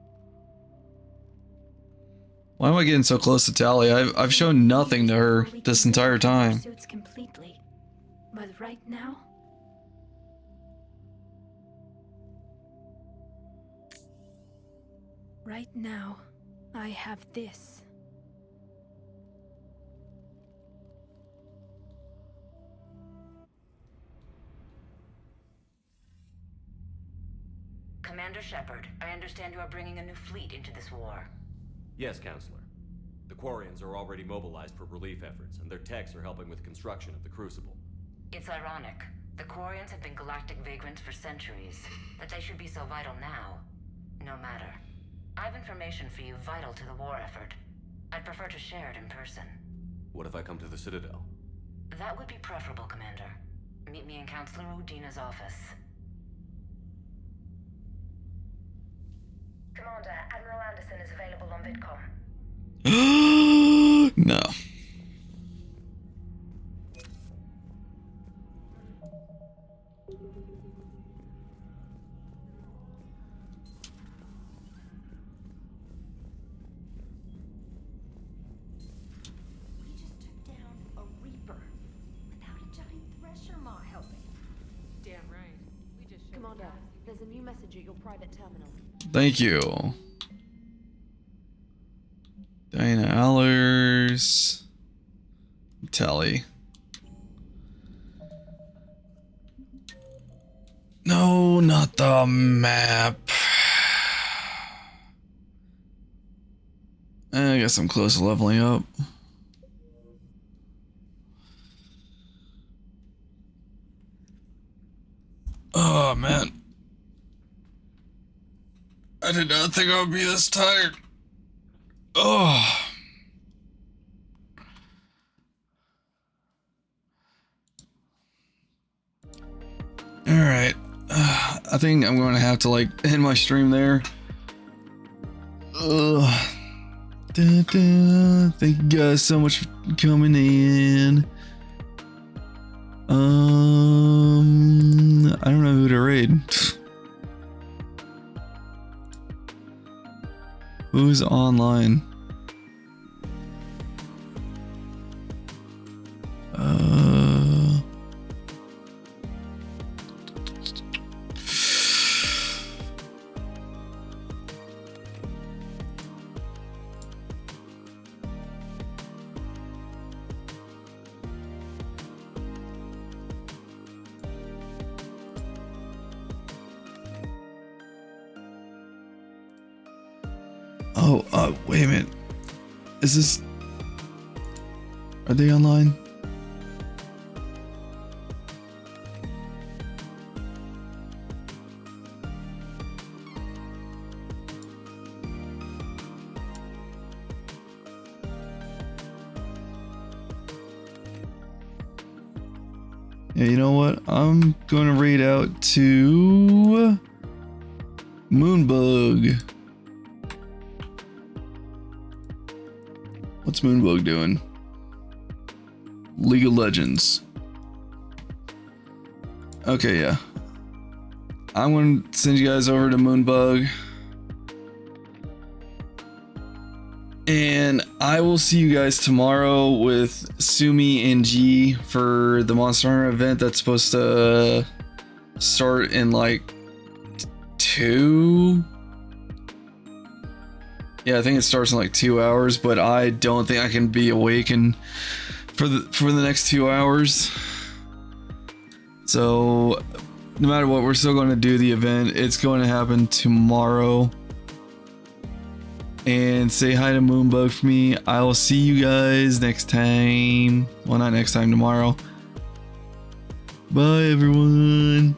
Why am I getting so close to Tali? I've shown nothing to her this entire time.
Suits completely. But right now... Right now, I have this.
Commander Shepard, I understand you are bringing a new fleet into this war.
Yes, Counselor. The Quarians are already mobilized for relief efforts, and their techs are helping with construction of the Crucible.
It's ironic. The Quarians have been galactic vagrants for centuries. That they should be so vital now, no matter. I have information for you vital to the war effort. I'd prefer to share it in person.
What if I come to the Citadel?
That would be preferable, Commander. Meet me in Counselor Udina's office. Commander, Admiral Anderson is available on VidCom.
No.
We just took down a Reaper without a giant thresher maw helping.
Damn right. We just showed
Commander, there's a new message at your private terminal.
Thank you. Diana Allers. Tally. No, not the map. I guess I'm close to leveling up. Oh, man. I did not think I would be this tired. Oh. Alright. I think I'm going to have to, like, end my stream there. Ugh. Thank you guys so much for coming in. I don't know who to raid. Who's online? Wait a minute. Is this... Are they online? Yeah, you know what? I'm going to raid out to Moonbug. What's Moonbug doing? League of Legends. Okay, yeah. I'm going to send you guys over to Moonbug. And I will see you guys tomorrow with Sumi and G for the Monster Hunter event that's supposed to start in like 2. Yeah, I think it starts in like 2 hours, but I don't think I can be awake and for the next 2 hours. So no matter what, we're still going to do the event. It's going to happen tomorrow. And say hi to Moonbug for me. I will see you guys next time. Well, not next time, tomorrow. Bye, everyone.